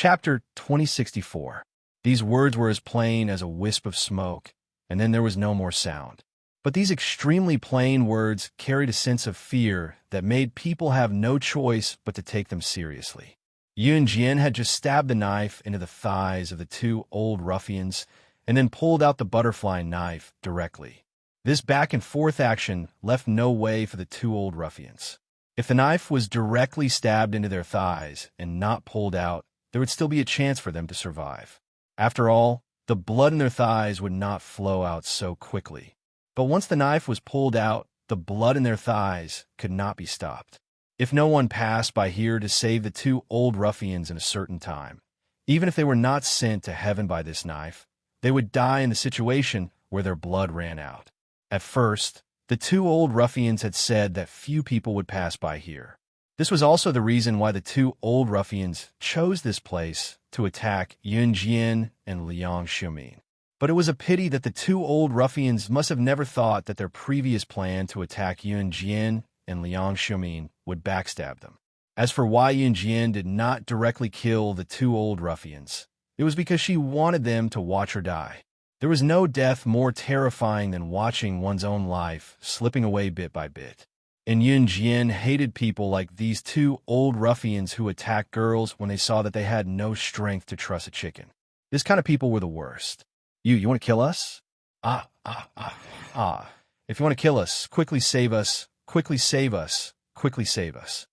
Chapter 2064. These words were as plain as a wisp of smoke, and then there was no more sound. But these extremely plain words carried a sense of fear that made people have no choice but to take them seriously. Yun Jian had just stabbed the knife into the thighs of the two old ruffians and then pulled out the butterfly knife directly. This back-and-forth action left no way for the two old ruffians. If the knife was directly stabbed into their thighs and not pulled out, there would still be a chance for them to survive. After all, the blood in their thighs would not flow out so quickly. But once the knife was pulled out, the blood in their thighs could not be stopped. If no one passed by here to save the two old ruffians in a certain time, even if they were not sent to heaven by this knife, they would die in the situation where their blood ran out. At first, the two old ruffians had said that few people would pass by here. This was also the reason why the two old ruffians chose this place to attack Yun Jian and Liang Xiumin. But it was a pity that the two old ruffians must have never thought that their previous plan to attack Yun Jian and Liang Xiumin would backstab them. As for why Yun Jian did not directly kill the two old ruffians, it was because she wanted them to watch her die. There was no death more terrifying than watching one's own life slipping away bit by bit. And Yun Jian hated people like these two old ruffians who attacked girls when they saw that they had no strength to truss a chicken. This kind of people were the worst. You want to kill us? If you want to kill us, quickly save us, quickly save us, quickly save us.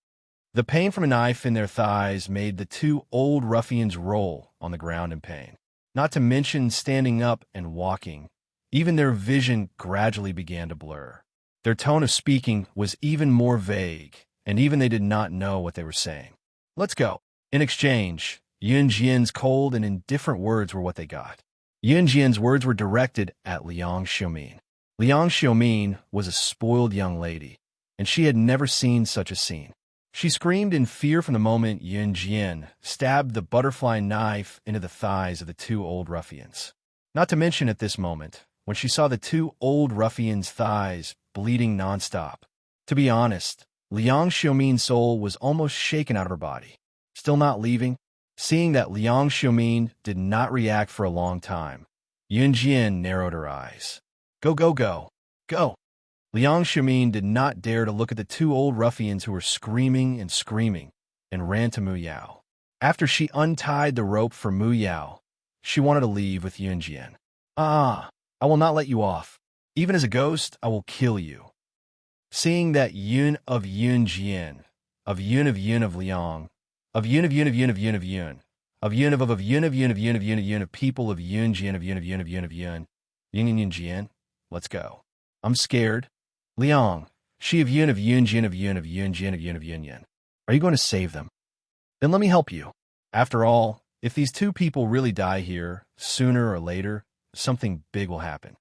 The pain from a knife in their thighs made the two old ruffians roll on the ground in pain. Not to mention standing up and walking. Even their vision gradually began to blur. Their tone of speaking was even more vague, and even they did not know what they were saying. Let's go. In exchange, Yun Jian's cold and indifferent words were what they got. Yun Jian's words were directed at Liang Xiumin. Liang Xiumin was a spoiled young lady, and she had never seen such a scene. She screamed in fear from the moment Yun Jian stabbed the butterfly knife into the thighs of the two old ruffians. Not to mention at this moment, when she saw the two old ruffians' thighs bleeding nonstop. To be honest, Liang Xiumin's soul was almost shaken out of her body. Still not leaving? Seeing that Liang Xiumin did not react for a long time, Yun Jian narrowed her eyes. Go, go, go. Go! Liang Xiumin did not dare to look at the two old ruffians who were screaming and ran to Mu Yao. After she untied the rope for Mu Yao, she wanted to leave with Yun Jian. I will not let you off. Even as a ghost, I will kill you. Seeing that Yun of Yun Jian, of Yun of Yun of Liang, of Yun of Yun of Yun of Yun of Yun, of Yun of Yun of Yun of Yun of Yun of Yun of people of Yun Jian of Yun of Yun of Yun of Yun, Yun Jian, let's go. I'm scared. Liang, she of Yun Jian of Yun of Yun Jian of Yun of Yun Yin. Are you going to save them? Then let me help you. After all, if these two people really die here, sooner or later, something big will happen.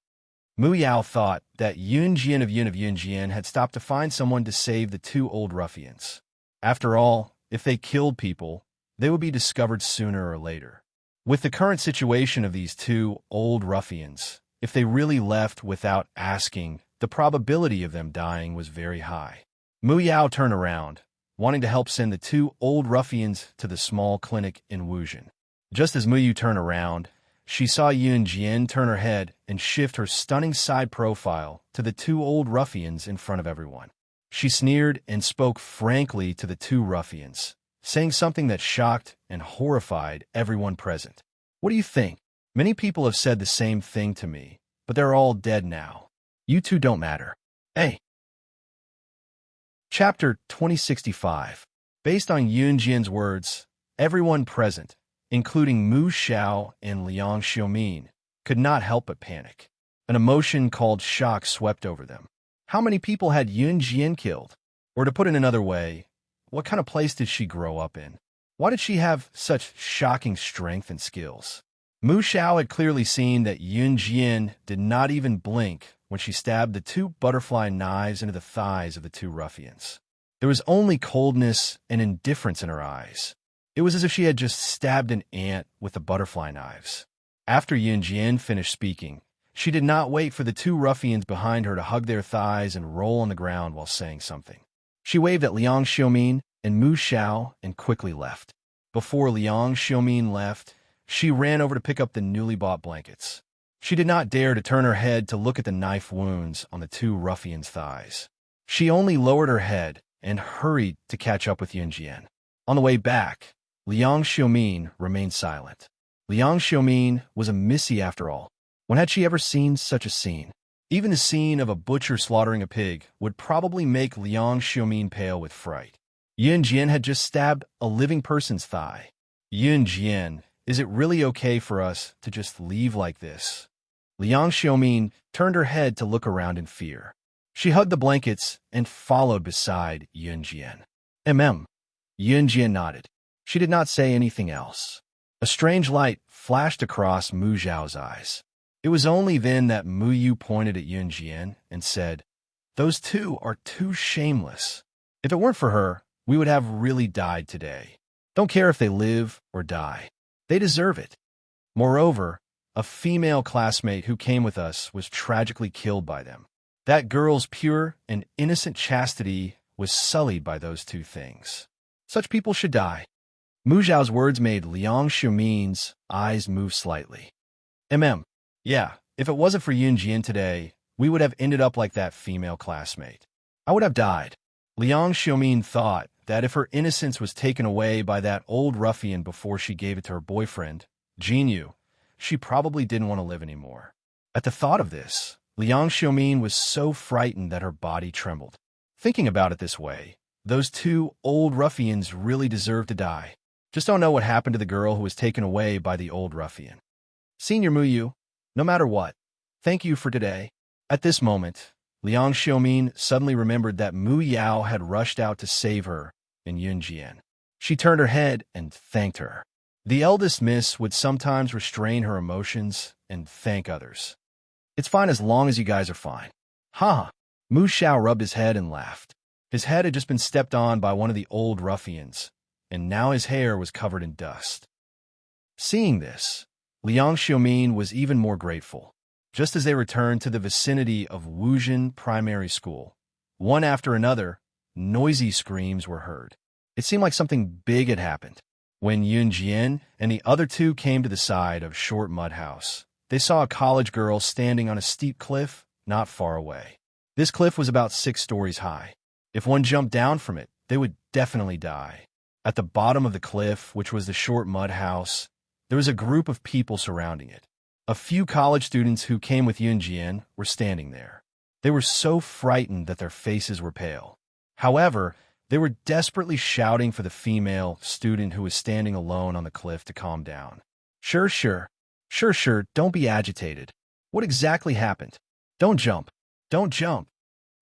Mu Yao thought that Yun Jian of Yun Jian had stopped to find someone to save the two old ruffians. After all, if they killed people, they would be discovered sooner or later. With the current situation of these two old ruffians, if they really left without asking, the probability of them dying was very high. Mu Yao turned around, wanting to help send the two old ruffians to the small clinic in Wuzhen. Just as Mu Yu turned around, she saw Yun Jian turn her head and shift her stunning side profile to the two old ruffians in front of everyone. She sneered and spoke frankly to the two ruffians, saying something that shocked and horrified everyone present. What do you think? Many people have said the same thing to me, but they're all dead now. You two don't matter. Hey! Chapter 2065. Based on Yun Jian's words, everyone present, including Mu Xiao and Liang Xiumin, could not help but panic. An emotion called shock swept over them. How many people had Yun Jian killed? Or to put it another way, what kind of place did she grow up in? Why did she have such shocking strength and skills? Mu Xiao had clearly seen that Yun Jian did not even blink when she stabbed the two butterfly knives into the thighs of the two ruffians. There was only coldness and indifference in her eyes. It was as if she had just stabbed an ant with the butterfly knives. After Yun Jian finished speaking, she did not wait for the two ruffians behind her to hug their thighs and roll on the ground while saying something. She waved at Liang Xiumin and Mu Xiao and quickly left. Before Liang Xiaomin left, she ran over to pick up the newly bought blankets. She did not dare to turn her head to look at the knife wounds on the two ruffians' thighs. She only lowered her head and hurried to catch up with Yunjian. On the way back, Liang Xiaomin remained silent. Liang Xiaomin was a missy after all. When had she ever seen such a scene? Even the scene of a butcher slaughtering a pig would probably make Liang Xiaomin pale with fright. Yunjian had just stabbed a living person's thigh. Yunjian, is it really okay for us to just leave like this? Liang Xiaomin turned her head to look around in fear. She hugged the blankets and followed beside Yunjian. Yunjian nodded. She did not say anything else. A strange light flashed across Mu Zhao's eyes. It was only then that Mu Yu pointed at Yunjian and said, "Those two are too shameless. If it weren't for her, we would have really died today. Don't care if they live or die. They deserve it." Moreover, a female classmate who came with us was tragically killed by them. That girl's pure and innocent chastity was sullied by those two things. Such people should die. Mu Zhao's words made Liang Xiaomin's eyes move slightly. Yeah, if it wasn't for Yunjian today, we would have ended up like that female classmate. I would have died. Liang Xiaomin thought that if her innocence was taken away by that old ruffian before she gave it to her boyfriend, Jinyu, she probably didn't want to live anymore. At the thought of this, Liang Xiaomin was so frightened that her body trembled. Thinking about it this way, those two old ruffians really deserved to die. Just don't know what happened to the girl who was taken away by the old ruffian. Senior Mu Yu, no matter what, thank you for today. At this moment, Liang Xiaomin suddenly remembered that Mu Yao had rushed out to save her and Yunjian. She turned her head and thanked her. The eldest miss would sometimes restrain her emotions and thank others. It's fine as long as you guys are fine. Ha! Mu Xiao rubbed his head and laughed. His head had just been stepped on by one of the old ruffians, and now his hair was covered in dust. Seeing this, Liang Xiaomin was even more grateful. Just as they returned to the vicinity of Wuzhen Primary School, one after another, noisy screams were heard. It seemed like something big had happened. When Yunjian and the other two came to the side of Short Mud House, they saw a college girl standing on a steep cliff not far away. This cliff was about 6 stories high. If one jumped down from it, they would definitely die. At the bottom of the cliff, which was the Short Mud House, there was a group of people surrounding it. A few college students who came with Yunjian were standing there. They were so frightened that their faces were pale. However, they were desperately shouting for the female student who was standing alone on the cliff to calm down. Sure, don't be agitated. What exactly happened? Don't jump.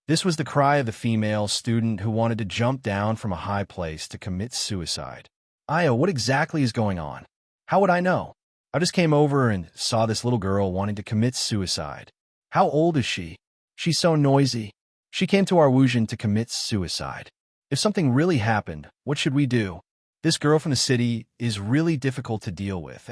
This was the cry of the female student who wanted to jump down from a high place to commit suicide. Aya, what exactly is going on? How would I know? I just came over and saw this little girl wanting to commit suicide. How old is she? She's so noisy. She came to our Wuzhen to commit suicide. If something really happened, what should we do? This girl from the city is really difficult to deal with,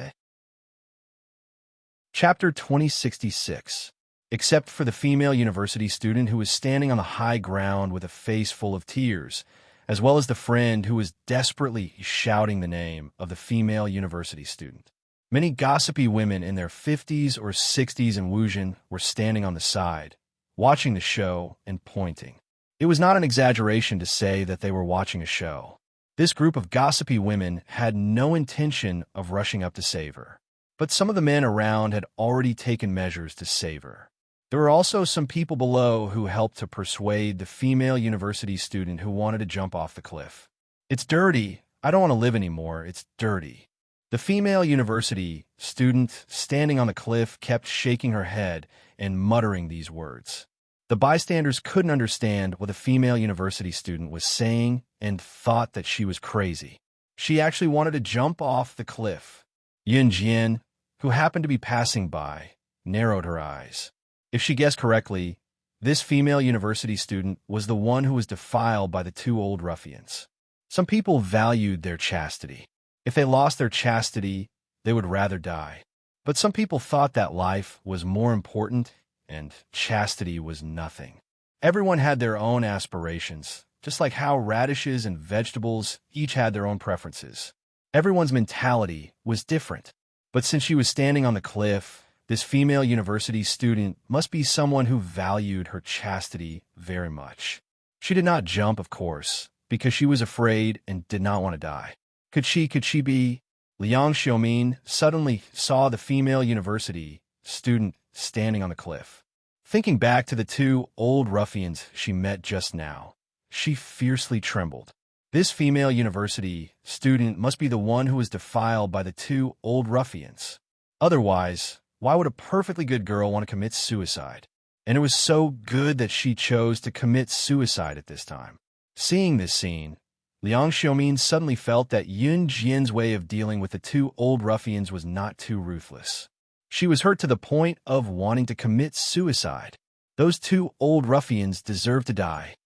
Chapter 2066. Except for the female university student who was standing on the high ground with a face full of tears, as well as the friend who was desperately shouting the name of the female university student. Many gossipy women in their 50s or 60s in Wuzhen were standing on the side, watching the show and pointing. It was not an exaggeration to say that they were watching a show. This group of gossipy women had no intention of rushing up to save her, but some of the men around had already taken measures to save her. There were also some people below who helped to persuade the female university student who wanted to jump off the cliff. It's dirty. I don't want to live anymore. It's dirty. The female university student standing on the cliff kept shaking her head and muttering these words. The bystanders couldn't understand what the female university student was saying and thought that she was crazy. She actually wanted to jump off the cliff. Yunjian, who happened to be passing by, narrowed her eyes. If she guessed correctly, this female university student was the one who was defiled by the two old ruffians. Some people valued their chastity. If they lost their chastity, they would rather die. But some people thought that life was more important and chastity was nothing. Everyone had their own aspirations, just like how radishes and vegetables each had their own preferences. Everyone's mentality was different. But since she was standing on the cliff, this female university student must be someone who valued her chastity very much. She did not jump, of course, because she was afraid and did not want to die. Could she be? Liang Xiaomin suddenly saw the female university student standing on the cliff. Thinking back to the two old ruffians she met just now, she fiercely trembled. This female university student must be the one who was defiled by the two old ruffians. Otherwise, why would a perfectly good girl want to commit suicide? And it was so good that she chose to commit suicide at this time. Seeing this scene, Liang Xiaomin suddenly felt that Yun Jian's way of dealing with the two old ruffians was not too ruthless. She was hurt to the point of wanting to commit suicide. Those two old ruffians deserved to die.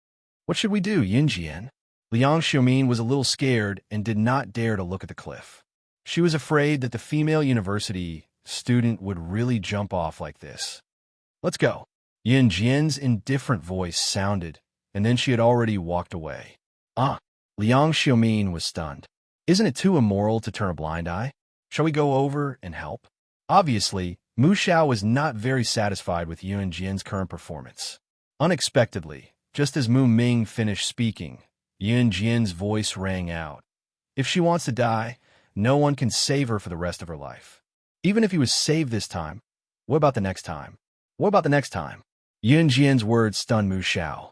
What should we do, Yun Jian? Liang Xiaomin was a little scared and did not dare to look at the cliff. She was afraid that the female university student would really jump off like this. Let's go. Yun Jian's indifferent voice sounded, and then she had already walked away. Liang Xiaomin was stunned. Isn't it too immoral to turn a blind eye? Shall we go over and help? Obviously, Mu Xiao was not very satisfied with Yun Jian's current performance. Unexpectedly, just as Mu Ming finished speaking, Yun Jian's voice rang out. If she wants to die, no one can save her for the rest of her life. Even if he was saved this time, what about the next time? What about the next time? Yun Jian's words stunned Mu Xiao.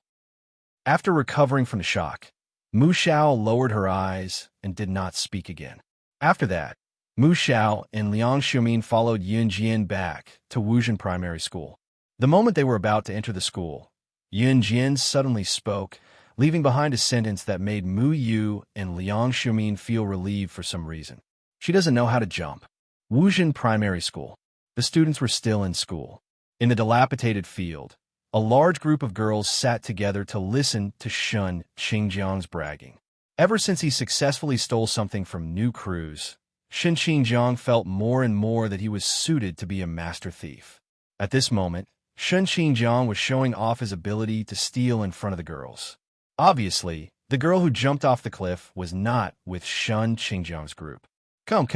After recovering from the shock, Mu Xiao lowered her eyes and did not speak again. After that, Mu Xiao and Liang Xiaomin followed Yun Jian back to Wuzhen Primary School. The moment they were about to enter the school, Yun Jian suddenly spoke, leaving behind a sentence that made Mu Yu and Liang Xiaomin feel relieved for some reason. She doesn't know how to jump. Wuzhen Primary School. The students were still in school. In the dilapidated field, a large group of girls sat together to listen to Shun Qingjiang's bragging. Ever since he successfully stole something from New Cruz, Shun Qingjiang felt more and more that he was suited to be a master thief. At this moment, Shun Qingjiang was showing off his ability to steal in front of the girls. Obviously, the girl who jumped off the cliff was not with Shun Qingjiang's group. Come.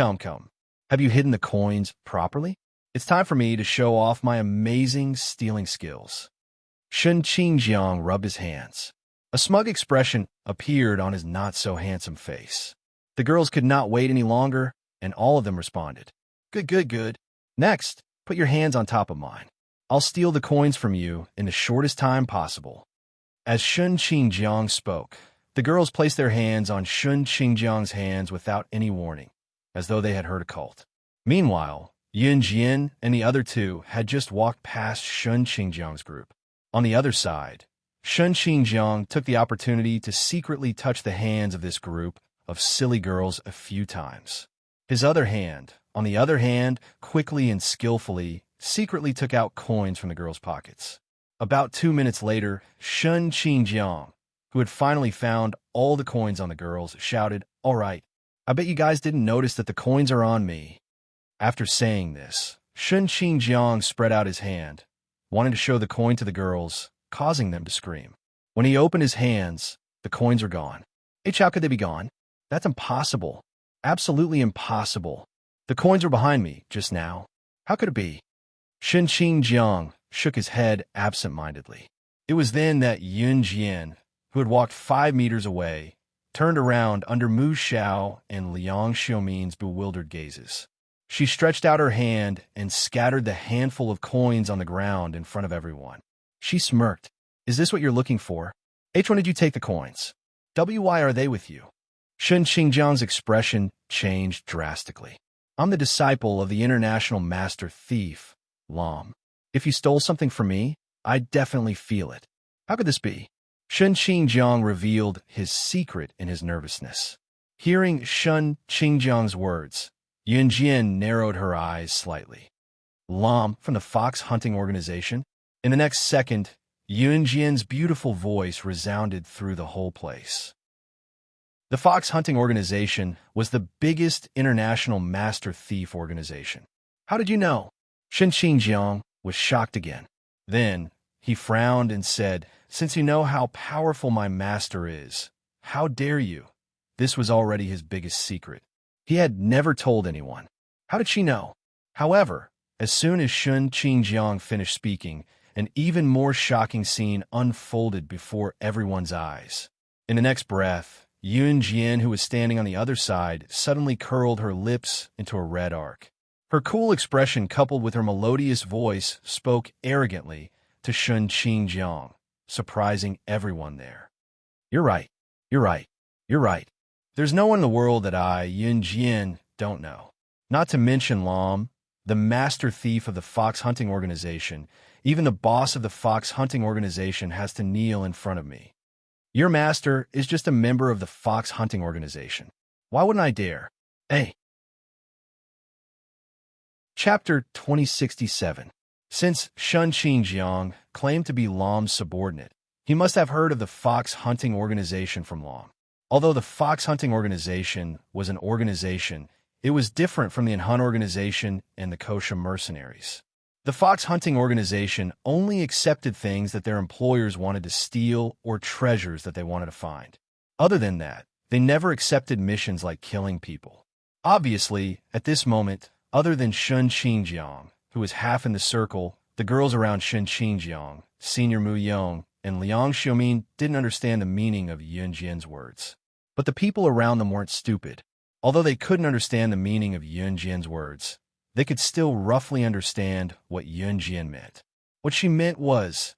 Have you hidden the coins properly? It's time for me to show off my amazing stealing skills. Shun Qingjiang rubbed his hands. A smug expression appeared on his not-so-handsome face. The girls could not wait any longer, and all of them responded. Good. Next, put your hands on top of mine. I'll steal the coins from you in the shortest time possible. As Shun Qingjiang spoke, the girls placed their hands on Shun Qingjiang's hands without any warning, as though they had heard a cult. Meanwhile, Yun Jian and the other two had just walked past Shun Qingjiang's group. On the other side, Shun Qingjiang took the opportunity to secretly touch the hands of this group of silly girls a few times. His other hand, on the other hand, quickly and skillfully, secretly took out coins from the girls' pockets. About 2 minutes later, Shun Qingjiang, who had finally found all the coins on the girls, shouted, "All right, I bet you guys didn't notice that the coins are on me." After saying this, Shun Qingjiang spread out his hand, wanting to show the coin to the girls, causing them to scream. When he opened his hands, the coins were gone. How could they be gone? That's impossible. Absolutely impossible. The coins were behind me just now. How could it be? Shun Qingjiang shook his head absent-mindedly. It was then that Yun Jian, who had walked 5 meters away, turned around under Mu Xiao and Liang Xiaomin's bewildered gazes. She stretched out her hand and scattered the handful of coins on the ground in front of everyone. She smirked. Is this what you're looking for? When did you take the coins? Why are they with you? Shun Qingjiang's expression changed drastically. I'm the disciple of the international master thief, Lam. If you stole something from me, I definitely feel it. How could this be? Shun Qingjiang revealed his secret in his nervousness. Hearing Shun Qingjiang's words, Yun Jian narrowed her eyes slightly. Lam, from the fox hunting organization? In the next second, Yun Jian's beautiful voice resounded through the whole place. The fox hunting organization was the biggest international master thief organization. How did you know? Shun Qingjiang was shocked again. Then, he frowned and said, since you know how powerful my master is, how dare you? This was already his biggest secret. He had never told anyone. How did she know? However, as soon as Shun Qingjiang finished speaking, an even more shocking scene unfolded before everyone's eyes. In the next breath, Yun Jian, who was standing on the other side, suddenly curled her lips into a red arc. Her cool expression coupled with her melodious voice spoke arrogantly to Shun Qingjiang, surprising everyone there. You're right. You're right. You're right. There's no one in the world that I, Yun Jian, don't know. Not to mention Lam, the master thief of the fox hunting organization. Even the boss of the fox hunting organization has to kneel in front of me. Your master is just a member of the fox hunting organization. Why wouldn't I dare? Hey. Chapter 2067. Since Shun Qingjiang claimed to be Lam's subordinate, he must have heard of the fox hunting organization from Lam. Although the fox hunting organization was an organization, it was different from the Hun organization and the kosher mercenaries. The fox hunting organization only accepted things that their employers wanted to steal or treasures that they wanted to find. Other than that, they never accepted missions like killing people. Obviously, at this moment, other than Shun Qingjiang, who was half in the circle, the girls around Shun Qingjiang, Senior Mu Yong, and Liang Xiumin didn't understand the meaning of Yun Jian's words. But the people around them weren't stupid. Although they couldn't understand the meaning of Yun Jian's words, they could still roughly understand what Yun Jian meant. What she meant was,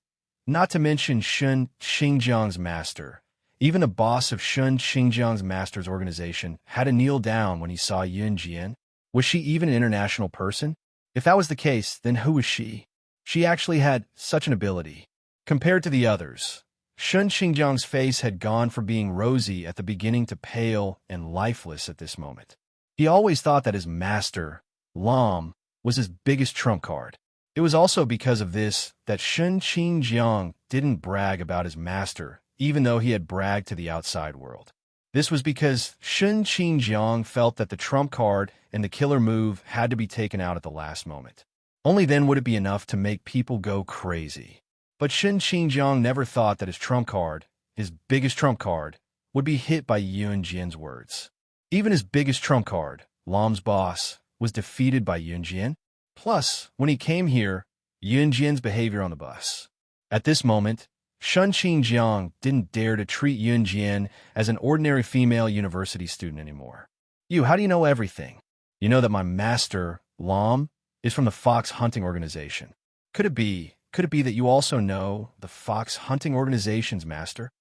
not to mention Shun Qingjiang's master, even the boss of Shun Qingjiang's master's organization had to kneel down when he saw Yun Jian. Was she even an international person? If that was the case, then who was she? She actually had such an ability. Compared to the others, Shun Qingjiang's face had gone from being rosy at the beginning to pale and lifeless at this moment. He always thought that his master, Lam, was his biggest trump card. It was also because of this that Shun Qingjiang didn't brag about his master, even though he had bragged to the outside world. This was because Shun Qingjiang felt that the trump card and the killer move had to be taken out at the last moment. Only then would it be enough to make people go crazy. But Shun Qingjiang never thought that his trump card, his biggest trump card, would be hit by Yun Jian's words. Even his biggest trump card, Lam's boss, was defeated by Yun Jian. Plus, when he came here, Yun Jian's behavior on the bus. At this moment, Shun Qingjiang didn't dare to treat Yun Jian as an ordinary female university student anymore. How do you know everything? You know that my master, Lam, is from the fox hunting organization. Could it be that you also know the fox hunting organization's master?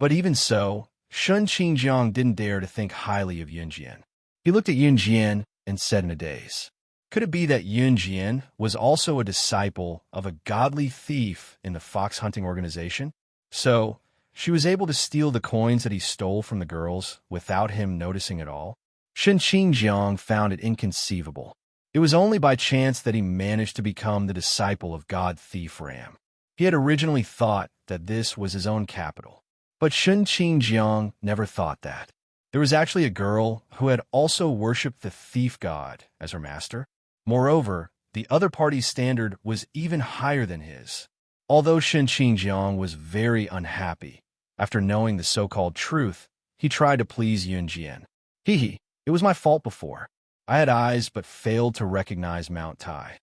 But even so, Shun Qingjiang didn't dare to think highly of Yun Jian. He looked at Yun Jian and said in a daze, could it be that Yun Jian was also a disciple of a godly thief in the fox hunting organization? So, she was able to steal the coins that he stole from the girls without him noticing at all? Shun Qingjiang found it inconceivable. It was only by chance that he managed to become the disciple of God Thief Ram. He had originally thought that this was his own capital. But Shun Qingjiang never thought that. There was actually a girl who had also worshipped the thief god as her master. Moreover, the other party's standard was even higher than his. Although Shun Qingjiang was very unhappy, after knowing the so-called truth, he tried to please Yun Jian. It was my fault before. I had eyes but failed to recognize Mount Tai.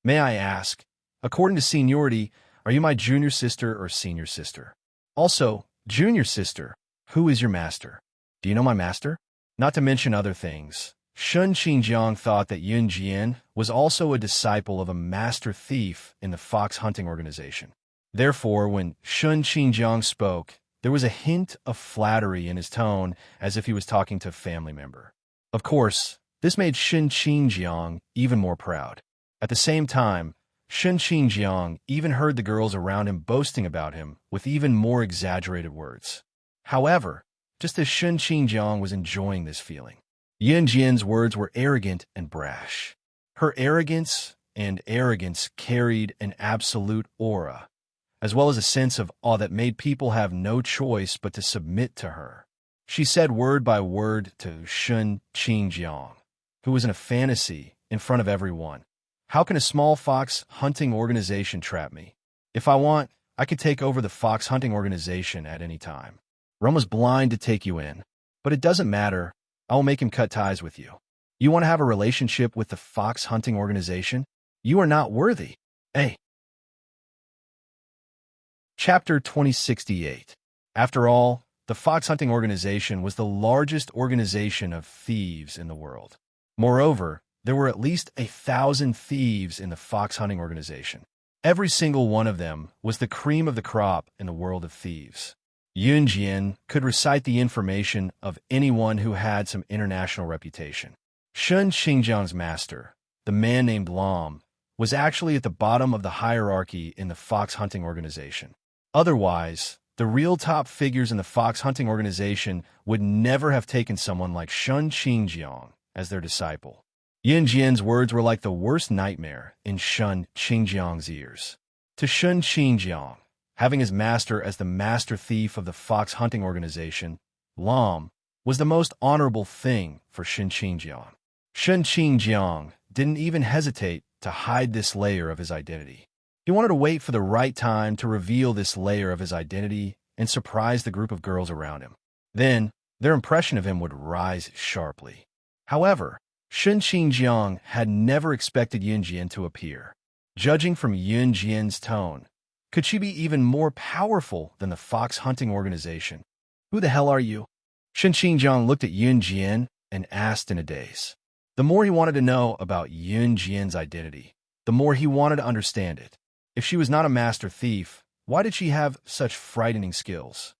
May I ask, according to seniority, are you my junior sister or senior sister? Also, junior sister, who is your master? Do you know my master? Not to mention other things, Shun Qingjiang thought that Yun Jian was also a disciple of a master thief in the fox hunting organization. Therefore, when Shun Qingjiang spoke, there was a hint of flattery in his tone as if he was talking to a family member. Of course, this made Shun Qingjiang even more proud. At the same time, Shun Qingjiang even heard the girls around him boasting about him with even more exaggerated words. However, just as Shun Qingjiang was enjoying this feeling, Yun Jian's words were arrogant and brash. Her arrogance carried an absolute aura, as well as a sense of awe that made people have no choice but to submit to her. She said word by word to Shun Qingjiang, who was in a fantasy in front of everyone. How can a small fox hunting organization trap me? If I want, I could take over the fox hunting organization at any time. Rum was blind to take you in, but it doesn't matter. I will make him cut ties with you. You want to have a relationship with the fox hunting organization? You are not worthy. Hey. Chapter 2068. After all, the fox hunting organization was the largest organization of thieves in the world. Moreover, there were at least 1,000 thieves in the fox hunting organization. Every single one of them was the cream of the crop in the world of thieves. Yun Jian could recite the information of anyone who had some international reputation. Shun Xingjiang's master, the man named Lam, was actually at the bottom of the hierarchy in the fox hunting organization. Otherwise, the real top figures in the fox hunting organization would never have taken someone like Shun Xingjiang as their disciple. Yun Jian's words were like the worst nightmare in Shun Xingjiang's ears. To Shun Xingjiang, having his master as the master thief of the fox hunting organization, Lam, was the most honorable thing for Shun Xingjiang. Shun Xingjiang didn't even hesitate to hide this layer of his identity. He wanted to wait for the right time to reveal this layer of his identity and surprise the group of girls around him. Then, their impression of him would rise sharply. However, Shun Xingjiang had never expected Yun Jian to appear. Judging from Yun Jian's tone, could she be even more powerful than the fox hunting organization? Who the hell are you? Shun Xingjiang looked at Yun Jian and asked in a daze. The more he wanted to know about Yun Jian's identity, the more he wanted to understand it. If she was not a master thief, why did she have such frightening skills?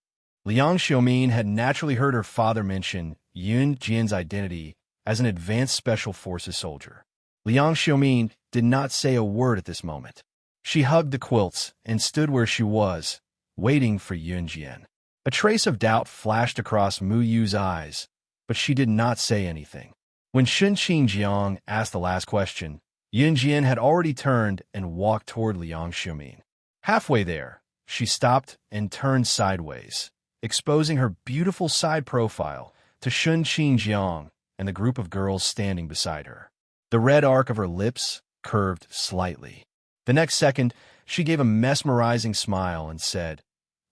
Liang Xiaomin had naturally heard her father mention Yun Jian's identity as an advanced special forces soldier. Liang Xiaomin did not say a word at this moment. She hugged the quilts and stood where she was, waiting for Yun Jian. A trace of doubt flashed across Mu Yu's eyes, but she did not say anything. When Shun Xingjiang asked the last question, Yun Jian had already turned and walked toward Liang Xiaomin. Halfway there, she stopped and turned sideways, exposing her beautiful side profile to Shun Xingjiang and the group of girls standing beside her. The red arc of her lips curved slightly. The next second, she gave a mesmerizing smile and said,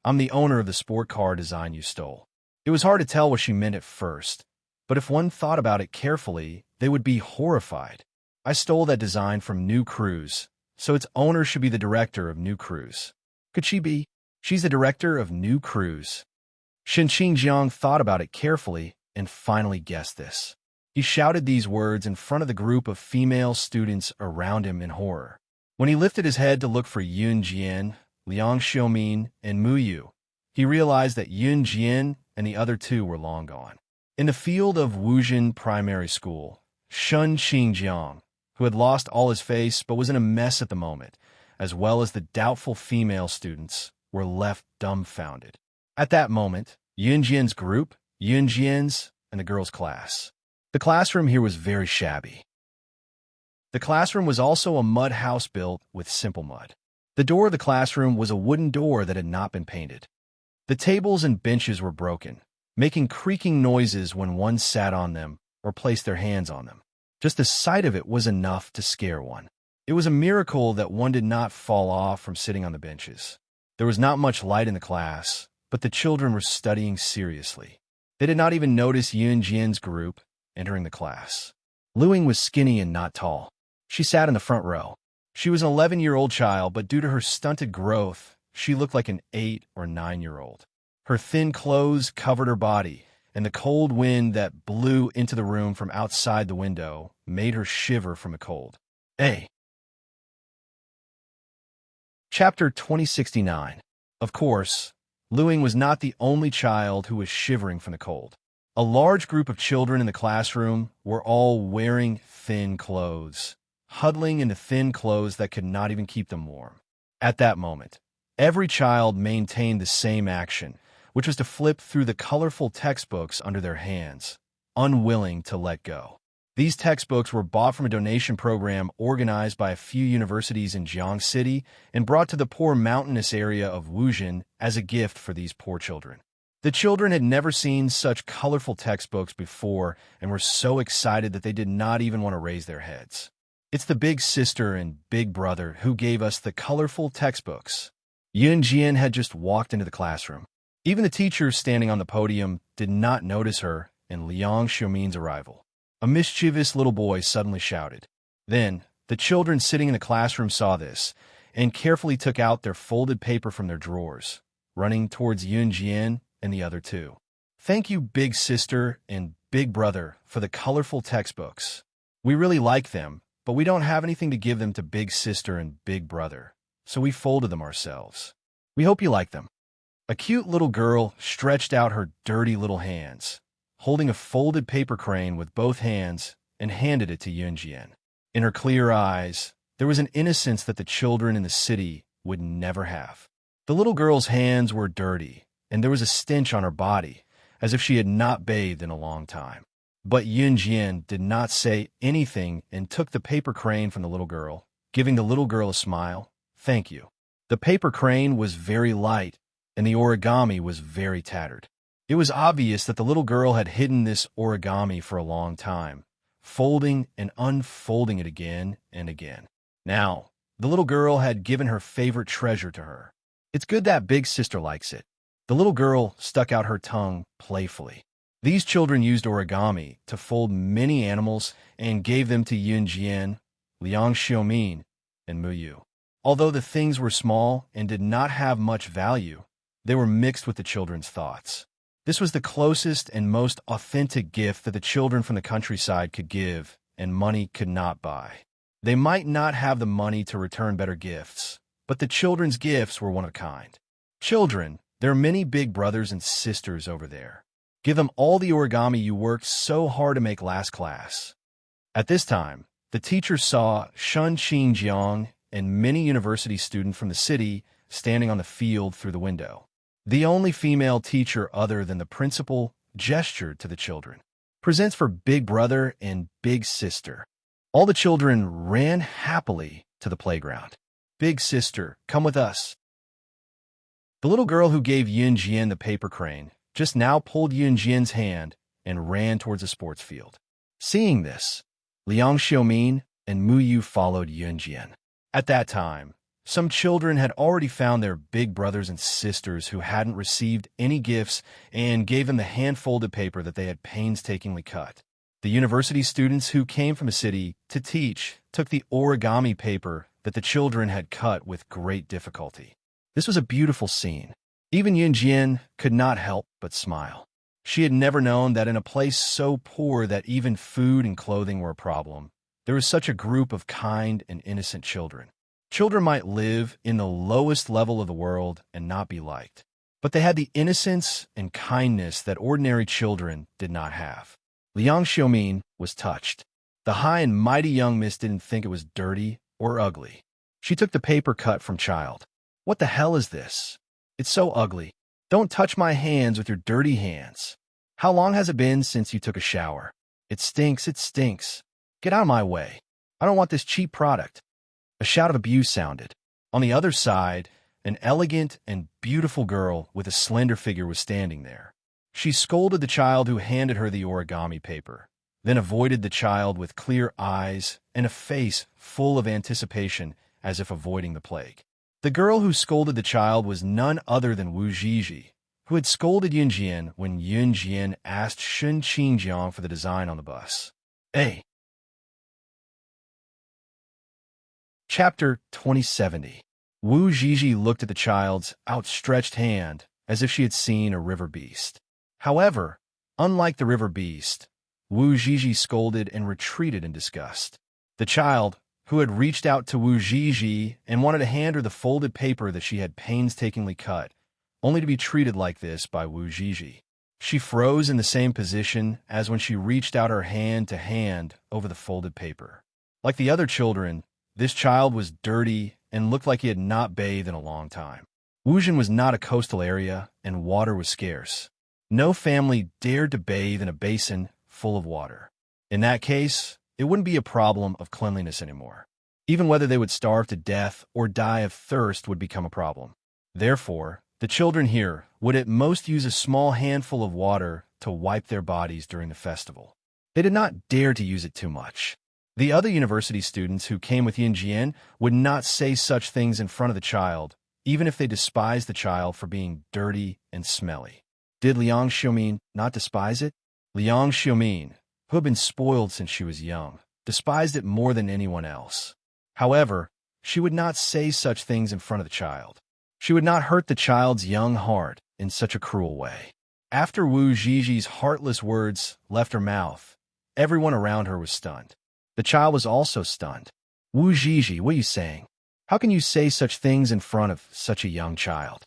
"I'm the owner of the sport car design you stole." It was hard to tell what she meant at first, but if one thought about it carefully, they would be horrified. I stole that design from New Cruise, so its owner should be the director of New Cruise. Could she be? She's the director of New Cruise. Shun Xingjiang thought about it carefully and finally guessed this. He shouted these words in front of the group of female students around him in horror. When he lifted his head to look for Yun Jian, Liang Xiaomin, and Mu Yu, he realized that Yun Jian and the other two were long gone. In the field of Wuzhen Primary School, Shun Xingjiang, who had lost all his face but was in a mess at the moment, as well as the doubtful female students, were left dumbfounded. At that moment, Yun Jian's group, Yun Jian's, and the girls' class. The classroom here was very shabby. The classroom was also a mud house built with simple mud. The door of the classroom was a wooden door that had not been painted. The tables and benches were broken, making creaking noises when one sat on them or placed their hands on them. Just the sight of it was enough to scare one. It was a miracle that one did not fall off from sitting on the benches. There was not much light in the class, but the children were studying seriously. They did not even notice Yun Jian's group entering the class. Luing was skinny and not tall. She sat in the front row. She was an 11-year-old child, but due to her stunted growth, she looked like an 8 or 9-year-old. Her thin clothes covered her body, and the cold wind that blew into the room from outside the window made her shiver from the cold. A. Chapter 2069. Of course, Luing was not the only child who was shivering from the cold. A large group of children in the classroom were all wearing thin clothes, huddling into thin clothes that could not even keep them warm. At that moment, every child maintained the same action, which was to flip through the colorful textbooks under their hands, unwilling to let go. These textbooks were bought from a donation program organized by a few universities in Jiang City and brought to the poor mountainous area of Wuzhen as a gift for these poor children. The children had never seen such colorful textbooks before and were so excited that they did not even want to raise their heads. "It's the big sister and big brother who gave us the colorful textbooks." Yun Jian had just walked into the classroom. Even the teacher standing on the podium did not notice her and Liang Xiaomin's arrival. A mischievous little boy suddenly shouted. Then, the children sitting in the classroom saw this, and carefully took out their folded paper from their drawers, running towards Yunjian and the other two. Thank you, big sister and big brother, for the colorful textbooks. We really like them, but we don't have anything to give them to big sister and big brother, so we folded them ourselves. We hope you like them. A cute little girl stretched out her dirty little hands, holding a folded paper crane with both hands, and handed it to Yunjian. In her clear eyes, there was an innocence that the children in the city would never have. The little girl's hands were dirty, and there was a stench on her body, as if she had not bathed in a long time. But Yunjian did not say anything and took the paper crane from the little girl, giving the little girl a smile. Thank you. The paper crane was very light, and the origami was very tattered. It was obvious that the little girl had hidden this origami for a long time, folding and unfolding it again and again. Now, the little girl had given her favorite treasure to her. It's good that big sister likes it. The little girl stuck out her tongue playfully. These children used origami to fold many animals and gave them to Yunjian, Liang Xiaomin, and Muyu. Although the things were small and did not have much value, they were mixed with the children's thoughts. This was the closest and most authentic gift that the children from the countryside could give, and money could not buy. They might not have the money to return better gifts, but the children's gifts were one of a kind. Children, there are many big brothers and sisters over there. Give them all the origami you worked so hard to make last class. At this time, the teacher saw Shun Qingjiang and many university students from the city standing on the field through the window. The only female teacher other than the principal gestured to the children. Presents for big brother and big sister. All the children ran happily to the playground. Big sister, come with us. The little girl who gave Yunjian the paper crane just now pulled Yunjian's hand and ran towards the sports field. Seeing this, Liang Xiaomin and Muyu followed Yunjian. At that time, some children had already found their big brothers and sisters who hadn't received any gifts and gave them the hand-folded paper that they had painstakingly cut. The university students who came from the city to teach took the origami paper that the children had cut with great difficulty. This was a beautiful scene. Even Yunjian could not help but smile. She had never known that in a place so poor that even food and clothing were a problem, there was such a group of kind and innocent children. Children might live in the lowest level of the world and not be liked, but they had the innocence and kindness that ordinary children did not have. Liang Xiaomin was touched. The high and mighty young miss didn't think it was dirty or ugly. She took the paper cut from child. What the hell is this? It's so ugly. Don't touch my hands with your dirty hands. How long has it been since you took a shower? It stinks, it stinks. Get out of my way. I don't want this cheap product. A shout of abuse sounded. On the other side, an elegant and beautiful girl with a slender figure was standing there. She scolded the child who handed her the origami paper, then avoided the child with clear eyes and a face full of anticipation as if avoiding the plague. The girl who scolded the child was none other than Wu Zhizhi, who had scolded Yunjian when Yunjian asked Shun Qingjiang for the design on the bus. Hey! Chapter 2070. Wu Zhizhi looked at the child's outstretched hand as if she had seen a river beast. However, unlike the river beast, Wu Zhizhi scolded and retreated in disgust. The child, who had reached out to Wu Zhizhi and wanted to hand her the folded paper that she had painstakingly cut, only to be treated like this by Wu Zhizhi. She froze in the same position as when she reached out her hand to hand over the folded paper. Like the other children, this child was dirty and looked like he had not bathed in a long time. Wuzhen was not a coastal area, and water was scarce. No family dared to bathe in a basin full of water. In that case, it wouldn't be a problem of cleanliness anymore. Even whether they would starve to death or die of thirst would become a problem. Therefore, the children here would at most use a small handful of water to wipe their bodies during the festival. They did not dare to use it too much. The other university students who came with Yunjian would not say such things in front of the child, even if they despised the child for being dirty and smelly. Did Liang Xiaomin not despise it? Liang Xiaomin, who had been spoiled since she was young, despised it more than anyone else. However, she would not say such things in front of the child. She would not hurt the child's young heart in such a cruel way. After Wu Ziji's heartless words left her mouth, everyone around her was stunned. The child was also stunned. Wu Ziji, what are you saying? How can you say such things in front of such a young child?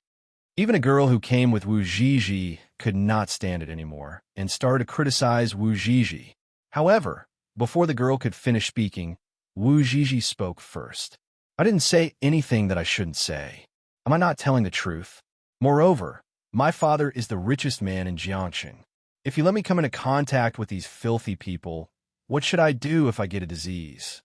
Even a girl who came with Wu Ziji could not stand it anymore and started to criticize Wu Ziji. However, before the girl could finish speaking, Wu Ziji spoke first. I didn't say anything that I shouldn't say. Am I not telling the truth? Moreover, my father is the richest man in Jiangxing. If you let me come into contact with these filthy people, what should I do if I get a disease?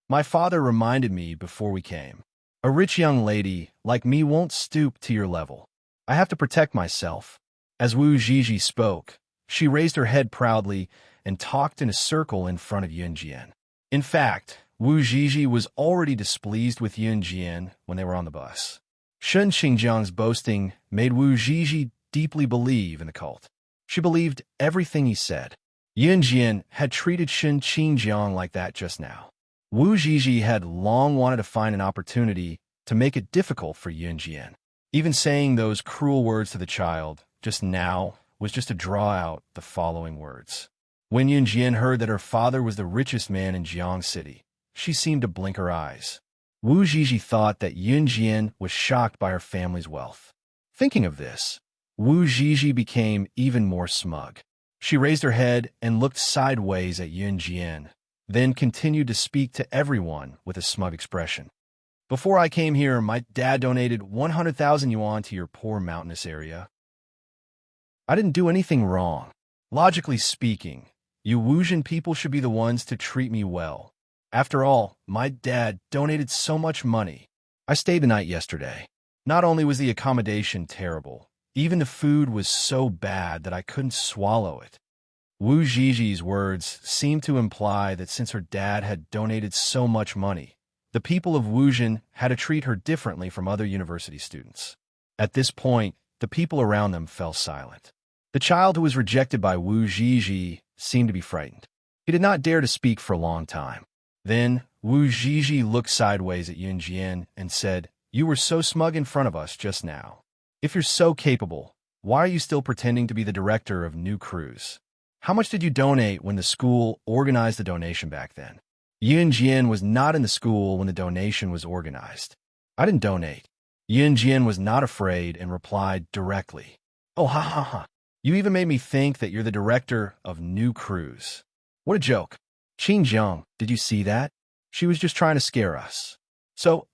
My father reminded me before we came. A rich young lady like me won't stoop to your level. I have to protect myself. As Wu Ziji spoke, she raised her head proudly and talked in a circle in front of Yunjian. In fact, Wu Ziji was already displeased with Yunjian when they were on the bus. Shun Xingjiang's boasting made Wu Ziji deeply believe in the cult. She believed everything he said. Yunjian had treated Shun Xingjiang like that just now. Wu Ziji had long wanted to find an opportunity to make it difficult for Yunjian. Even saying those cruel words to the child just now was just to draw out the following words. When Yunjian heard that her father was the richest man in Jiang City, she seemed to blink her eyes. Wu Ziji thought that Yunjian was shocked by her family's wealth. Thinking of this, Wu Ziji became even more smug. She raised her head and looked sideways at Yunjian, then continued to speak to everyone with a smug expression. Before I came here, my dad donated 100,000 yuan to your poor mountainous area. I didn't do anything wrong. Logically speaking, you Wuxian people should be the ones to treat me well. After all, my dad donated so much money. I stayed the night yesterday. Not only was the accommodation terrible, even the food was so bad that I couldn't swallow it. Wu Ziji's words seemed to imply that since her dad had donated so much money, the people of Wuxian had to treat her differently from other university students. At this point, the people around them fell silent. The child who was rejected by Wu Ziji seemed to be frightened. He did not dare to speak for a long time. Then, Wu Ziji looked sideways at Yunjian and said, "You were so smug in front of us just now. If you're so capable, why are you still pretending to be the director of New Cruise? How much did you donate when the school organized the donation back then?" Yunjian was not in the school when the donation was organized. "I didn't donate." Yunjian was not afraid and replied directly, "Oh, ha ha ha. You even made me think that you're the director of New Cruise. What a joke. Xinjiang, did you see that? She was just trying to scare us." So,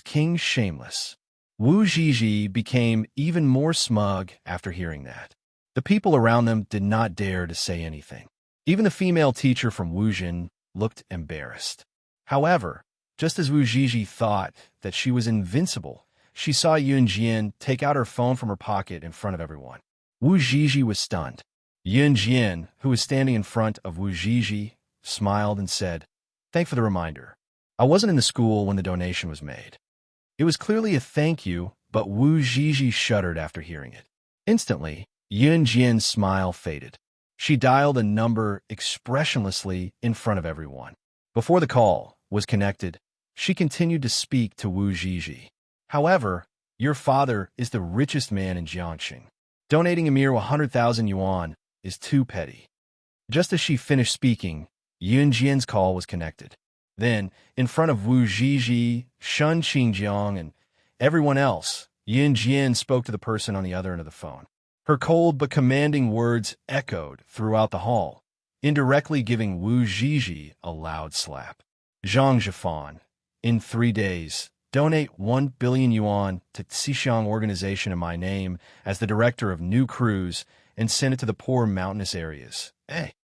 King shameless. Wu Ziji became even more smug after hearing that. The people around them did not dare to say anything. Even the female teacher from Wuxian looked embarrassed. However, just as Wu Ziji thought that she was invincible, she saw Yunjian take out her phone from her pocket in front of everyone. Wu Ziji was stunned. Yunjian, who was standing in front of Wu Ziji, smiled and said, "Thanks for the reminder. I wasn't in the school when the donation was made." It was clearly a thank you, but Wu Ziji shuddered after hearing it. Instantly, Yunjian's smile faded. She dialed a number expressionlessly in front of everyone. Before the call was connected, she continued to speak to Wu Ziji. "However, your father is the richest man in Jiangxing. Donating a mere 100,000 yuan is too petty." Just as she finished speaking, Yunjian's call was connected. Then, in front of Wu Ziji, Shun Xingjiang, and everyone else, Yunjian spoke to the person on the other end of the phone. Her cold but commanding words echoed throughout the hall, indirectly giving Wu Ziji a loud slap. "Zhang Zhifan, in 3 days, donate 1 billion yuan to Xixiang organization in my name as the director of New Cruise and send it to the poor mountainous areas." Hey.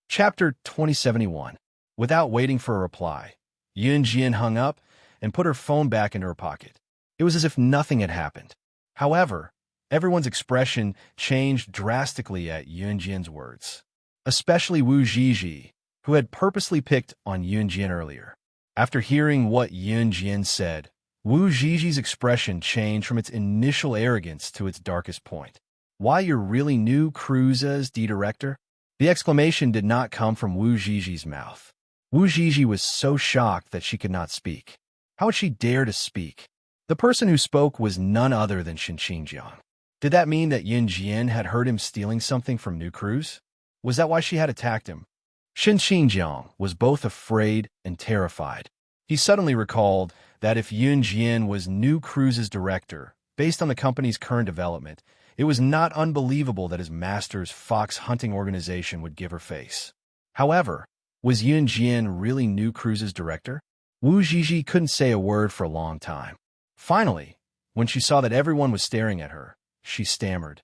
Chapter 2071. Without waiting for a reply, Yunjian hung up and put her phone back into her pocket. It was as if nothing had happened. However, everyone's expression changed drastically at Yunjian's words, especially Wu Ziji, who had purposely picked on Yunjian earlier. After hearing what Yunjian said, Wu Ziji's expression changed from its initial arrogance to its darkest point. Why you're really new cruises, D director? The exclamation did not come from Wu Ziji's mouth. Wu Ziji was so shocked that she could not speak. How would she dare to speak? The person who spoke was none other than Shen Qingjiang. Did that mean that Yin Jian had heard him stealing something from New Cruz? Was that why she had attacked him? Shen Qingjiang was both afraid and terrified. He suddenly recalled that if Yun Jian was New Cruz's director, based on the company's current development, it was not unbelievable that his master's fox hunting organization would give her face. However, was Yun Jian really New Cruz's director? Wu Ziji couldn't say a word for a long time. Finally, when she saw that everyone was staring at her, she stammered.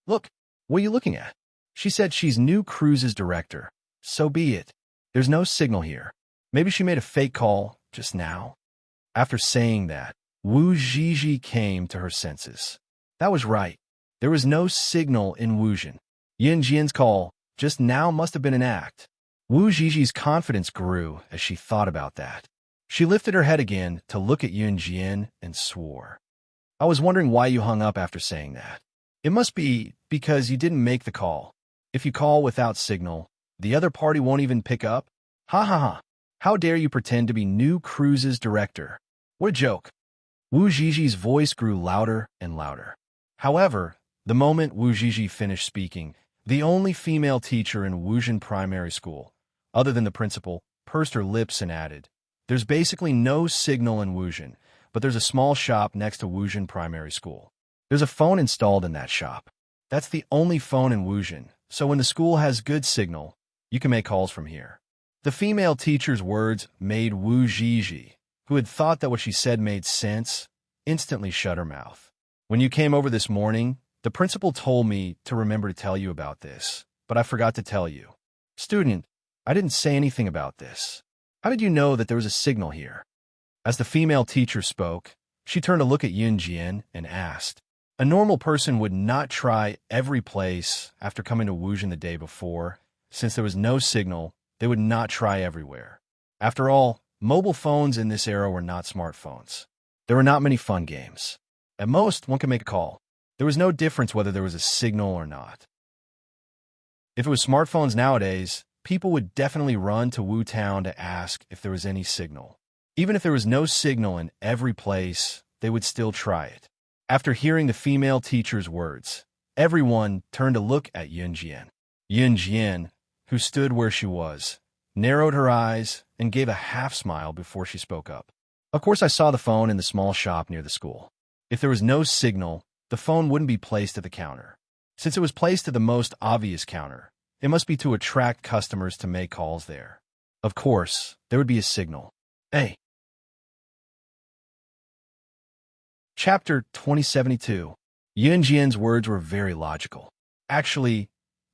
Look, what are you looking at? She said she's New Cruz's director. So be it. There's no signal here. Maybe she made a fake call just now. After saying that, Wu Ziji came to her senses. That was right. There was no signal in Wuzhen. Yin Jian's call just now must have been an act. Wu Ziji's confidence grew as she thought about that. She lifted her head again to look at Yun Jian and swore. I was wondering why you hung up after saying that. It must be because you didn't make the call. If you call without signal, the other party won't even pick up? Ha ha ha. How dare you pretend to be New Cruz's director? What a joke. Wu Ziji's voice grew louder and louder. However, the moment Wu Ziji finished speaking, the only female teacher in Wuzhen Primary School, other than the principal, pursed her lips and added, "There's basically no signal in Wuzhen, but there's a small shop next to Wuzhen Primary School. There's a phone installed in that shop. That's the only phone in Wuzhen, so when the school has good signal, you can make calls from here." The female teacher's words made Wu Ziji, who had thought that what she said made sense, instantly shut her mouth. When you came over this morning, the principal told me to remember to tell you about this, but I forgot to tell you. Student, I didn't say anything about this. How did you know that there was a signal here? As the female teacher spoke, she turned to look at Yun Jian and asked, a normal person would not try every place after coming to Wuzhen the day before. Since there was no signal, they would not try everywhere. After all, mobile phones in this era were not smartphones. There were not many fun games. At most, one could make a call. There was no difference whether there was a signal or not. If it was smartphones nowadays, people would definitely run to Wu Town to ask if there was any signal. Even if there was no signal in every place, they would still try it. After hearing the female teacher's words, everyone turned to look at Yun Jian. Yun Jian, who stood where she was, narrowed her eyes and gave a half-smile before she spoke up. Of course, I saw the phone in the small shop near the school. If there was no signal, the phone wouldn't be placed at the counter. Since it was placed at the most obvious counter, it must be to attract customers to make calls there. Of course, there would be a signal. Hey. Chapter 2072. Yun Jian's words were very logical. Actually,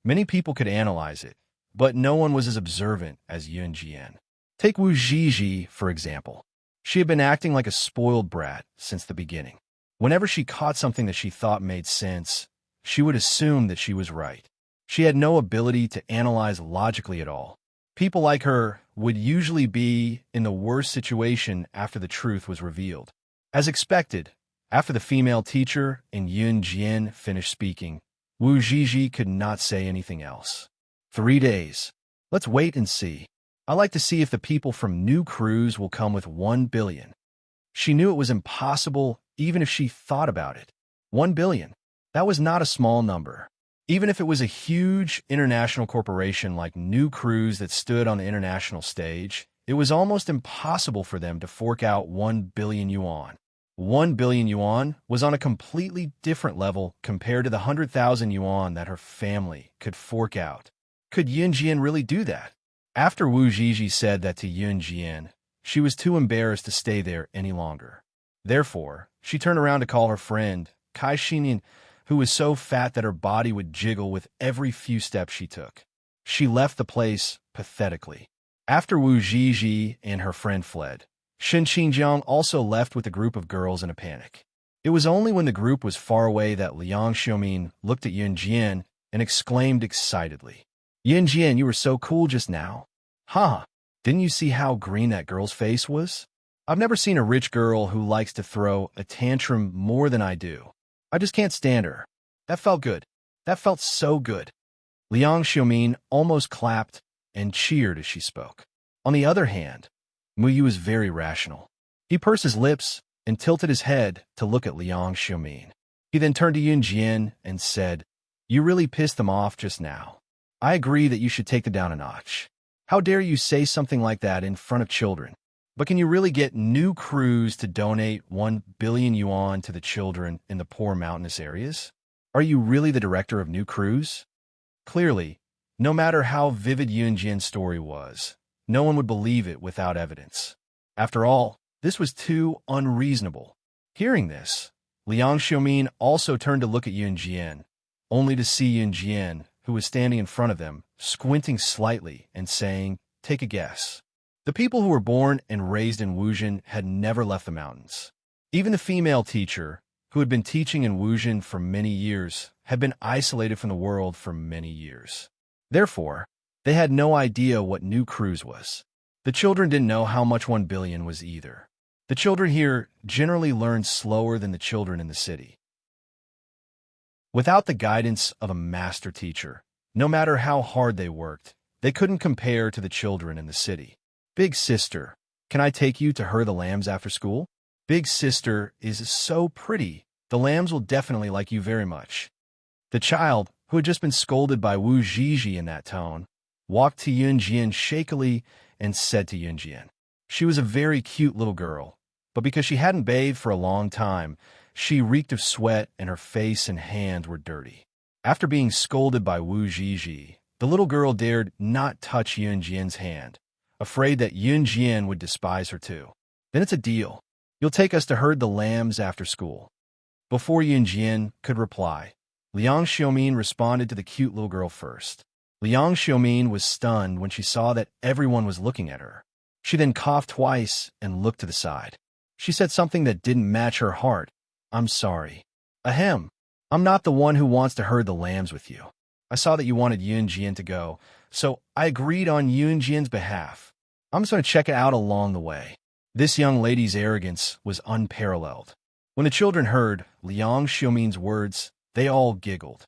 many people could analyze it, but no one was as observant as Yun Jian. Take Wu Ziji, for example. She had been acting like a spoiled brat since the beginning. Whenever she caught something that she thought made sense, she would assume that she was right. She had no ability to analyze logically at all. People like her would usually be in the worst situation after the truth was revealed. As expected, after the female teacher and Yun Jian finished speaking, Wu Ziji could not say anything else. 3 days. Let's wait and see. I like to see if the people from New Cruz will come with 1 billion. She knew it was impossible even if she thought about it. 1 billion. That was not a small number. Even if it was a huge international corporation like New Cruz that stood on the international stage, it was almost impossible for them to fork out 1 billion yuan. 1 billion yuan was on a completely different level compared to the 100,000 yuan that her family could fork out. Could Yun Jian really do that? After Wu Ziji said that to Yun Jian, she was too embarrassed to stay there any longer. Therefore, she turned around to call her friend, Kai Xinyan, who was so fat that her body would jiggle with every few steps she took. She left the place pathetically. After Wu Ziji and her friend fled, Shen Qingjiang also left with a group of girls in a panic. It was only when the group was far away that Liang Xiaomin looked at Yun Jian and exclaimed excitedly, "Yun Jian, you were so cool just now. Huh, didn't you see how green that girl's face was? I've never seen a rich girl who likes to throw a tantrum more than I do. I just can't stand her. That felt good. That felt so good. Liang Xiaomin almost clapped and cheered as she spoke. On the other hand, Muyu was very rational. He pursed his lips and tilted his head to look at Liang Xiaomin. He then turned to Yunjian and said, "You really pissed them off just now. I agree that you should take them down a notch. How dare you say something like that in front of children? But can you really get New Cruise to donate 1 billion yuan to the children in the poor mountainous areas? Are you really the director of New Cruise?" Clearly, no matter how vivid Yunjian's story was, no one would believe it without evidence. After all, this was too unreasonable. Hearing this, Liang Xiaomin also turned to look at Yunjian, only to see Yunjian, who was standing in front of them, squinting slightly and saying, "Take a guess." The people who were born and raised in Wuzhen had never left the mountains. Even the female teacher, who had been teaching in Wuzhen for many years, had been isolated from the world for many years. Therefore, they had no idea what New Cruise was. The children didn't know how much 1 billion was either. The children here generally learned slower than the children in the city. Without the guidance of a master teacher, no matter how hard they worked, they couldn't compare to the children in the city. "Big sister, can I take you to herd the lambs after school? Big sister is so pretty. The lambs will definitely like you very much." The child, who had just been scolded by Wu Zhizhi in that tone, walked to Yunjian shakily and said to Yunjian. She was a very cute little girl, but because she hadn't bathed for a long time, she reeked of sweat and her face and hands were dirty. After being scolded by Wu Zhizhi, the little girl dared not touch Yunjian's hand, afraid that Yunjian would despise her too. "Then it's a deal. You'll take us to herd the lambs after school." Before Yunjian could reply, Liang Xiaomin responded to the cute little girl first. Liang Xiaomin was stunned when she saw that everyone was looking at her. She then coughed twice and looked to the side. She said something that didn't match her heart. "I'm sorry. Ahem. I'm not the one who wants to herd the lambs with you. I saw that you wanted Yunjian to go, so I agreed on Yunjian's behalf. I'm just going to check it out along the way." This young lady's arrogance was unparalleled. When the children heard Liang Xiaomin's words, they all giggled.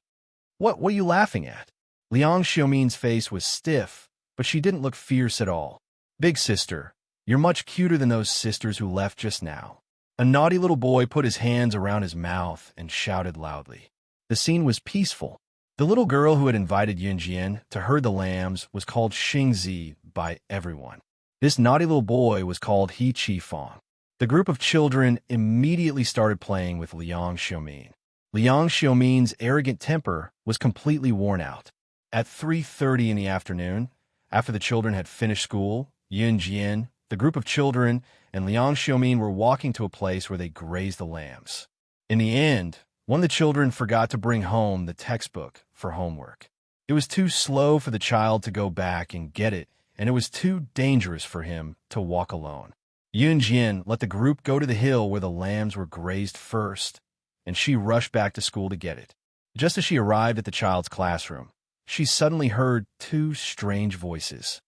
What are you laughing at?" Liang Xiaomin's face was stiff, but she didn't look fierce at all. "Big sister, you're much cuter than those sisters who left just now." A naughty little boy put his hands around his mouth and shouted loudly. The scene was peaceful. The little girl who had invited Yunjian to herd the lambs was called Xingzi by everyone. This naughty little boy was called He Chi Fong. The group of children immediately started playing with Liang Xiaomin. Liang Xiaomin's arrogant temper was completely worn out. At 3:30 in the afternoon, after the children had finished school, Yunjian, the group of children, and Liang Xiaomin were walking to a place where they grazed the lambs. In the end, one of the children forgot to bring home the textbook for homework. It was too slow for the child to go back and get it, and it was too dangerous for him to walk alone. Yunjian let the group go to the hill where the lambs were grazed first, and she rushed back to school to get it. Just as she arrived at the child's classroom, she suddenly heard two strange voices.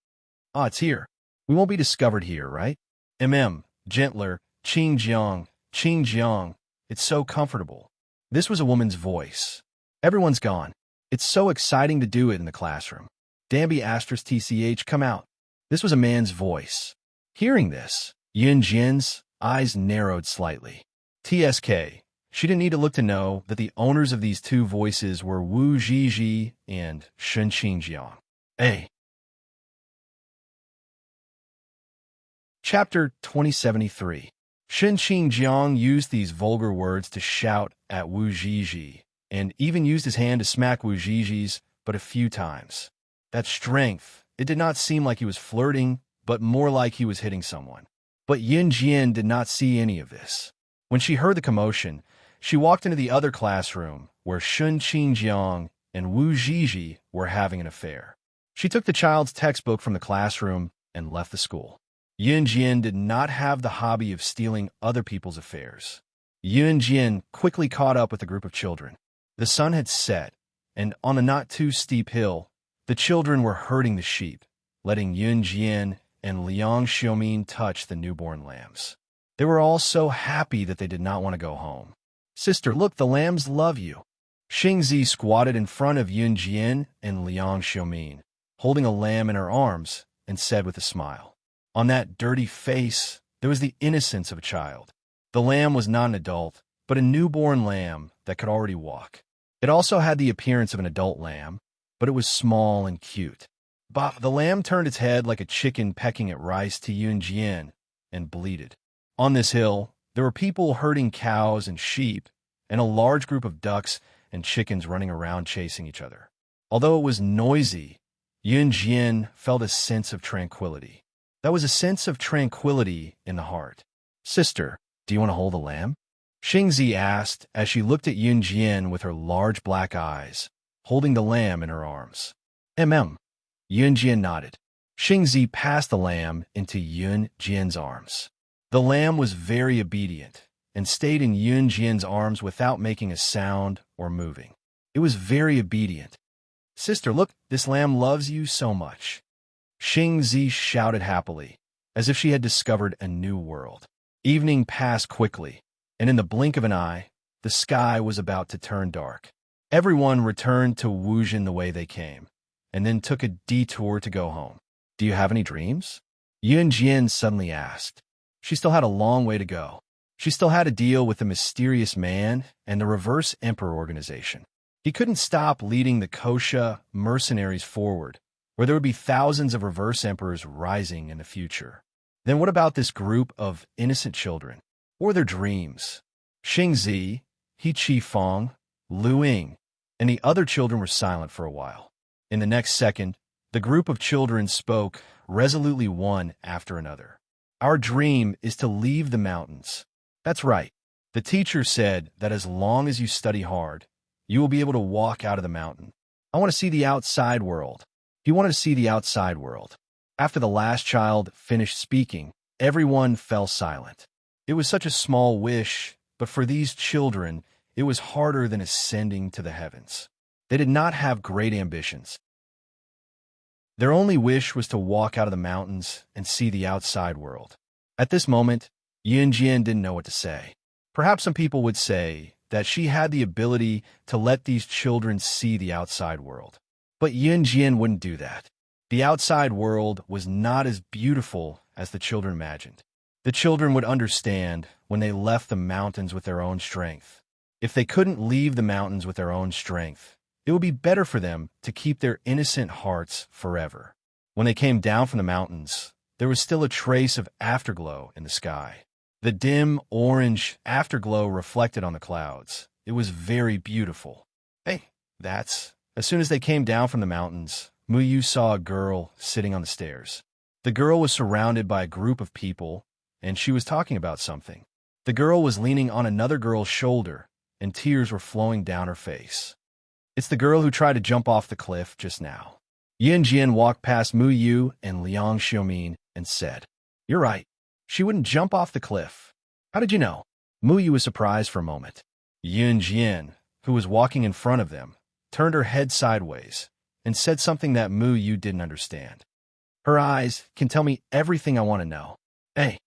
"Ah, it's here. We won't be discovered here, right? Gentler, Qingjiang, it's so comfortable." This was a woman's voice. "Everyone's gone. It's so exciting to do it in the classroom. Dambi *TCH, come out." This was a man's voice. Hearing this, Yunjian's eyes narrowed slightly. TSK. She didn't need to look to know that the owners of these two voices were Wu Zhizhi and Shen Qingjiang. A. Chapter 2073. Shen Qingjiang used these vulgar words to shout at Wu Zhizhi, and even used his hand to smack Wu Zhizhi's, but a few times. That strength, it did not seem like he was flirting, but more like he was hitting someone. But Yunjian did not see any of this. When she heard the commotion, she walked into the other classroom, where Shen Qingjiang and Wu Zhizhi were having an affair. She took the child's textbook from the classroom and left the school. Yunjian did not have the hobby of stealing other people's affairs. Yunjian quickly caught up with the group of children. The sun had set, and on a not-too-steep hill, the children were herding the sheep, letting Yunjian and Liang Xiaomin touch the newborn lambs. They were all so happy that they did not want to go home. "Sister, look, the lambs love you." Xingzi squatted in front of Yun Jian and Liang Xiaomin, holding a lamb in her arms, and said with a smile. On that dirty face, there was the innocence of a child. The lamb was not an adult, but a newborn lamb that could already walk. It also had the appearance of an adult lamb, but it was small and cute. The lamb turned its head like a chicken pecking at rice to Yun Jian and bleated. On this hill, there were people herding cows and sheep, and a large group of ducks and chickens running around chasing each other. Although it was noisy, Yun Jian felt a sense of tranquility. That was a sense of tranquility in the heart. Sister, do you want to hold the lamb? Xingzi asked as she looked at Yun Jian with her large black eyes, holding the lamb in her arms. Yun Jian nodded. Xingzi passed the lamb into Yun Jian's arms. The lamb was very obedient and stayed in Yun Jian's arms without making a sound or moving. It was very obedient. Sister, look, this lamb loves you so much. Xingzi shouted happily, as if she had discovered a new world. Evening passed quickly, and in the blink of an eye, the sky was about to turn dark. Everyone returned to Wuzhen the way they came, and then took a detour to go home. Do you have any dreams? Yun Jian suddenly asked. She still had a long way to go. She still had to deal with the mysterious man and the Reverse Emperor organization. He couldn't stop leading the Kosha mercenaries forward, where there would be thousands of Reverse Emperors rising in the future. Then what about this group of innocent children? Or their dreams? Xingzi, He Qifeng, Lu Ying, and the other children were silent for a while. In the next second, the group of children spoke resolutely one after another. Our dream is to leave the mountains. That's right. The teacher said that as long as you study hard, you will be able to walk out of the mountain. I want to see the outside world. He wanted to see the outside world. After the last child finished speaking, everyone fell silent. It was such a small wish, but for these children, it was harder than ascending to the heavens. They did not have great ambitions. Their only wish was to walk out of the mountains and see the outside world. At this moment, Yun Jian didn't know what to say. Perhaps some people would say that she had the ability to let these children see the outside world. But Yun Jian wouldn't do that. The outside world was not as beautiful as the children imagined. The children would understand when they left the mountains with their own strength. If they couldn't leave the mountains with their own strength, it would be better for them to keep their innocent hearts forever. When they came down from the mountains, there was still a trace of afterglow in the sky. The dim orange afterglow reflected on the clouds. It was very beautiful. Hey, that's... As soon as they came down from the mountains, Mu Yu saw a girl sitting on the stairs. The girl was surrounded by a group of people, and she was talking about something. The girl was leaning on another girl's shoulder, and tears were flowing down her face. It's the girl who tried to jump off the cliff just now. Yun Jian walked past Mu Yu and Liang Xiaomin and said, You're right. She wouldn't jump off the cliff. How did you know? Mu Yu was surprised for a moment. Yun Jian, who was walking in front of them, turned her head sideways and said something that Mu Yu didn't understand. Her eyes can tell me everything I want to know. Hey.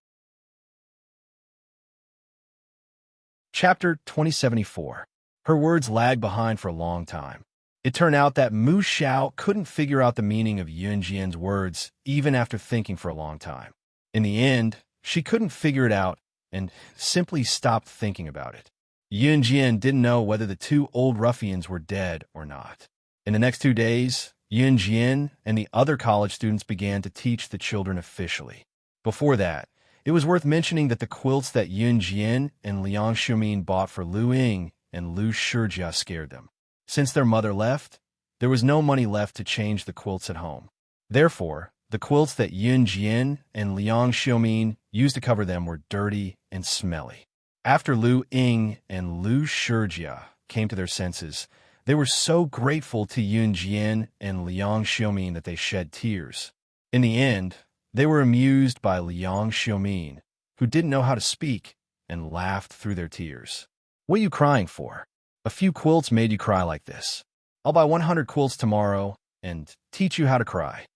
Chapter 2074. Her words lagged behind for a long time. It turned out that Mu Xiao couldn't figure out the meaning of Yun Jian's words even after thinking for a long time. In the end, she couldn't figure it out and simply stopped thinking about it. Yun Jian didn't know whether the two old ruffians were dead or not. In the next 2 days, Yun Jian and the other college students began to teach the children officially. Before that, it was worth mentioning that the quilts that Yun Jian and Liang Xiaomin bought for Lu Ying and Lu Shijia scared them. Since their mother left, there was no money left to change the quilts at home. Therefore, the quilts that Yun Jian and Liang Xiaomin used to cover them were dirty and smelly. After Lu Ying and Lu Shijia came to their senses, they were so grateful to Yun Jian and Liang Xiaomin that they shed tears. In the end, they were amused by Liang Xiaomin, who didn't know how to speak, and laughed through their tears. What are you crying for? A few quilts made you cry like this. I'll buy 100 quilts tomorrow and teach you how to cry.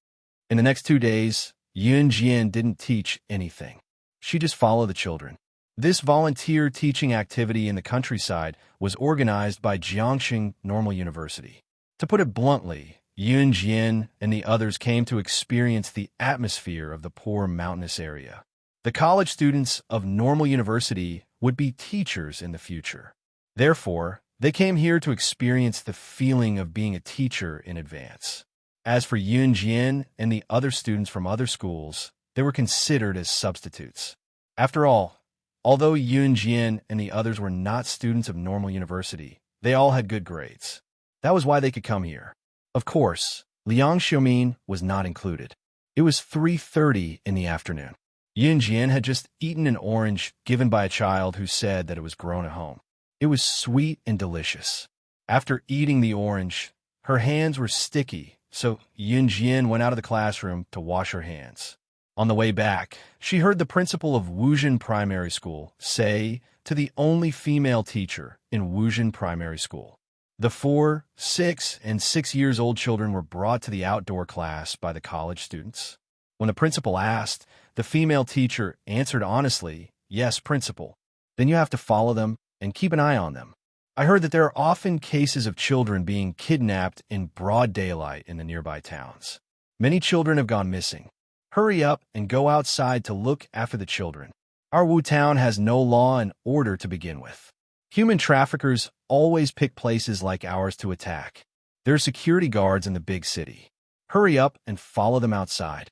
In the next 2 days, Yun Jian didn't teach anything. She just followed the children. This volunteer teaching activity in the countryside was organized by Jiangxing Normal University. To put it bluntly, Yun Jian and the others came to experience the atmosphere of the poor mountainous area. The college students of Normal University would be teachers in the future. Therefore, they came here to experience the feeling of being a teacher in advance. As for Yun Jian and the other students from other schools, they were considered as substitutes. After all, although Yun Jian and the others were not students of Normal University, they all had good grades. That was why they could come here. Of course, Liang Xiaomin was not included. It was 3:30 in the afternoon. Yun Jian had just eaten an orange given by a child who said that it was grown at home. It was sweet and delicious. After eating the orange, her hands were sticky, so Yun Jian went out of the classroom to wash her hands. On the way back, she heard the principal of Wuzhen Primary School say to the only female teacher in Wuzhen Primary School. The 4, 6, and 6 years old children were brought to the outdoor class by the college students. When the principal asked, the female teacher answered honestly, "Yes, principal." Then you have to follow them and keep an eye on them. I heard that there are often cases of children being kidnapped in broad daylight in the nearby towns. Many children have gone missing. Hurry up and go outside to look after the children. Our Wu town has no law and order to begin with. Human traffickers always pick places like ours to attack. There are security guards in the big city. Hurry up and follow them outside.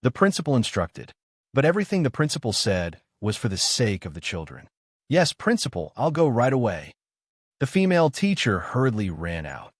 The principal instructed, but everything the principal said was for the sake of the children. "Yes, principal, I'll go right away." The female teacher hurriedly ran out.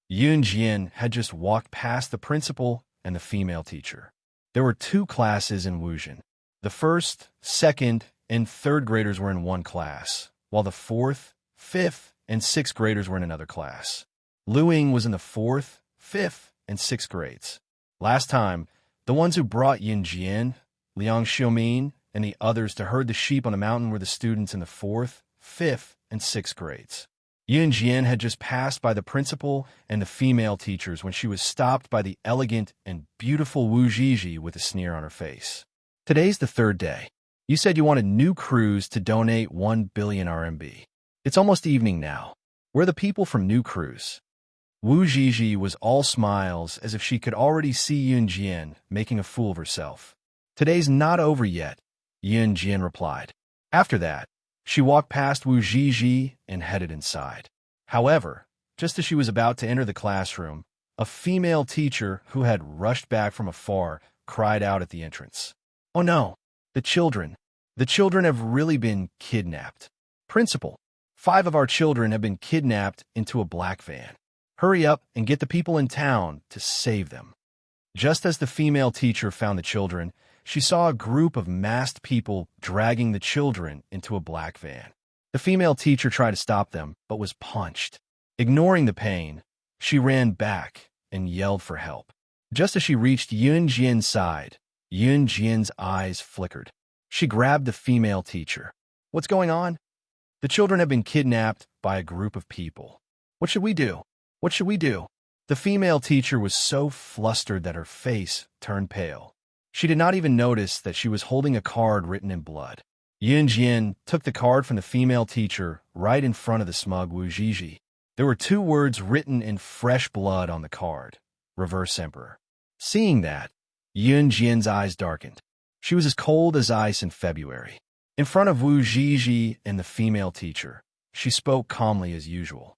Yun Jian had just walked past the principal and the female teacher. There were 2 classes in Wuzhen. The 1st, 2nd, and 3rd graders were in one class, while the 4th, 5th, and 6th graders were in another class. Luing was in the 4th, 5th, and 6th grades. Last time, the ones who brought Yun Jian, Liang Xiaomin, and the others to herd the sheep on the mountain were the students in the 4th, 5th, and 6th grades. Yun Jian had just passed by the principal and the female teachers when she was stopped by the elegant and beautiful Wu Zhizhi with a sneer on her face. "Today's the 3rd day. You said you wanted new crews to donate 1 billion RMB. It's almost evening now. Where are the people from new crews?" Wu Zhizhi was all smiles as if she could already see Yun Jian making a fool of herself. "Today's not over yet," Yun Jian replied. After that, she walked past Wu Zhizhi and headed inside. However, just as she was about to enter the classroom, a female teacher who had rushed back from afar cried out at the entrance. "Oh no, the children have really been kidnapped. Principal, 5 of our children have been kidnapped into a black van. Hurry up and get the people in town to save them." Just as the female teacher found the children, she saw a group of masked people dragging the children into a black van. The female teacher tried to stop them, but was punched. Ignoring the pain, she ran back and yelled for help. Just as she reached Yun Jian's side, Yun Jian's eyes flickered. She grabbed the female teacher. "What's going on?" "The children have been kidnapped by a group of people. What should we do? What should we do?" The female teacher was so flustered that her face turned pale. She did not even notice that she was holding a card written in blood. Yun Jian took the card from the female teacher right in front of the smug Wu Zhizhi. There were 2 words written in fresh blood on the card: Reverse Emperor. Seeing that, Yun Jian's eyes darkened. She was as cold as ice in February. In front of Wu Zhizhi and the female teacher, she spoke calmly as usual.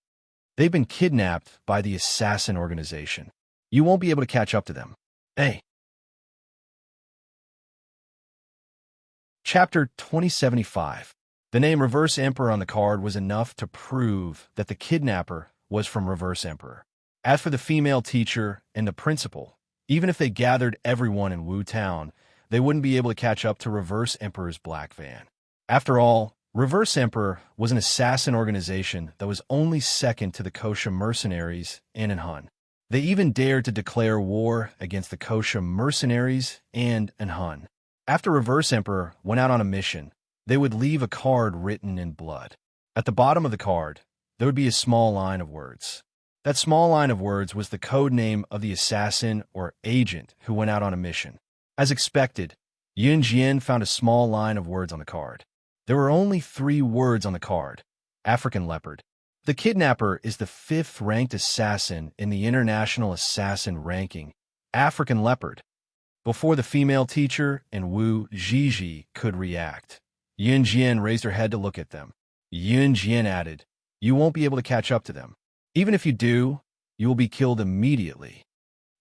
"They've been kidnapped by the assassin organization. You won't be able to catch up to them. Hey." Chapter 2075. The name Reverse Emperor on the card was enough to prove that the kidnapper was from Reverse Emperor. As for the female teacher and the principal, even if they gathered everyone in Wu Town, they wouldn't be able to catch up to Reverse Emperor's black van. After all, Reverse Emperor was an assassin organization that was only second to the Kosha mercenaries and Enhan. They even dared to declare war against the Kosha mercenaries and Enhan. After Reverse Emperor went out on a mission, they would leave a card written in blood. At the bottom of the card, there would be a small line of words. That small line of words was the code name of the assassin or agent who went out on a mission. As expected, Yun Jian found a small line of words on the card. There were only 3 words on the card. African leopard. The kidnapper is the 5th-ranked assassin in the International Assassin ranking. African leopard. Before the female teacher and Wu Zhizhi could react, Yun Jian raised her head to look at them. Yun Jian added, "You won't be able to catch up to them. Even if you do, you will be killed immediately."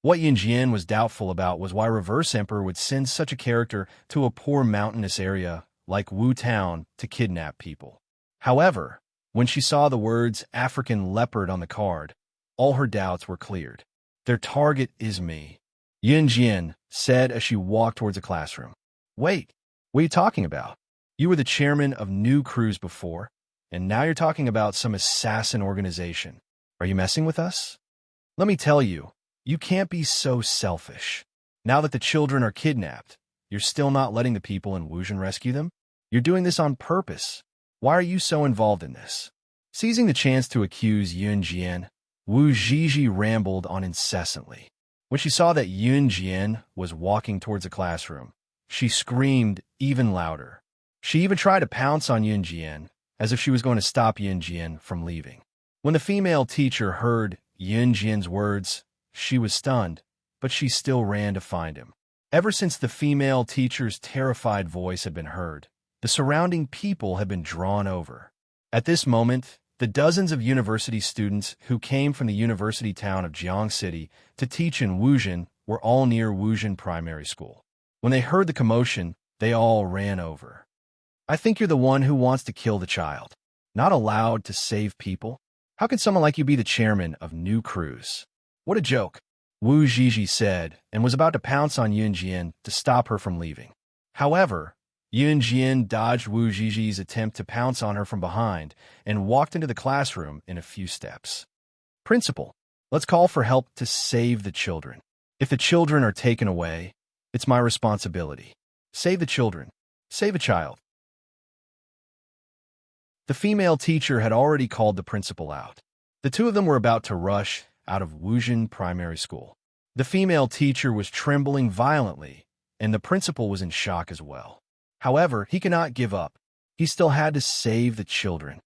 What Yun Jian was doubtful about was why Reverse Emperor would send such a character to a poor mountainous area like Wu Town to kidnap people. However, when she saw the words African leopard on the card, all her doubts were cleared. "Their target is me," Yun Jian said as she walked towards the classroom. "Wait, what are you talking about? You were the chairman of New Crews before, and now you're talking about some assassin organization. Are you messing with us? Let me tell you, you can't be so selfish. Now that the children are kidnapped, you're still not letting the people in Wuzhen rescue them? You're doing this on purpose. Why are you so involved in this?" Seizing the chance to accuse Yun Jian, Wu Zhizhi rambled on incessantly. When she saw that Yun Jian was walking towards the classroom, she screamed even louder. She even tried to pounce on Yun Jian, as if she was going to stop Yun Jian from leaving. When the female teacher heard Yun Jian's words, she was stunned, but she still ran to find him. Ever since the female teacher's terrified voice had been heard, the surrounding people had been drawn over. At this moment, the dozens of university students who came from the university town of Jiang City to teach in Wuzhen were all near Wuzhen Primary School. When they heard the commotion, they all ran over. "I think you're the one who wants to kill the child. Not allowed to save people? How can someone like you be the chairman of New Crews? What a joke," Wu Zhizhi said, and was about to pounce on Yun Jian to stop her from leaving. However, Yun Jian dodged Wu Zhizhi's attempt to pounce on her from behind and walked into the classroom in a few steps. "Principal, let's call for help to save the children. If the children are taken away, it's my responsibility. Save the children. Save a child." The female teacher had already called the principal out. The two of them were about to rush out of Wuzhen Primary School. The female teacher was trembling violently, and the principal was in shock as well. However, he could not give up. He still had to save the children.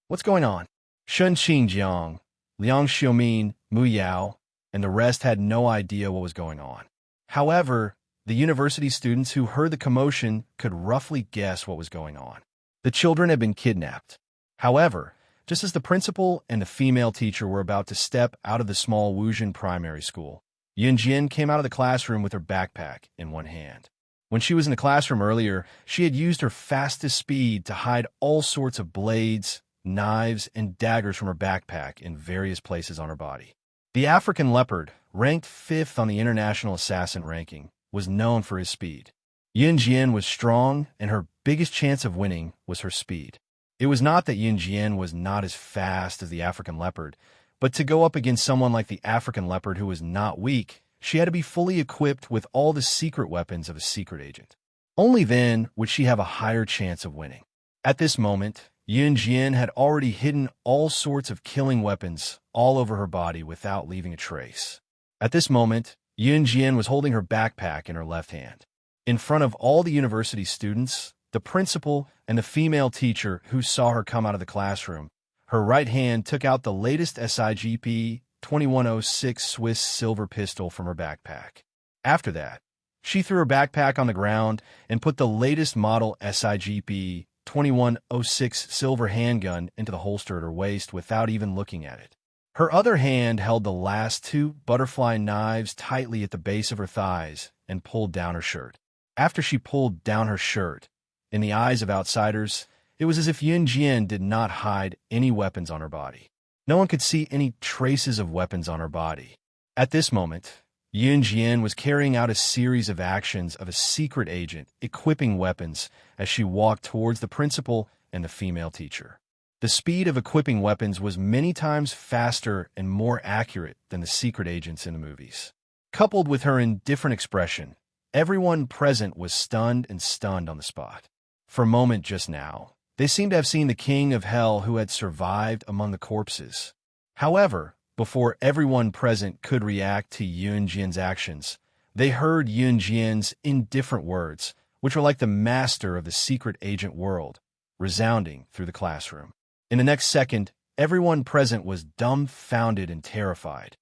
"What's going on?" Shun Xinjiang, Liang Xiumin, Mu Yao, and the rest had no idea what was going on. However, the university students who heard the commotion could roughly guess what was going on. The children had been kidnapped. However, just as the principal and the female teacher were about to step out of the small Wuzhen Primary School, Yun Jian came out of the classroom with her backpack in one hand. When she was in the classroom earlier, she had used her fastest speed to hide all sorts of blades, knives, and daggers from her backpack in various places on her body. The African leopard, ranked 5th on the International Assassin ranking, was known for his speed. Yun Jian was strong, and her biggest chance of winning was her speed. It was not that Yun Jian was not as fast as the African leopard, but to go up against someone like the African leopard who was not weak, she had to be fully equipped with all the secret weapons of a secret agent. Only then would she have a higher chance of winning. At this moment, Yun Jian had already hidden all sorts of killing weapons all over her body without leaving a trace. At this moment, Yun Jian was holding her backpack in her left hand. In front of all the university students, the principal, and the female teacher who saw her come out of the classroom, her right hand took out the latest SIGP 2106 Swiss silver pistol from her backpack. After that, she threw her backpack on the ground and put the latest model SIGP 2106 silver handgun into the holster at her waist without even looking at it. Her other hand held the last 2 butterfly knives tightly at the base of her thighs and pulled down her shirt. After she pulled down her shirt, in the eyes of outsiders, it was as if Yun Jian did not hide any weapons on her body. No one could see any traces of weapons on her body. At this moment, Yun Jian was carrying out a series of actions of a secret agent equipping weapons as she walked towards the principal and the female teacher. The speed of equipping weapons was many times faster and more accurate than the secret agents in the movies. Coupled with her indifferent expression, everyone present was stunned on the spot. For a moment just now, they seemed to have seen the king of hell who had survived among the corpses. However, before everyone present could react to Yun Jian's actions, they heard Yun Jian's indifferent words, which were like the master of the secret agent world, resounding through the classroom. In the next second, everyone present was dumbfounded and terrified.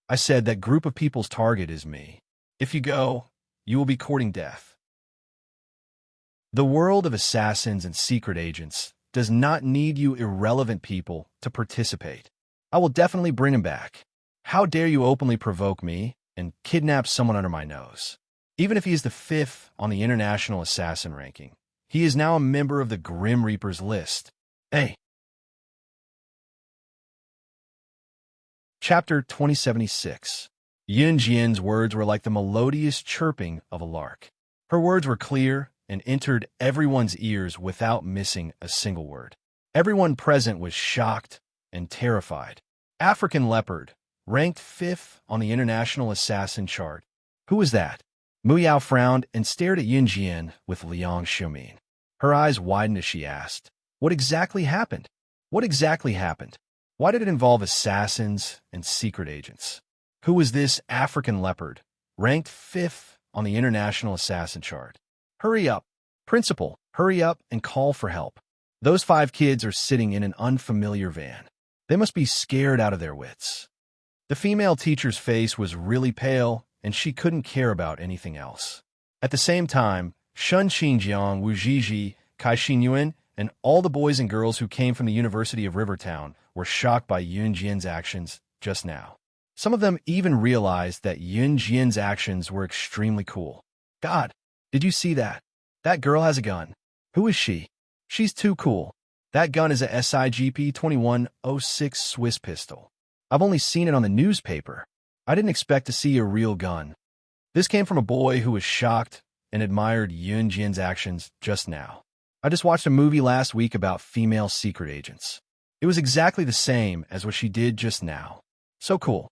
I said, "That group of people's target is me. If you go, you will be courting death." The world of assassins and secret agents does not need you irrelevant people to participate. I will definitely bring him back. How dare you openly provoke me and kidnap someone under my nose? Even if he is the 5th on the international assassin ranking, he is now a member of the Grim Reaper's list. Hey. Chapter 2076. Yun Jian's words were like the melodious chirping of a lark. Her words were clear and entered everyone's ears without missing a single word. Everyone present was shocked and terrified. African leopard, ranked 5th on the international assassin chart. Who was that? Mu Yao frowned and stared at Yun Jian with Liang Xiumin. Her eyes widened as she asked, "What exactly happened? What exactly happened? Why did it involve assassins and secret agents? Who was this African leopard, ranked 5th on the international assassin chart? Hurry up, principal, hurry up and call for help. Those 5 kids are sitting in an unfamiliar van. They must be scared out of their wits." The female teacher's face was really pale, and she couldn't care about anything else. At the same time, Shun Xinjiang, Wu Zhizhi, Kai Xinyuan, and all the boys and girls who came from the University of Rivertown were shocked by Yun Jian's actions just now. Some of them even realized that Yun Jian's actions were extremely cool. God, did you see that? That girl has a gun. Who is she? She's too cool. That gun is a SIGP 2106 Swiss pistol. I've only seen it on the newspaper. I didn't expect to see a real gun. This came from a boy who was shocked and admired Yun Jian's actions just now. I just watched a movie last week about female secret agents. It was exactly the same as what she did just now. So cool.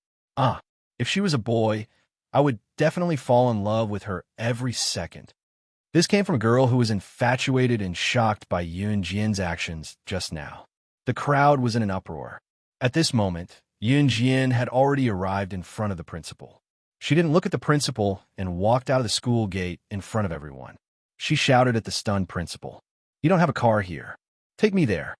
If she was a boy, I would definitely fall in love with her every second. This came from a girl who was infatuated and shocked by Yun Jian's actions just now. The crowd was in an uproar. At this moment, Yun Jian had already arrived in front of the principal. She didn't look at the principal and walked out of the school gate in front of everyone. She shouted at the stunned principal, "You don't have a car here. Take me there."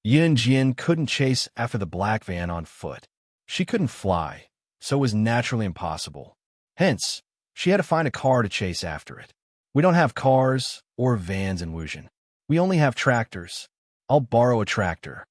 Yun Jian couldn't chase after the black van on foot. She couldn't fly, so it was naturally impossible. Hence, she had to find a car to chase after it. "We don't have cars or vans in Wuzhen. We only have tractors. I'll borrow a tractor."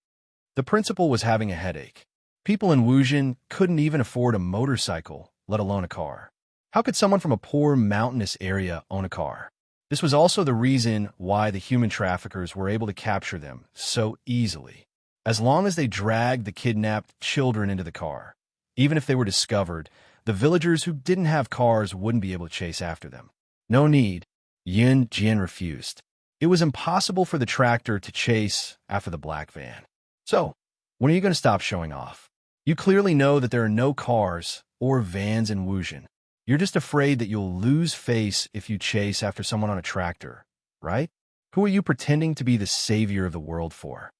The principal was having a headache. People in Wuzhen couldn't even afford a motorcycle, let alone a car. How could someone from a poor mountainous area own a car? This was also the reason why the human traffickers were able to capture them so easily. As long as they dragged the kidnapped children into the car, even if they were discovered, the villagers who didn't have cars wouldn't be able to chase after them. No need. Yun Jian refused. It was impossible for the tractor to chase after the black van. "So, when are you going to stop showing off? You clearly know that there are no cars or vans in Wuzhen. You're just afraid that you'll lose face if you chase after someone on a tractor, right? Who are you pretending to be the savior of the world for?"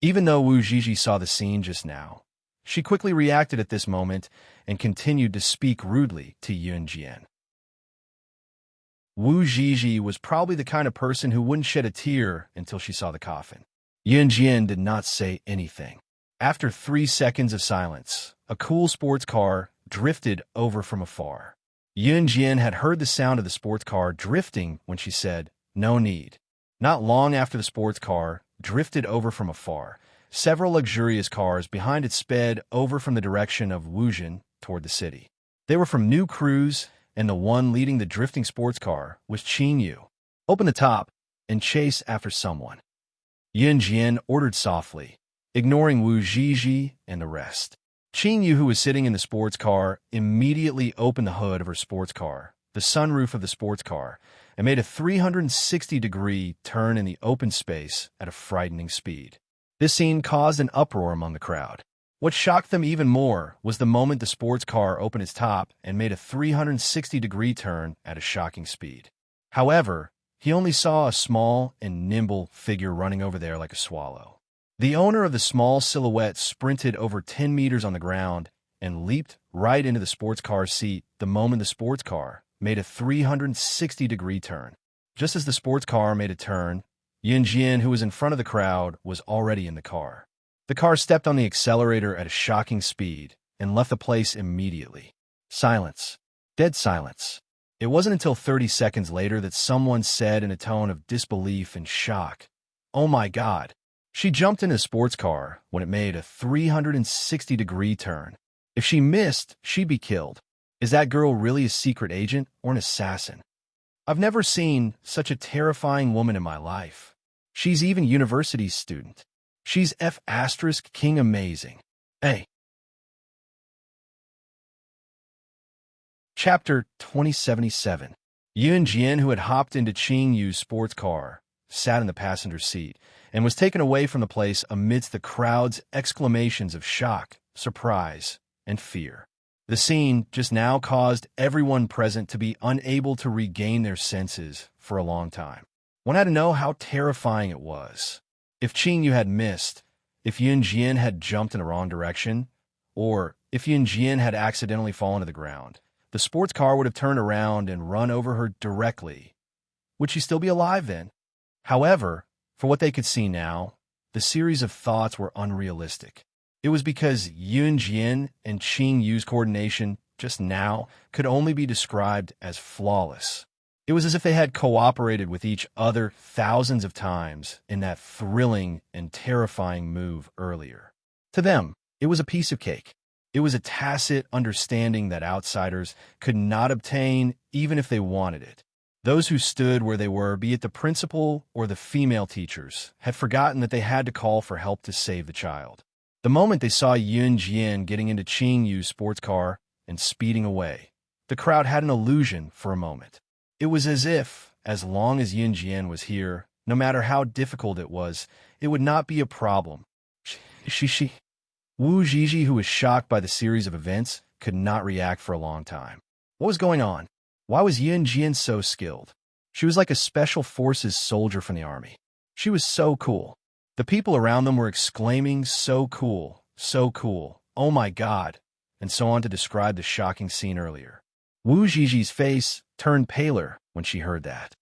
Even though Wu Zhizhi saw the scene just now, she quickly reacted at this moment and continued to speak rudely to Yun Jian. Wu Zhizhi was probably the kind of person who wouldn't shed a tear until she saw the coffin. Yun Jian did not say anything. After 3 seconds of silence, a cool sports car drifted over from afar. Yun Jian had heard the sound of the sports car drifting when she said, "No need." Not long after the sports car drifted over from afar, several luxurious cars behind it sped over from the direction of Wuzhen toward the city. They were from New Cruise, and the one leading the drifting sports car was Qin Yu. "Open the top and chase after someone," Yun Jian ordered softly, ignoring Wu Zhizhi and the rest. Qin Yu, who was sitting in the sports car, immediately opened the hood of her sports car, the sunroof of the sports car, and made a 360-degree turn in the open space at a frightening speed. This scene caused an uproar among the crowd. What shocked them even more was the moment the sports car opened its top and made a 360-degree turn at a shocking speed. However, he only saw a small and nimble figure running over there like a swallow. The owner of the small silhouette sprinted over 10 meters on the ground and leaped right into the sports car's seat the moment the sports car made a 360-degree turn. Just as the sports car made a turn, Yun Jian, who was in front of the crowd, was already in the car. The car stepped on the accelerator at a shocking speed and left the place immediately. Silence. Dead silence. It wasn't until 30 seconds later that someone said in a tone of disbelief and shock, "Oh my God." She jumped in a sports car when it made a 360-degree turn. If she missed, she'd be killed. Is that girl really a secret agent or an assassin? I've never seen such a terrifying woman in my life. She's even university student. She's F***king amazing. Hey. Chapter 2077. Yun Jian, who had hopped into Qing Yu's sports car, sat in the passenger seat and was taken away from the place amidst the crowd's exclamations of shock, surprise, and fear. The scene just now caused everyone present to be unable to regain their senses for a long time. One had to know how terrifying it was. If Qing Yu had missed, if Yun Jian had jumped in the wrong direction, or if Yun Jian had accidentally fallen to the ground, the sports car would have turned around and run over her directly. Would she still be alive then? However, for what they could see now, the series of thoughts were unrealistic. It was because Yun Jian and Qing Yu's coordination just now could only be described as flawless. It was as if they had cooperated with each other thousands of times in that thrilling and terrifying move earlier. To them, it was a piece of cake. It was a tacit understanding that outsiders could not obtain even if they wanted it. Those who stood where they were, be it the principal or the female teachers, had forgotten that they had to call for help to save the child. The moment they saw Yun Jian getting into Qing Yu's sports car and speeding away, the crowd had an illusion for a moment. It was as if, as long as Yun Jian was here, no matter how difficult it was, it would not be a problem. Wu Zhizhi, who was shocked by the series of events, could not react for a long time. What was going on? Why was Yun Jian so skilled? She was like a special forces soldier from the army. She was so cool. The people around them were exclaiming, "So cool, so cool, oh my God," and so on to describe the shocking scene earlier. Wu Zhizhi's face turned paler when she heard that.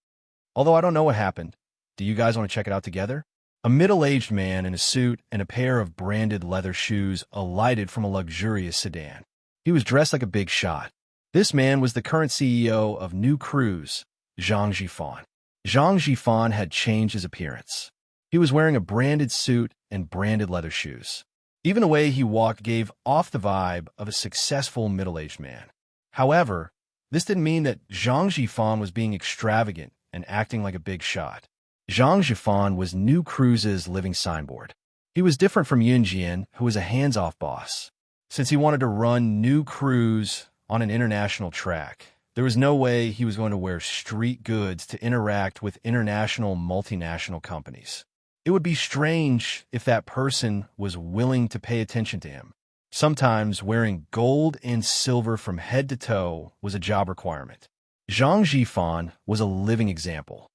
Although I don't know what happened, do you guys want to check it out together? A middle-aged man in a suit and a pair of branded leather shoes alighted from a luxurious sedan. He was dressed like a big shot. This man was the current CEO of New Cruise, Zhang Jifan. Zhang Jifan had changed his appearance. He was wearing a branded suit and branded leather shoes. Even the way he walked gave off the vibe of a successful middle-aged man. However, this didn't mean that Zhang Jifan was being extravagant and acting like a big shot. Zhang Jifan was New Cruise's living signboard. He was different from Yun Jian, who was a hands-off boss. Since he wanted to run New Cruise on an international track, there was no way he was going to wear street goods to interact with international multinational companies. It would be strange if that person was willing to pay attention to him. Sometimes wearing gold and silver from head to toe was a job requirement. Zhang Jifan was a living example.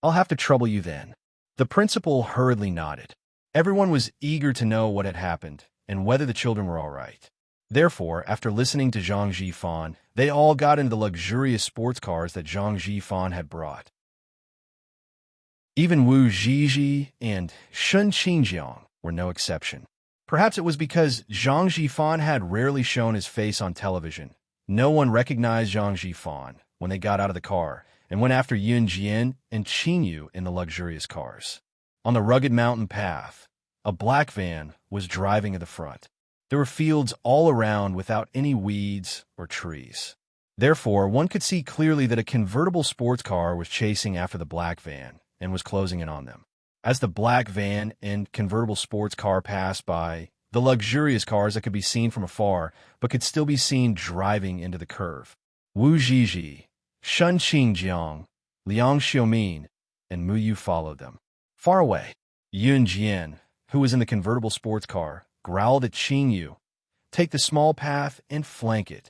"I'll have to trouble you then." The principal hurriedly nodded. Everyone was eager to know what had happened and whether the children were all right. Therefore, after listening to Zhang Jifan, they all got into the luxurious sports cars that Zhang Jifan had brought. Even Wu Zhizhi and Shun Qingjiang were no exception. Perhaps it was because Zhang Jifan had rarely shown his face on television. No one recognized Zhang Jifan when they got out of the car and went after Yun Jian and Qing Yu in the luxurious cars. On the rugged mountain path, a black van was driving at the front. There were fields all around without any weeds or trees. Therefore, one could see clearly that a convertible sports car was chasing after the black van and was closing in on them. As the black van and convertible sports car passed by, the luxurious cars that could be seen from afar but could still be seen driving into the curve. Wu Zhizhi, Shun Qingjiang, Liang Xiumin, and Mu Yu followed them. Far away, Yun Jian, who was in the convertible sports car, growled at Qing Yu, "Take the small path and flank it."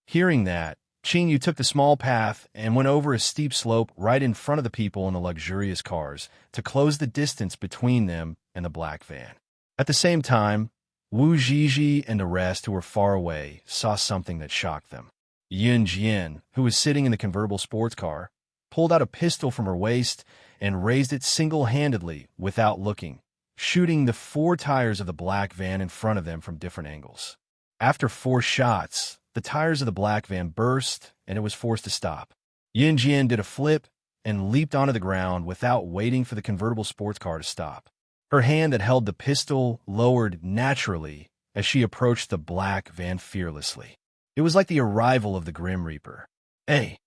Hearing that, Qing Yu took the small path and went over a steep slope right in front of the people in the luxurious cars to close the distance between them and the black van. At the same time, Wu Zhizhi and the rest who were far away saw something that shocked them. Yun Jian, who was sitting in the convertible sports car, pulled out a pistol from her waist and raised it single-handedly without looking, shooting the 4 tires of the black van in front of them from different angles. After 4 shots, the tires of the black van burst and it was forced to stop. Yin Jian did a flip and leaped onto the ground without waiting for the convertible sports car to stop. Her hand that held the pistol lowered naturally as she approached the black van fearlessly. It was like the arrival of the Grim Reaper. Hey.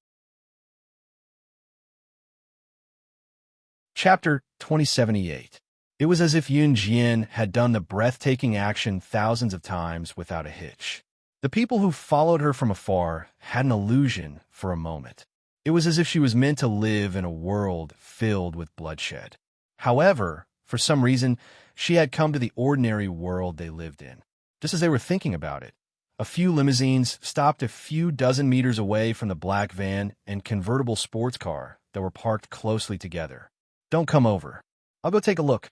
Chapter 2078. It was as if Yun Jian had done the breathtaking action thousands of times without a hitch. The people who followed her from afar had an illusion for a moment. It was as if she was meant to live in a world filled with bloodshed. However, for some reason, she had come to the ordinary world they lived in. Just as they were thinking about it, a few limousines stopped a few dozen meters away from the black van and convertible sports car that were parked closely together. Don't come over. I'll go take a look.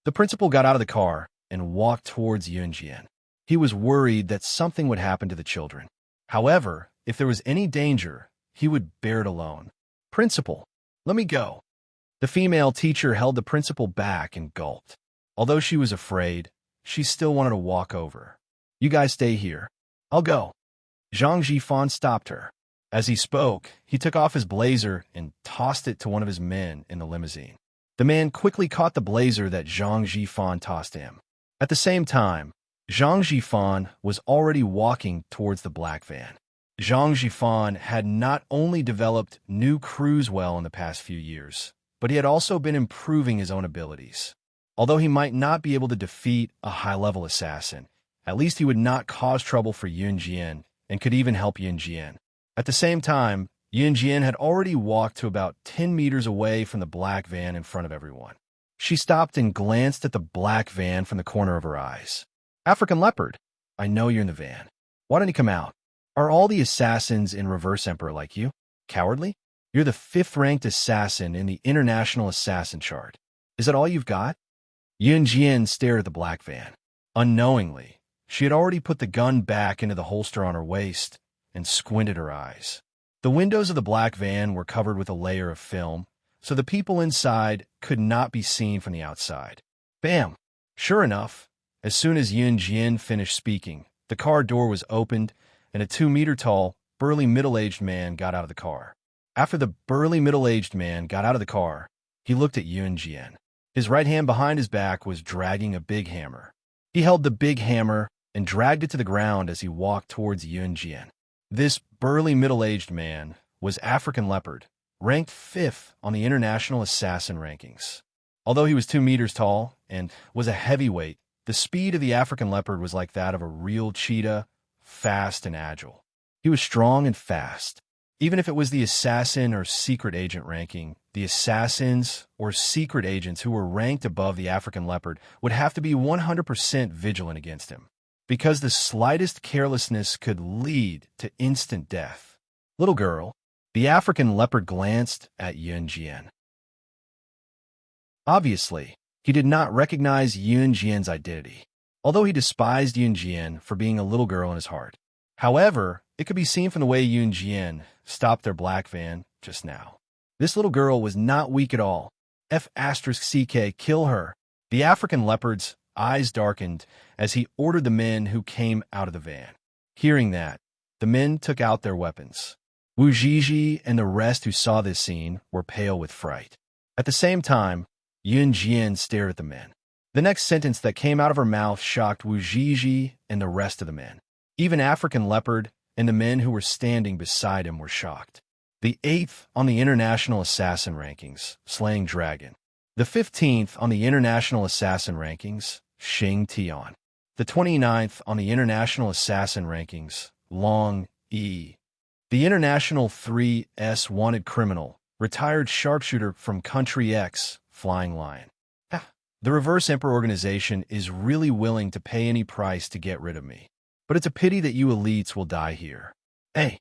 The principal got out of the car and walked towards Yun Jian. He was worried that something would happen to the children. However, if there was any danger, he would bear it alone. Principal, let me go. The female teacher held the principal back and gulped. Although she was afraid, she still wanted to walk over. You guys stay here. I'll go. Zhang Jifan stopped her. As he spoke, he took off his blazer and tossed it to one of his men in the limousine. The man quickly caught the blazer that Zhang Jifan tossed him. At the same time, Zhang Jifan was already walking towards the black van. Zhang Jifan had not only developed new crews well in the past few years, but he had also been improving his own abilities. Although he might not be able to defeat a high-level assassin, at least he would not cause trouble for Yun Jian and could even help Yun Jian. At the same time, Yun Jian had already walked to about 10 meters away from the black van in front of everyone. She stopped and glanced at the black van from the corner of her eyes. African Leopard, I know you're in the van. Why don't you come out? Are all the assassins in Reverse Emperor like you? Cowardly? You're the 5th-ranked assassin in the International Assassin Chart. Is that all you've got? Yun Jian stared at the black van. Unknowingly, she had already put the gun back into the holster on her waist and squinted her eyes. The windows of the black van were covered with a layer of film, so the people inside could not be seen from the outside. Bam! Sure enough, as soon as Yun Jian finished speaking, the car door was opened and a 2-meter-tall, burly middle-aged man got out of the car. After the burly middle-aged man got out of the car, he looked at Yun Jian. His right hand behind his back was dragging a big hammer. He held the big hammer and dragged it to the ground as he walked towards Yun Jian. This burly middle-aged man was African Leopard, ranked 5th on the International Assassin rankings. Although he was 2 meters tall and was a heavyweight, the speed of the African Leopard was like that of a real cheetah, fast and agile. He was strong and fast. Even if it was the assassin or secret agent ranking, the assassins or secret agents who were ranked above the African Leopard would have to be 100% vigilant against him, because the slightest carelessness could lead to instant death. Little girl, the African Leopard glanced at Yun Jian. Obviously, he did not recognize Yun Jian's identity, although he despised Yun Jian for being a little girl in his heart. However, it could be seen from the way Yun Jian stopped their black van just now. This little girl was not weak at all. F***, kill her. The African Leopard's eyes darkened as he ordered the men who came out of the van. Hearing that, the men took out their weapons. Wu Zhizhi and the rest who saw this scene were pale with fright. At the same time, Yun Jian stared at the men. The next sentence that came out of her mouth shocked Wu Zhizhi and the rest of the men. Even African Leopard and the men who were standing beside him were shocked. The 8th on the International Assassin rankings, Slaying Dragon. The 15th on the International Assassin rankings, Xing Tian. The 29th on the International Assassin rankings, Long E. The International 3S Wanted Criminal, retired sharpshooter from Country X, Flying Lion. The Reverse Emperor organization is really willing to pay any price to get rid of me. But it's a pity that you elites will die here. Hey.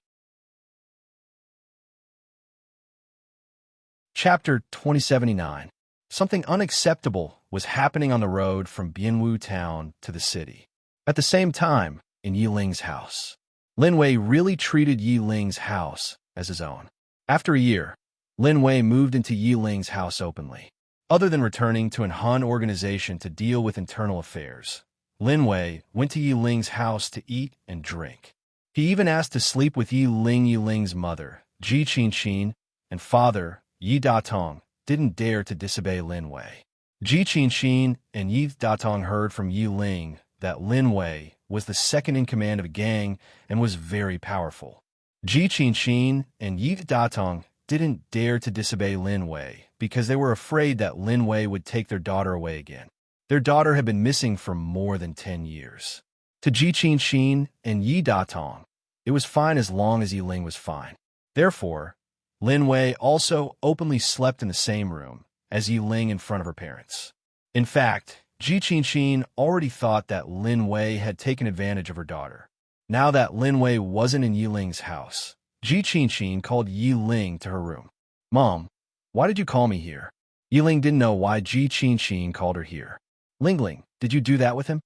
Chapter 2079. Something unacceptable was happening on the road from Bianwu town to the city. At the same time, in Yi Ling's house. Lin Wei really treated Yi Ling's house as his own. After a year, Lin Wei moved into Yi Ling's house openly. Other than returning to an Han organization to deal with internal affairs, Lin Wei went to Yi Ling's house to eat and drink. He even asked to sleep with Yi Ling's mother, Ji Qinqin, and father, Yi Datong, didn't dare to disobey Lin Wei. Ji Qinqin and Yi Datong heard from Yi Ling that Lin Wei was the second in command of a gang and was very powerful. Ji Qinqin and Yi Datong didn't dare to disobey Lin Wei because they were afraid that Lin Wei would take their daughter away again. Their daughter had been missing for more than 10 years. To Ji Qinqin and Yi Datong, it was fine as long as Yi Ling was fine. Therefore, Lin Wei also openly slept in the same room as Yi Ling in front of her parents. In fact, Ji Qinqin already thought that Lin Wei had taken advantage of her daughter. Now that Lin Wei wasn't in Yi Ling's house, Ji Qinqin called Yi Ling to her room. "Mom, why did you call me here?" Yi Ling didn't know why Ji Qinqin called her here. "Ling, did you do that with him?"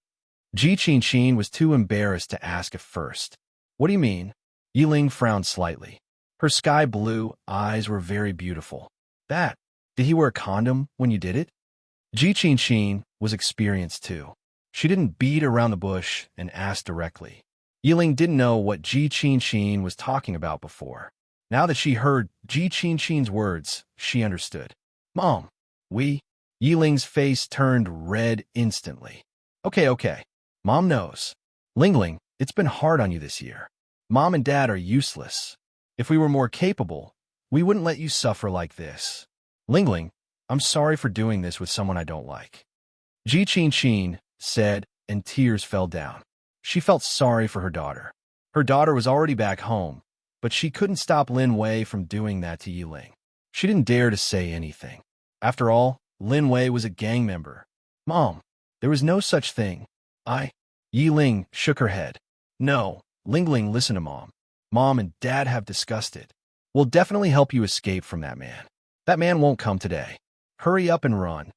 Ji Qinqin was too embarrassed to ask at first. "What do you mean?" Yi Ling frowned slightly. Her sky blue eyes were very beautiful. "That, did he wear a condom when you did it?" Ji Qinqin was experienced too. She didn't beat around the bush and asked directly. Yi Ling didn't know what Ji Qinqin was talking about before. Now that she heard Ji Qinqin's words, she understood. "Mom, we..." Yi Ling's face turned red instantly. Okay. Mom knows. Ling, it's been hard on you this year. Mom and Dad are useless. If we were more capable, we wouldn't let you suffer like this. Ling, I'm sorry for doing this with someone I don't like." Ji Qinqin said, and tears fell down. She felt sorry for her daughter. Her daughter was already back home, but she couldn't stop Lin Wei from doing that to Yi Ling. She didn't dare to say anything. After all, Lin Wei was a gang member. "Mom, there was no such thing. Yi Ling shook her head. "No, Ling, listen to Mom. Mom and Dad have discussed it. We'll definitely help you escape from that man. That man won't come today. Hurry up and run.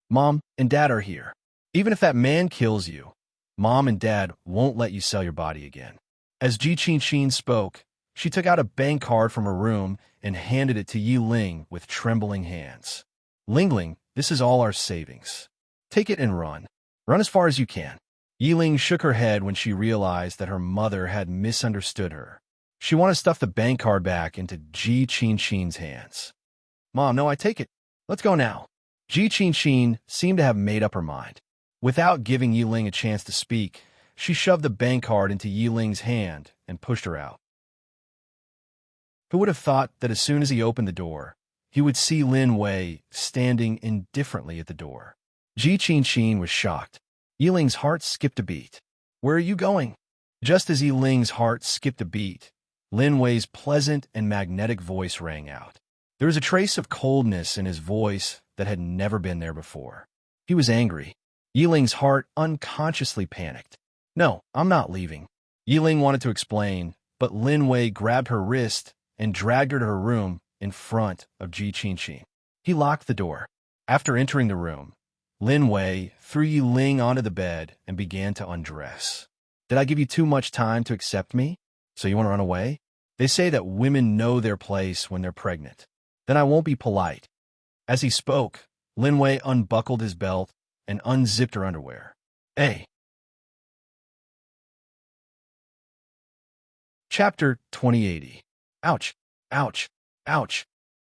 Mom and Dad are here. Even if that man kills you, Mom and Dad won't let you sell your body again." As Ji Qinqin spoke, she took out a bank card from her room and handed it to Yi Ling with trembling hands. Ling, this is all our savings. Take it and run. Run as far as you can." Yi Ling shook her head when she realized that her mother had misunderstood her. She wanted to stuff the bank card back into Ji Qinqin's hands. "Mom, no, I take it. Let's go now." Ji Qinqin seemed to have made up her mind. Without giving Yi Ling a chance to speak, she shoved the bank card into Yi Ling's hand and pushed her out. Who would have thought that as soon as he opened the door, he would see Lin Wei standing indifferently at the door? Ji Qinqin was shocked. Yi Ling's heart skipped a beat. "Where are you going?" Just as Yi Ling's heart skipped a beat, Lin Wei's pleasant and magnetic voice rang out. There was a trace of coldness in his voice that had never been there before. He was angry. Yi Ling's heart unconsciously panicked. "No, I'm not leaving." Yi Ling wanted to explain, but Lin Wei grabbed her wrist and dragged her to her room in front of Ji Qinqin. He locked the door. After entering the room, Lin Wei threw Yi Ling onto the bed and began to undress. "Did I give you too much time to accept me? So you want to run away? They say that women know their place when they're pregnant. Then I won't be polite." As he spoke, Lin Wei unbuckled his belt and unzipped her underwear. "Hey!" Chapter 2080. Ouch! Ouch! Ouch!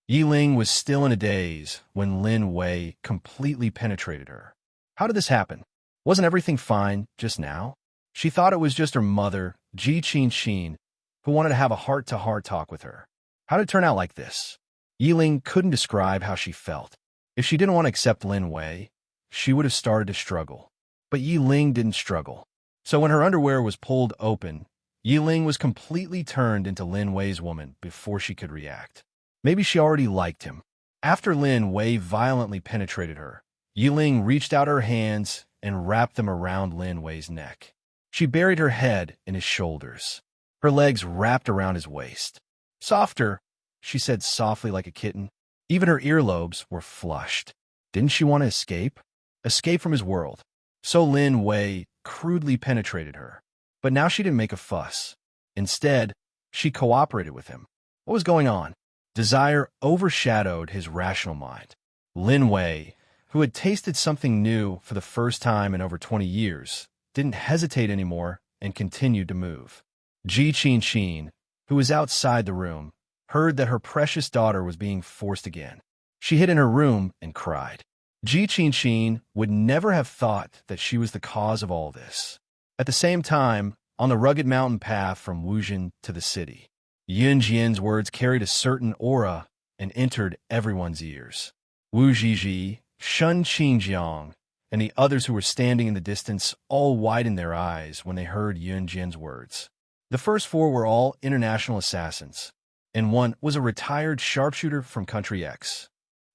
Yi Ling was still in a daze when Lin Wei completely penetrated her. How did this happen? Wasn't everything fine just now? She thought it was just her mother, Ji Qinqin, who wanted to have a heart-to-heart talk with her. How did it turn out like this? Yi Ling couldn't describe how she felt. If she didn't want to accept Lin Wei, she would have started to struggle. But Yi Ling didn't struggle. So when her underwear was pulled open, Yi Ling was completely turned into Lin Wei's woman before she could react. Maybe she already liked him. After Lin Wei violently penetrated her, Yi Ling reached out her hands and wrapped them around Lin Wei's neck. She buried her head in his shoulders. Her legs wrapped around his waist. "Softer," she said softly like a kitten. Even her earlobes were flushed. Didn't she want to escape? Escape from his world. So Lin Wei crudely penetrated her. But now she didn't make a fuss. Instead, she cooperated with him. What was going on? Desire overshadowed his rational mind. Lin Wei, who had tasted something new for the first time in over 20 years, didn't hesitate anymore and continued to move. Ji Qin, who was outside the room, heard that her precious daughter was being forced again. She hid in her room and cried. Ji Qin would never have thought that she was the cause of all this. At the same time, on the rugged mountain path from Wuzhen to the city, Yun Jian's words carried a certain aura and entered everyone's ears. Wu Zhizhi, Shun Qingjiang, and the others who were standing in the distance all widened their eyes when they heard Yun Jian's words. The first four were all international assassins, and one was a retired sharpshooter from Country X.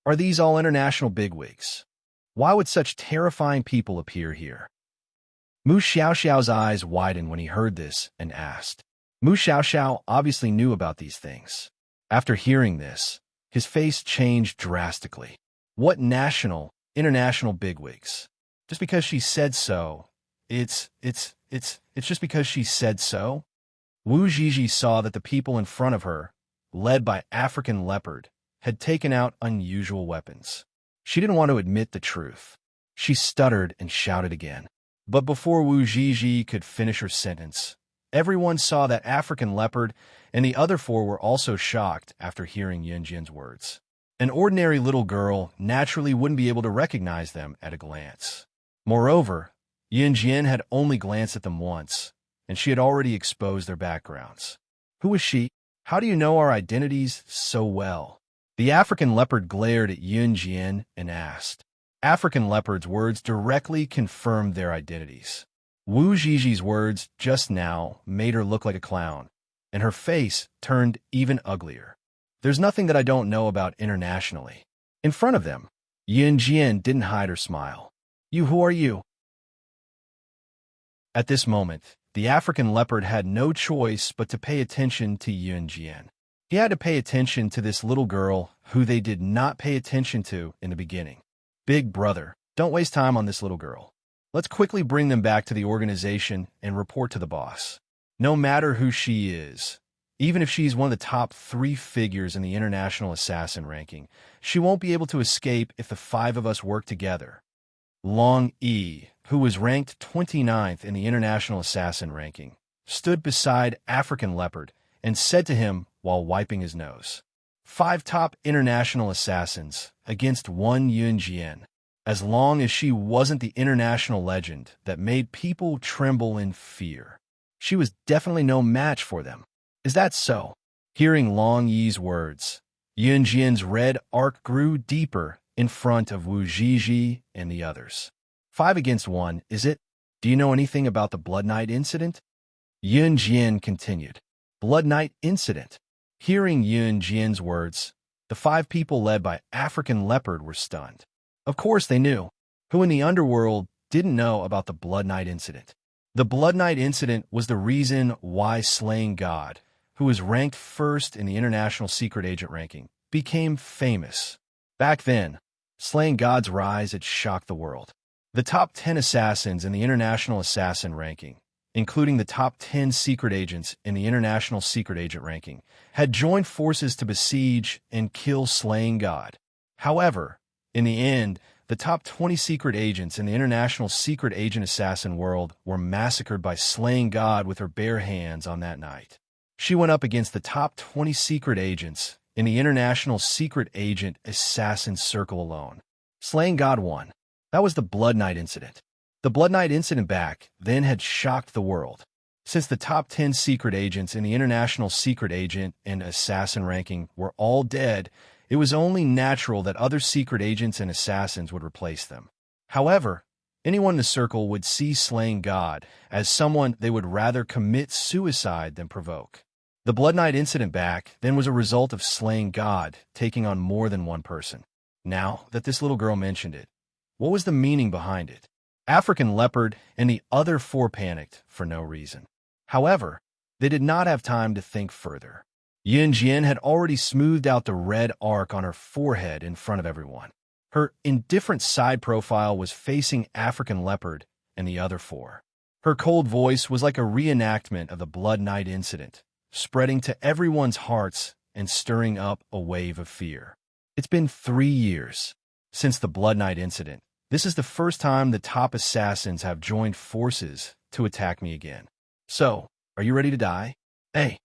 Are these all international bigwigs? Why would such terrifying people appear here? Mu Xiaoxiao's eyes widened when he heard this and asked. Mu Xiaoxiao obviously knew about these things. After hearing this, his face changed drastically. What international bigwigs? Just because she said so, it's just because she said so? Wu Zhizhi saw that the people in front of her, led by African Leopard, had taken out unusual weapons. She didn't want to admit the truth. She stuttered and shouted again. But before Wu Zhizhi could finish her sentence, everyone saw that African Leopard and the other four were also shocked after hearing Yun Jian's words. An ordinary little girl naturally wouldn't be able to recognize them at a glance. Moreover, Yun Jian had only glanced at them once, and she had already exposed their backgrounds. Who is she? How do you know our identities so well? The African Leopard glared at Yun Jian and asked. African Leopard's words directly confirmed their identities. Wu Zhizhi's words just now made her look like a clown, and her face turned even uglier. There's nothing that I don't know about internationally. In front of them, Yun Jian didn't hide her smile. Who are you? At this moment, the African Leopard had no choice but to pay attention to Yun Jian. He had to pay attention to this little girl who they did not pay attention to in the beginning. Big brother, don't waste time on this little girl. Let's quickly bring them back to the organization and report to the boss. No matter who she is, even if she's one of the top 3 figures in the international assassin ranking, she won't be able to escape if the 5 of us work together. Long Yi, who was ranked 29th in the international assassin ranking, stood beside African Leopard and said to him while wiping his nose, 5 top international assassins against 1 Yun Jian. As long as she wasn't the international legend that made people tremble in fear, she was definitely no match for them. Is that so? Hearing Long Yi's words, Yun Jian's red arc grew deeper in front of Wu Zhizhi and the others. 5 against 1, is it? Do you know anything about the Blood Night incident? Yun Jian continued. Blood Night incident. Hearing Yun Jian's words, the 5 people led by African Leopard were stunned. Of course they knew. Who in the underworld didn't know about the Blood Night incident? The Blood Night incident was the reason why Slaying God, who was ranked first in the international secret agent ranking, became famous. Back then, Slaying God's rise had shocked the world. The top 10 assassins in the international assassin ranking, including the top 10 secret agents in the international secret agent ranking, had joined forces to besiege and kill Slaying God. However, in the end, the top 20 secret agents in the international secret agent assassin world were massacred by Slaying God with her bare hands on that night. She went up against the top 20 secret agents in the international secret agent assassin circle alone. Slaying God won. That was the Blood Night incident. The Blood Night incident back then had shocked the world. Since the top 10 secret agents in the international secret agent and assassin ranking were all dead, it was only natural that other secret agents and assassins would replace them. However, anyone in the circle would see Slaying God as someone they would rather commit suicide than provoke. The Blood Night incident back then was a result of Slaying God taking on more than one person. Now that this little girl mentioned it, what was the meaning behind it? African Leopard and the other 4 panicked for no reason. However, they did not have time to think further. Yun Jian had already smoothed out the red arc on her forehead in front of everyone. Her indifferent side profile was facing African Leopard and the other 4. Her cold voice was like a reenactment of the Blood Night incident, spreading to everyone's hearts and stirring up a wave of fear. It's been 3 years since the Blood Night incident. This is the first time the top assassins have joined forces to attack me again. So, are you ready to die? Hey.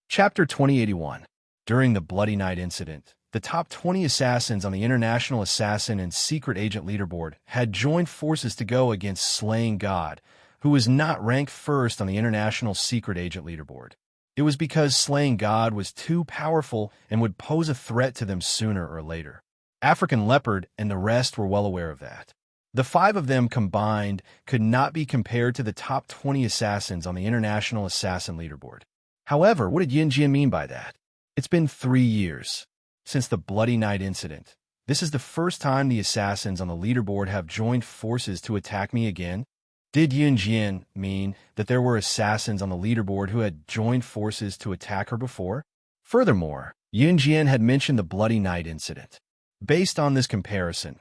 Chapter 2081. During the Bloody Night incident, the top 20 assassins on the International Assassin and Secret Agent Leaderboard had joined forces to go against Slaying God, who was not ranked first on the International Secret Agent Leaderboard. It was because Slaying God was too powerful and would pose a threat to them sooner or later. African Leopard and the rest were well aware of that. The 5 of them combined could not be compared to the top 20 assassins on the International Assassin Leaderboard. However, what did Yunjian mean by that? It's been 3 years since the Bloody Night incident. This is the first time the assassins on the leaderboard have joined forces to attack me again. Did Yunjian mean that there were assassins on the leaderboard who had joined forces to attack her before? Furthermore, Yunjian had mentioned the Bloody Night incident. Based on this comparison,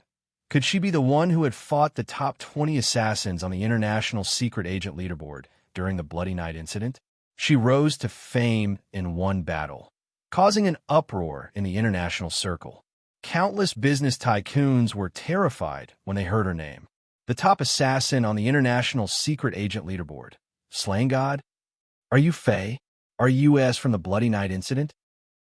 could she be the one who had fought the top 20 assassins on the International Secret Agent Leaderboard during the Bloody Night incident? She rose to fame in one battle, causing an uproar in the international circle. Countless business tycoons were terrified when they heard her name. The top assassin on the International Secret Agent Leaderboard. Slaying God? Are you Faye? Are you S from the Bloody Night incident?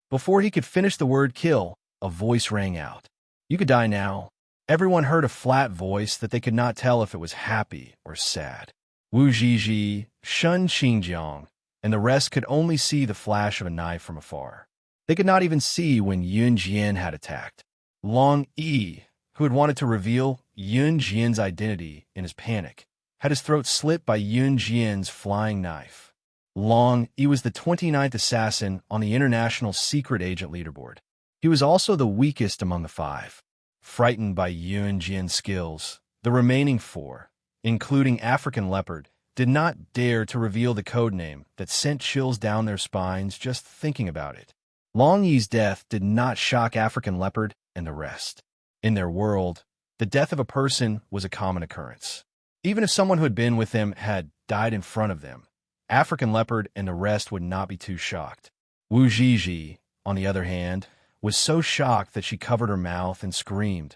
Before he could finish the word kill, a voice rang out. You could die now. Everyone heard a flat voice that they could not tell if it was happy or sad. Wu Zhizhi, Shun Xingjiang, and the rest could only see the flash of a knife from afar. They could not even see when Yun Jian had attacked. Long Yi, who had wanted to reveal Yun Jian's identity in his panic, had his throat slit by Yun Jian's flying knife. Long Yi was the 29th assassin on the International Secret Agent Leaderboard. He was also the weakest among the 5. Frightened by Yun Jian's skills, the remaining 4, including African Leopard, did not dare to reveal the codename that sent chills down their spines just thinking about it. Long Yi's death did not shock African Leopard and the rest. In their world, the death of a person was a common occurrence. Even if someone who had been with them had died in front of them, African Leopard and the rest would not be too shocked. Wu Zhizhi, on the other hand, was so shocked that she covered her mouth and screamed,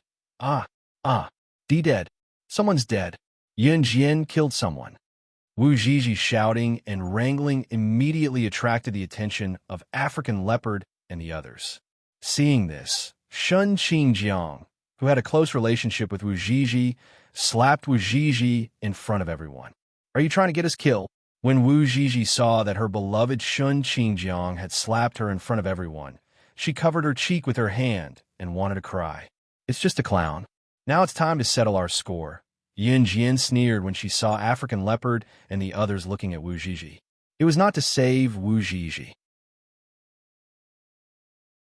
dead. Someone's dead. Yun Jian killed someone. Wu Zhizhi's shouting and wrangling immediately attracted the attention of African Leopard and the others. Seeing this, Shun Xingjiang, who had a close relationship with Wu Zhizhi, slapped Wu Zhizhi in front of everyone. Are you trying to get us killed? When Wu Zhizhi saw that her beloved Shun Xingjiang had slapped her in front of everyone, she covered her cheek with her hand and wanted to cry. It's just a clown. Now it's time to settle our score. Yun Jian sneered when she saw African Leopard and the others looking at Wu Zhizhi. It was not to save Wu Zhizhi.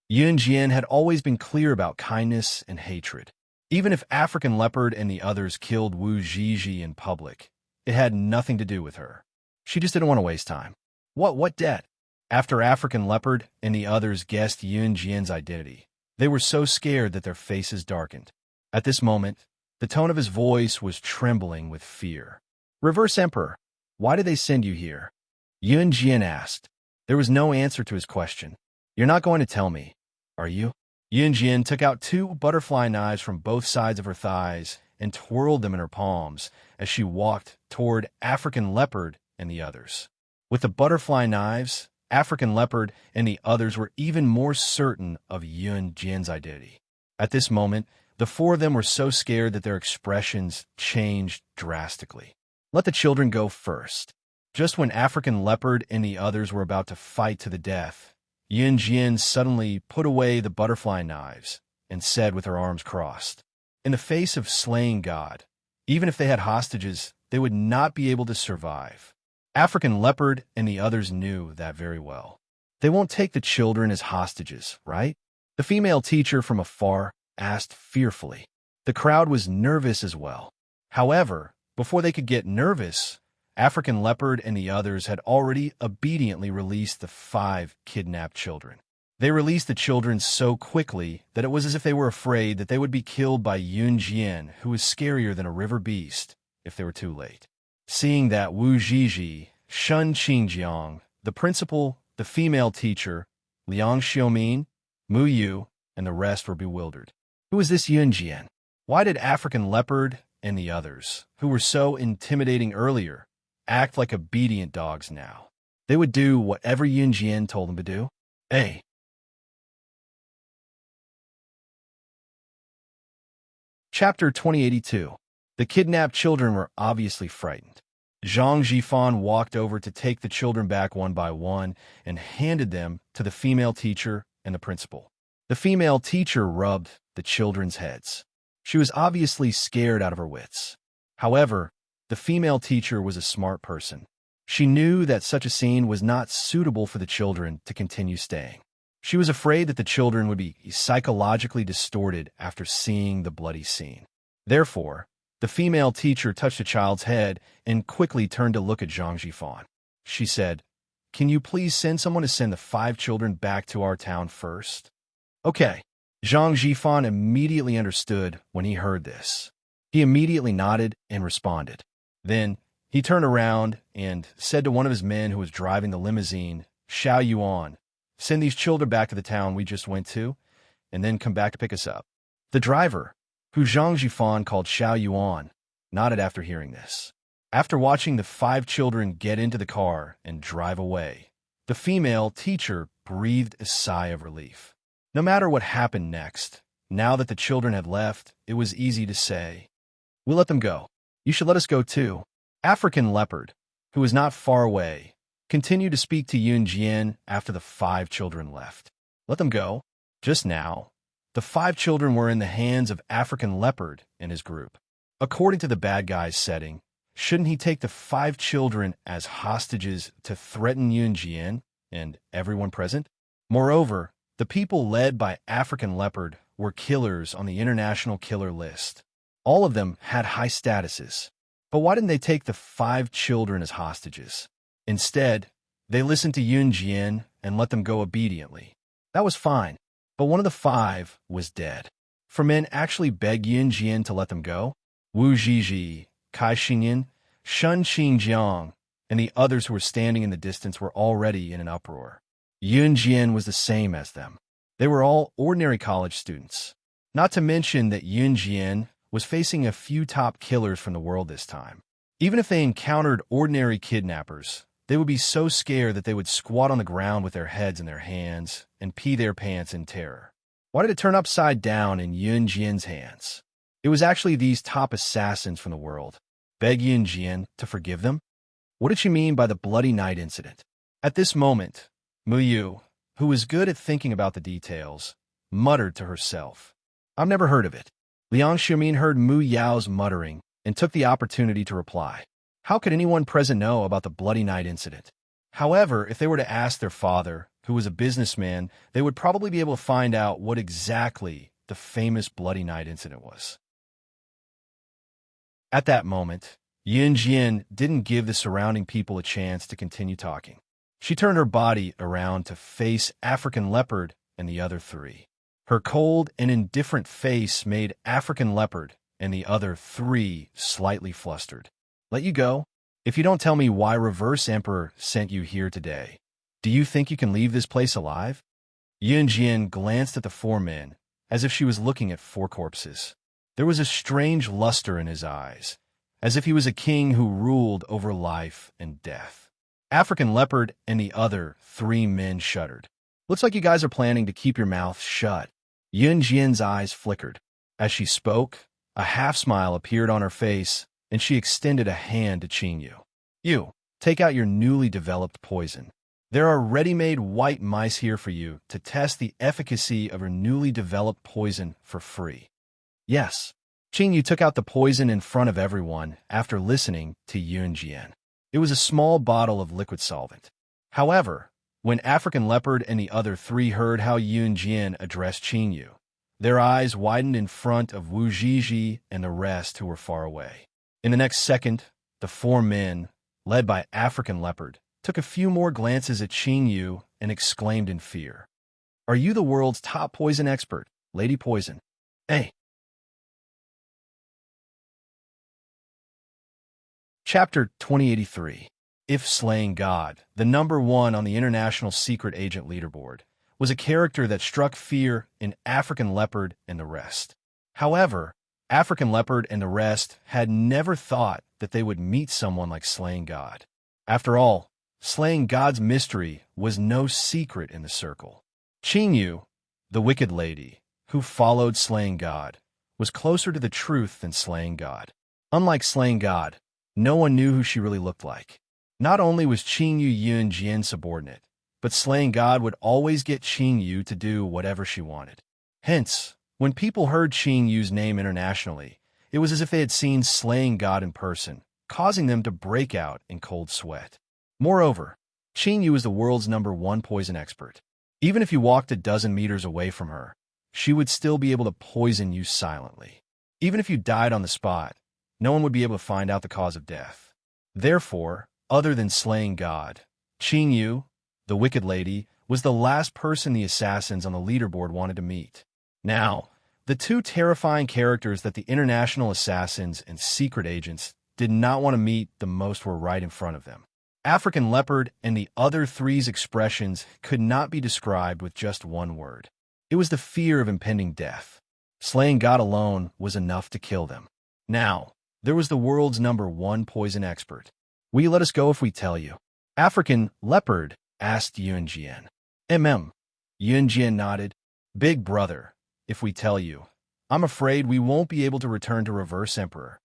Yun Jian had always been clear about kindness and hatred. Even if African Leopard and the others killed Wu Zhizhi in public, it had nothing to do with her. She just didn't want to waste time. What debt? After African Leopard and the others guessed Yun Jian's identity, they were so scared that their faces darkened. At this moment, the tone of his voice was trembling with fear. Reverse Emperor, why did they send you here? Yun Jian asked. There was no answer to his question. You're not going to tell me, are you? Yun Jian took out 2 butterfly knives from both sides of her thighs and twirled them in her palms as she walked toward African Leopard and the others. With the butterfly knives, African Leopard and the others were even more certain of Yun Jian's identity. At this moment, the 4 of them were so scared that their expressions changed drastically. Let the children go first. Just when African Leopard and the others were about to fight to the death, Yun Jian suddenly put away the butterfly knives and said with her arms crossed, in the face of Slaying God, even if they had hostages, they would not be able to survive. African Leopard and the others knew that very well. They won't take the children as hostages, right? The female teacher from afar asked fearfully. The crowd was nervous as well. However, before they could get nervous, African Leopard and the others had already obediently released the 5 kidnapped children. They released the children so quickly that it was as if they were afraid that they would be killed by Yun Jian, who was scarier than a river beast, if they were too late. Seeing that Wu Zhizhi Shun Qingjiang, the principal, the female teacher, Liang Xiaomin, Mu Yu, and the rest were bewildered. Who was this Yun Jian? Why did African Leopard and the others, who were so intimidating earlier, act like obedient dogs now? They would do whatever Yun Jian told them to do? Hey. Chapter 2082. The kidnapped children were obviously frightened. Zhang Jifan walked over to take the children back one by one and handed them to the female teacher and the principal. The female teacher rubbed the children's heads. She was obviously scared out of her wits. However, the female teacher was a smart person. She knew that such a scene was not suitable for the children to continue staying. She was afraid that the children would be psychologically distorted after seeing the bloody scene. Therefore, the female teacher touched the child's head and quickly turned to look at Zhang Jifan. She said, "Can you please send someone to send the 5 children back to our town first?" Okay. Zhang Jifan immediately understood when he heard this. He immediately nodded and responded. Then, he turned around and said to one of his men who was driving the limousine, "Xiao Yuan, send these children back to the town we just went to, and then come back to pick us up." The driver, who Zhang Jifan called Xiao Yuan, nodded after hearing this. After watching the 5 children get into the car and drive away, the female teacher breathed a sigh of relief. No matter what happened next, now that the children had left, it was easy to say, "We'll let them go. You should let us go too." African Leopard, who was not far away, continued to speak to Yun Jian after the 5 children left. Let them go? Just now, the 5 children were in the hands of African Leopard and his group. According to the bad guy's setting, shouldn't he take the 5 children as hostages to threaten Yun Jian and everyone present? Moreover, the people led by African Leopard were killers on the international killer list. All of them had high statuses. But why didn't they take the 5 children as hostages? Instead, they listened to Yun Jian and let them go obediently. That was fine. But one of the 5 was dead. For men actually begged Yun Jian to let them go? Wu Zhizhi, Kai Xingyan, Shun Xingjiang, and the others who were standing in the distance were already in an uproar. Yun Jian was the same as them. They were all ordinary college students. Not to mention that Yun Jian was facing a few top killers from the world this time. Even if they encountered ordinary kidnappers, they would be so scared that they would squat on the ground with their heads in their hands and pee their pants in terror. Why did it turn upside down in Yun Jian's hands? It was actually these top assassins from the world. Beg Yun Jian to forgive them? What did she mean by the bloody night incident? At this moment, Mu Yu, who was good at thinking about the details, muttered to herself. I've never heard of it. Liang Xiaomin heard Mu Yao's muttering and took the opportunity to reply. How could anyone present know about the bloody night incident? However, if they were to ask their father, who was a businessman, they would probably be able to find out what exactly the famous bloody night incident was. At that moment, Yun Jian didn't give the surrounding people a chance to continue talking. She turned her body around to face African Leopard and the other 3. Her cold and indifferent face made African Leopard and the other 3 slightly flustered. Let you go? If you don't tell me why Reverse Emperor sent you here today, do you think you can leave this place alive? Yun Jian glanced at the 4 men, as if she was looking at 4 corpses. There was a strange luster in his eyes, as if he was a king who ruled over life and death. African Leopard and the other 3 men shuddered. Looks like you guys are planning to keep your mouth shut. Yun Jian's eyes flickered. As she spoke, a half-smile appeared on her face, and she extended a hand to Qingyu. You, take out your newly developed poison. There are ready-made white mice here for you to test the efficacy of your newly developed poison for free. Yes. Qingyu took out the poison in front of everyone after listening to Yun Jian. It was a small bottle of liquid solvent. However, when African Leopard and the other 3 heard how Yun Jian addressed Qingyu, their eyes widened in front of Wu Zhizhi and the rest who were far away. In the next second, the 4 men, led by African Leopard, took a few more glances at Qingyu and exclaimed in fear. Are you the world's top poison expert, Lady Poison? Hey! Chapter 2083. If Slaying God, the #1 on the International Secret Agent leaderboard, was a character that struck fear in African Leopard and the rest. However, African Leopard and the rest had never thought that they would meet someone like Slaying God. After all, Slaying God's mystery was no secret in the circle. Qingyu, the Wicked Lady, who followed Slaying God, was closer to the truth than Slaying God. Unlike Slaying God, no one knew who she really looked like. Not only was Qingyu Yunjian's subordinate, but Slaying God would always get Qingyu to do whatever she wanted. Hence, when people heard Qingyu's name internationally, it was as if they had seen Slaying God in person, causing them to break out in cold sweat. Moreover, Qingyu is the world's #1 poison expert. Even if you walked a dozen meters away from her, she would still be able to poison you silently. Even if you died on the spot, no one would be able to find out the cause of death. Therefore, other than Slaying God, Qingyu, the Wicked Lady, was the last person the assassins on the leaderboard wanted to meet. Now, the two terrifying characters that the international assassins and secret agents did not want to meet the most were right in front of them. African Leopard and the other three's expressions could not be described with just one word. It was the fear of impending death. Slaying God alone was enough to kill them. Now, there was the world's #1 poison expert. Will you let us go if we tell you? African Leopard asked Yunjian. Yunjian nodded. Big brother, if we tell you, I'm afraid we won't be able to return to Reverse Emperor.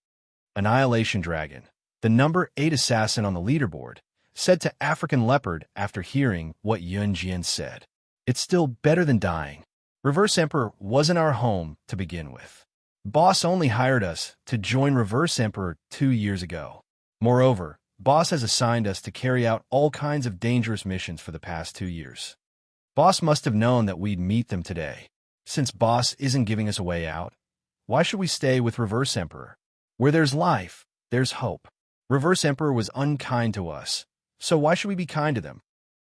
Annihilation Dragon, the #8 assassin on the leaderboard, said to African Leopard after hearing what Yunjian said. It's still better than dying. Reverse Emperor wasn't our home to begin with. Boss only hired us to join Reverse Emperor 2 years ago. Moreover, Boss has assigned us to carry out all kinds of dangerous missions for the past 2 years. Boss must have known that we'd meet them today. Since Boss isn't giving us a way out, why should we stay with Reverse Emperor? Where there's life, there's hope. Reverse Emperor was unkind to us, so why should we be kind to them?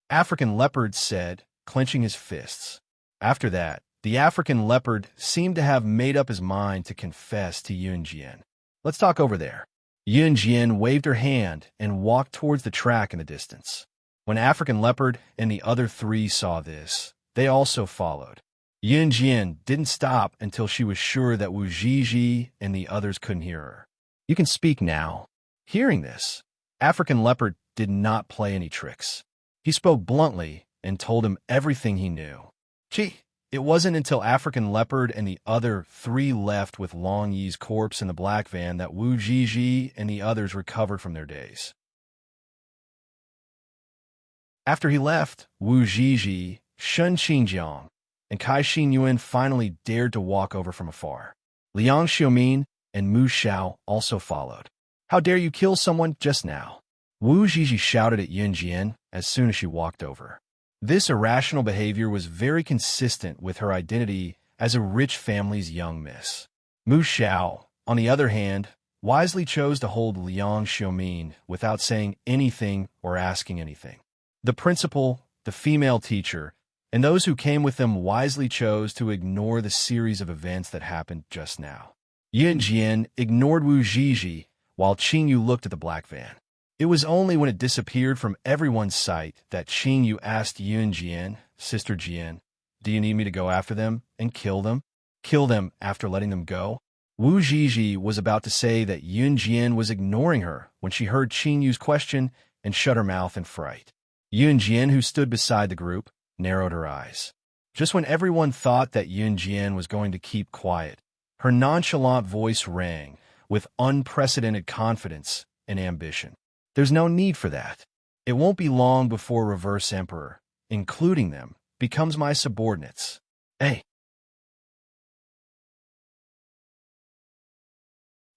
African Leopard said, clenching his fists. After that, the African Leopard seemed to have made up his mind to confess to Yunjian. Let's talk over there. Yunjian waved her hand and walked towards the track in the distance. When African Leopard and the other three saw this, they also followed. Yunjian didn't stop until she was sure that Wu Zhizhi and the others couldn't hear her. You can speak now. Hearing this, African Leopard did not play any tricks. He spoke bluntly and told him everything he knew. Gee, it wasn't until African Leopard and the other three left with Long Yi's corpse in the black van that Wu Zhizhi and the others recovered from their daze. After he left, Wu Zhizhi, Shen Qingjiang, and Kai Xinyuan finally dared to walk over from afar. Liang Xiaomin and Mu Xiao also followed. How dare you kill someone just now? Wu Zhizhi shouted at Yunjian as soon as she walked over. This irrational behavior was very consistent with her identity as a rich family's young miss. Mu Xiao, on the other hand, wisely chose to hold Liang Xiaomin without saying anything or asking anything. The principal, the female teacher, and those who came with them wisely chose to ignore the series of events that happened just now. Yunjian ignored Wu Zhizhi while Qingyu looked at the black van. It was only when it disappeared from everyone's sight that Qingyu asked Yunjian, Sister Jian, do you need me to go after them and kill them? Kill them after letting them go? Wu Zhizhi was about to say that Yunjian was ignoring her when she heard Qingyu's question and shut her mouth in fright. Yunjian, who stood beside the group, narrowed her eyes. Just when everyone thought that Yunjian was going to keep quiet, her nonchalant voice rang with unprecedented confidence and ambition. There's no need for that. It won't be long before Reverse Emperor, including them, becomes my subordinates. Hey.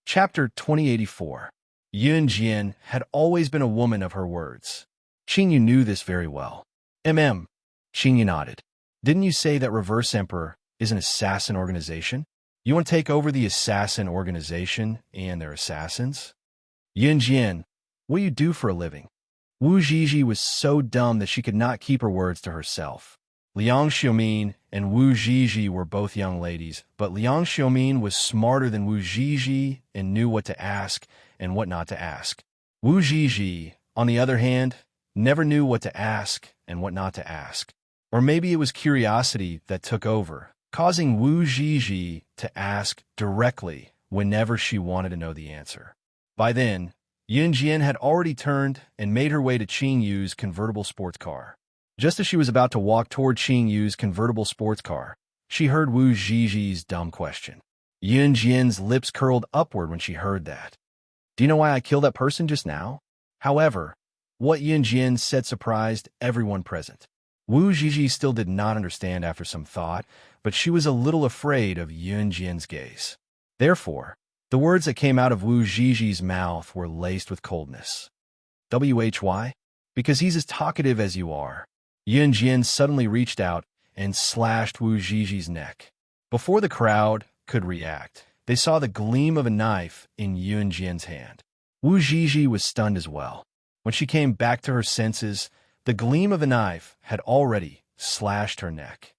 Chapter 2084. Yunjian had always been a woman of her words. Qingyu knew this very well. Qingyu nodded. Didn't you say that Reverse Emperor is an assassin organization? You want to take over the assassin organization and their assassins? Yunjian, what do you do for a living? Wu Zhizhi was so dumb that she could not keep her words to herself. Liang Xiaomin and Wu Zhizhi were both young ladies, but Liang Xiaomin was smarter than Wu Zhizhi and knew what to ask and what not to ask. Wu Zhizhi on the other hand, never knew what to ask and what not to ask. Or maybe it was curiosity that took over, causing Wu Zhizhi to ask directly whenever she wanted to know the answer. By then, Yun Jian had already turned and made her way to Qing Yu's convertible sports car. Just as she was about to walk toward Qing Yu's convertible sports car, she heard Wu Zhizhi's dumb question. Yun Jian's lips curled upward when she heard that. Do you know why I killed that person just now? However, what Yun Jian said surprised everyone present. Wu Zhizhi still did not understand after some thought, but she was a little afraid of Yun Jian's gaze. Therefore, the words that came out of Wu Zhizhi's mouth were laced with coldness. Why? Because he's as talkative as you are. Yun Jian suddenly reached out and slashed Wu Zhizhi's neck. Before the crowd could react, they saw the gleam of a knife in Yun Jian's hand. Wu Zhizhi was stunned as well. When she came back to her senses, the gleam of a knife had already slashed her neck.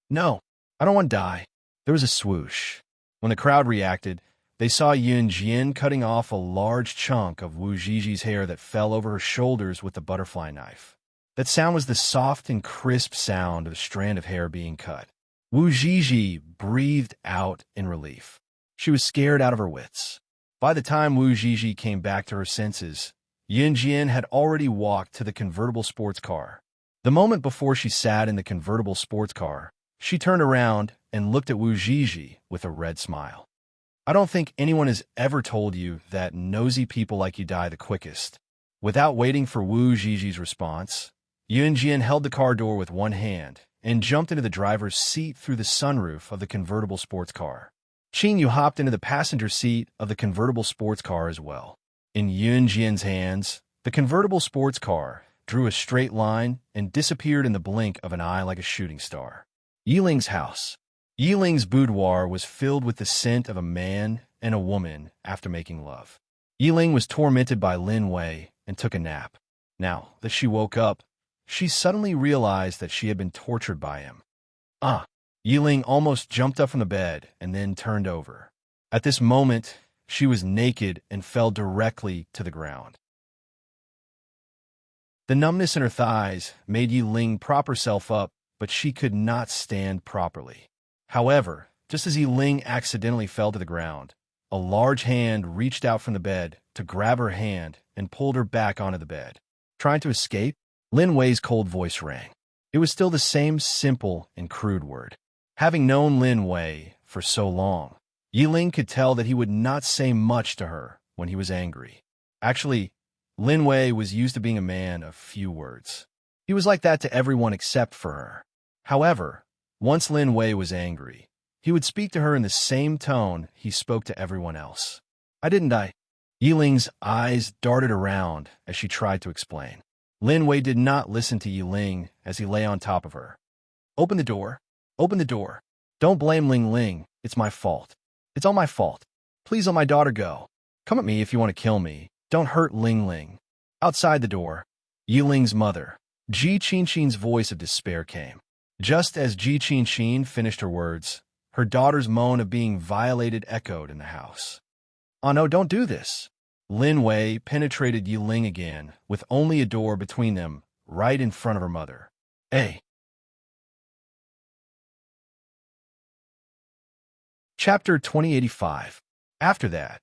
No, I don't want to die. There was a swoosh. When the crowd reacted, they saw Yun Jian cutting off a large chunk of Wu Zhizhi's hair that fell over her shoulders with the butterfly knife. That sound was the soft and crisp sound of a strand of hair being cut. Wu Zhizhi breathed out in relief. She was scared out of her wits. By the time Wu Zhizhi came back to her senses, Yun Jian had already walked to the convertible sports car. The moment before she sat in the convertible sports car, she turned around and looked at Wu Zhizhi with a red smile. I don't think anyone has ever told you that nosy people like you die the quickest. Without waiting for Wu Zhizhi's response, Yun Jian held the car door with one hand and jumped into the driver's seat through the sunroof of the convertible sports car. Qing Yu hopped into the passenger seat of the convertible sports car as well. In Yun Jian's hands, the convertible sports car drew a straight line and disappeared in the blink of an eye like a shooting star. Yiling's house. Yiling's boudoir was filled with the scent of a man and a woman after making love. Yiling was tormented by Lin Wei and took a nap. Now that she woke up, she suddenly realized that she had been tortured by him. Yiling almost jumped up from the bed and then turned over. At this moment, she was naked and fell directly to the ground. The numbness in her thighs made Yiling prop herself up, but she could not stand properly. However, just as Yiling accidentally fell to the ground, a large hand reached out from the bed to grab her hand and pulled her back onto the bed. Trying to escape, Lin Wei's cold voice rang. It was still the same simple and crude word. Having known Lin Wei for so long, Yiling could tell that he would not say much to her when he was angry. Actually, Lin Wei was used to being a man of few words. He was like that to everyone except for her. However, once Lin Wei was angry, he would speak to her in the same tone he spoke to everyone else. I didn't die. Yiling's eyes darted around as she tried to explain. Lin Wei did not listen to Yiling as he lay on top of her. Open the door. Open the door. Don't blame Ling Ling. It's my fault. It's all my fault. Please let my daughter go. Come at me if you want to kill me. Don't hurt Ling Ling. Outside the door, Yiling's mother, Ji Qinxin's voice of despair came. Just as Ji Qinxin finished her words, her daughter's moan of being violated echoed in the house. Oh no, don't do this. Lin Wei penetrated Yiling again, with only a door between them, right in front of her mother. Hey. Chapter 2085. After that,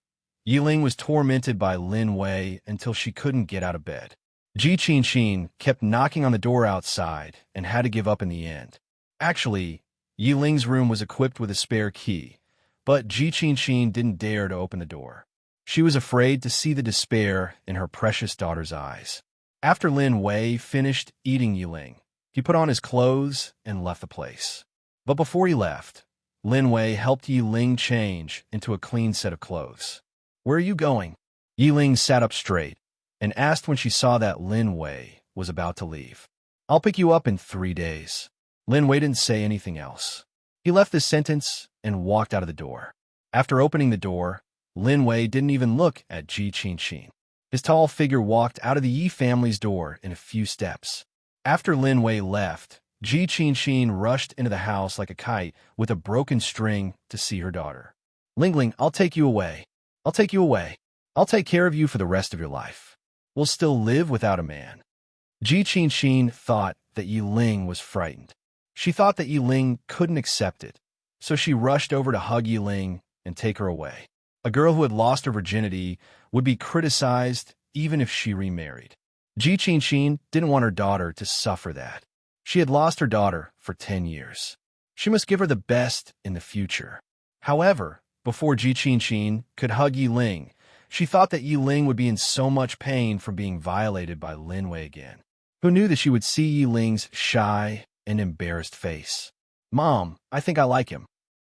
Yiling was tormented by Lin Wei until she couldn't get out of bed. Ji Qinxin kept knocking on the door outside and had to give up in the end. Actually, Yiling's room was equipped with a spare key, but Ji Qinxin didn't dare to open the door. She was afraid to see the despair in her precious daughter's eyes. After Lin Wei finished eating Yiling, he put on his clothes and left the place. But before he left, Lin Wei helped Yiling change into a clean set of clothes. Where are you going? Yiling sat up straight and asked when she saw that Lin Wei was about to leave. I'll pick you up in 3 days. Lin Wei didn't say anything else. He left this sentence and walked out of the door. After opening the door, Lin Wei didn't even look at Ji Qinxin. His tall figure walked out of the Yi family's door in a few steps. After Lin Wei left, Ji Qinxin rushed into the house like a kite with a broken string to see her daughter. Ling Ling, I'll take you away. I'll take you away. I'll take care of you for the rest of your life. will still live without a man. Ji Qinxin thought that Yiling was frightened. She thought that Yiling couldn't accept it, so she rushed over to hug Yiling and take her away. A girl who had lost her virginity would be criticized even if she remarried. Ji Qinxin didn't want her daughter to suffer that. She had lost her daughter for 10 years. She must give her the best in the future. However, before Ji Qinxin could hug Yiling, she thought that Yiling would be in so much pain from being violated by Lin Wei again. Who knew that she would see Yiling's shy and embarrassed face? "Mom, I think I like him."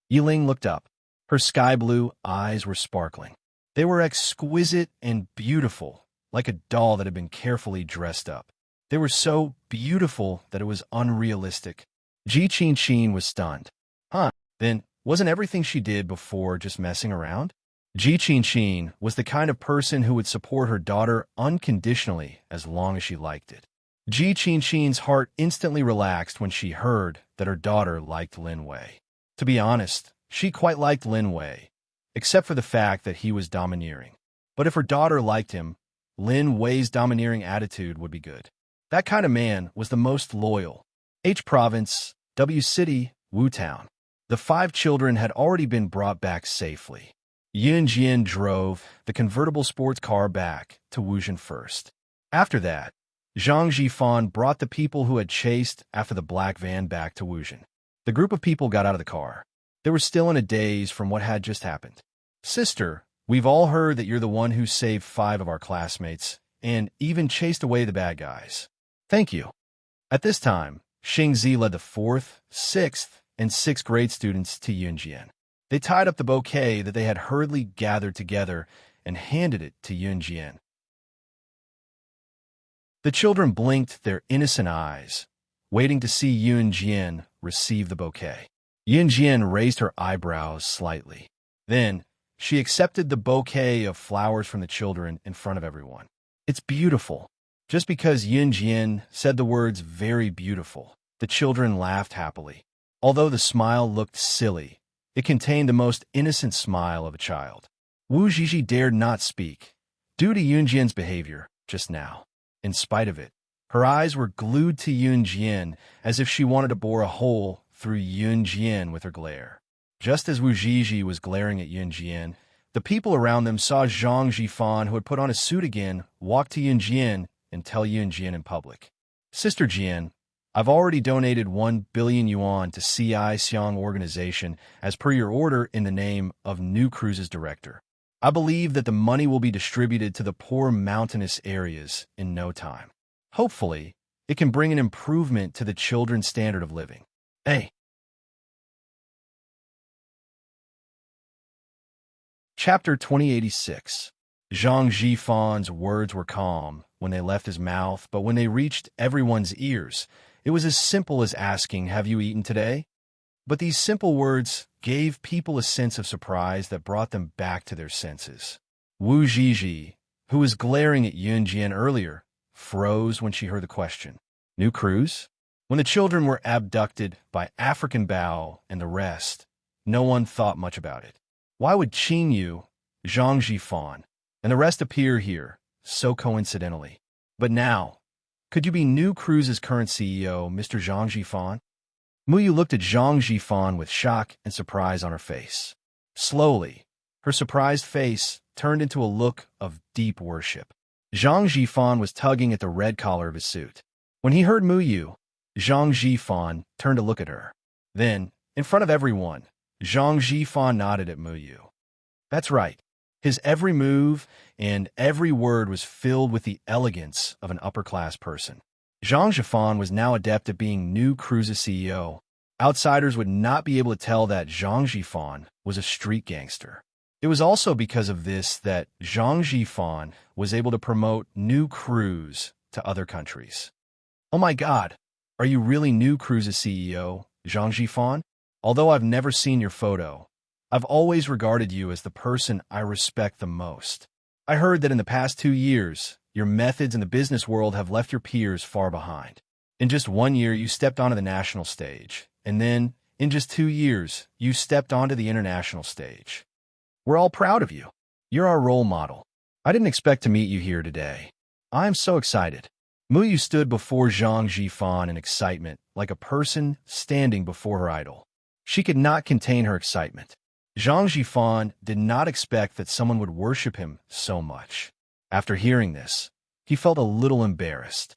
Yiling looked up. Her sky-blue eyes were sparkling. They were exquisite and beautiful, like a doll that had been carefully dressed up. They were so beautiful that it was unrealistic. Ji Qinxin was stunned. Huh, then wasn't everything she did before just messing around? Ji Qinxin was the kind of person who would support her daughter unconditionally as long as she liked it. Ji Qinxin's heart instantly relaxed when she heard that her daughter liked Lin Wei. To be honest, she quite liked Lin Wei, except for the fact that he was domineering. But if her daughter liked him, Lin Wei's domineering attitude would be good. That kind of man was the most loyal. H Province, W City, Wu Town. The 5 children had already been brought back safely. Yun Jian drove the convertible sports car back to Wuzhen first. After that, Zhang Jifan brought the people who had chased after the black van back to Wuzhen. The group of people got out of the car. They were still in a daze from what had just happened. "Sister, we've all heard that you're the one who saved 5 of our classmates and even chased away the bad guys. Thank you." At this time, Xingzi led the 4th, 6th, and 6th grade students to Yunjian. They tied up the bouquet that they had hurriedly gathered together and handed it to Yunjian. The children blinked their innocent eyes, waiting to see Yunjian receive the bouquet. Yunjian raised her eyebrows slightly. Then, she accepted the bouquet of flowers from the children in front of everyone. "It's beautiful." Just because Yunjian said the words "very beautiful," the children laughed happily. Although the smile looked silly, it contained the most innocent smile of a child. Wu Zhizhi dared not speak, due to Yunjian's behavior just now. In spite of it, her eyes were glued to Yunjian as if she wanted to bore a hole through Yunjian with her glare. Just as Wu Zhizhi was glaring at Yunjian, the people around them saw Zhang Jifan, who had put on his suit again, walk to Yunjian and tell Yunjian in public, "Sister Jian, I've already donated 1 billion yuan to CI Xiong organization as per your order in the name of New Cruises Director. I believe that the money will be distributed to the poor mountainous areas in no time. Hopefully, it can bring an improvement to the children's standard of living." Hey. Chapter 2086. Zhang Jifan's words were calm when they left his mouth, but when they reached everyone's ears, it was as simple as asking, "Have you eaten today?" But these simple words gave people a sense of surprise that brought them back to their senses. Wu Zhizhi, who was glaring at Yunjian earlier, froze when she heard the question. New cruise? When the children were abducted by African Bao and the rest, no one thought much about it. Why would Qin Yu, Zhang Jifan, and the rest appear here so coincidentally? But now, could you be New Cruise's current CEO, Mr. Zhang Jifan? Muyu looked at Zhang Jifan with shock and surprise on her face. Slowly, her surprised face turned into a look of deep worship. Zhang Jifan was tugging at the red collar of his suit. When he heard Muyu, Zhang Jifan turned to look at her. Then, in front of everyone, Zhang Jifan nodded at Muyu. That's right. His every move and every word was filled with the elegance of an upper-class person. Zhang Jifan was now adept at being New Cruise's CEO. Outsiders would not be able to tell that Zhang Jifan was a street gangster. It was also because of this that Zhang Jifan was able to promote New Cruise to other countries. Oh my God, are you really New Cruise's CEO, Zhang Jifan? Although I've never seen your photo, I've always regarded you as the person I respect the most. I heard that in the past 2 years, your methods in the business world have left your peers far behind. In just 1 year, you stepped onto the national stage, and then, in just 2 years, you stepped onto the international stage. We're all proud of you. You're our role model. I didn't expect to meet you here today. I am so excited. Muyu stood before Zhang Jifan in excitement, like a person standing before her idol. She could not contain her excitement. Zhang Jifan did not expect that someone would worship him so much. After hearing this, he felt a little embarrassed.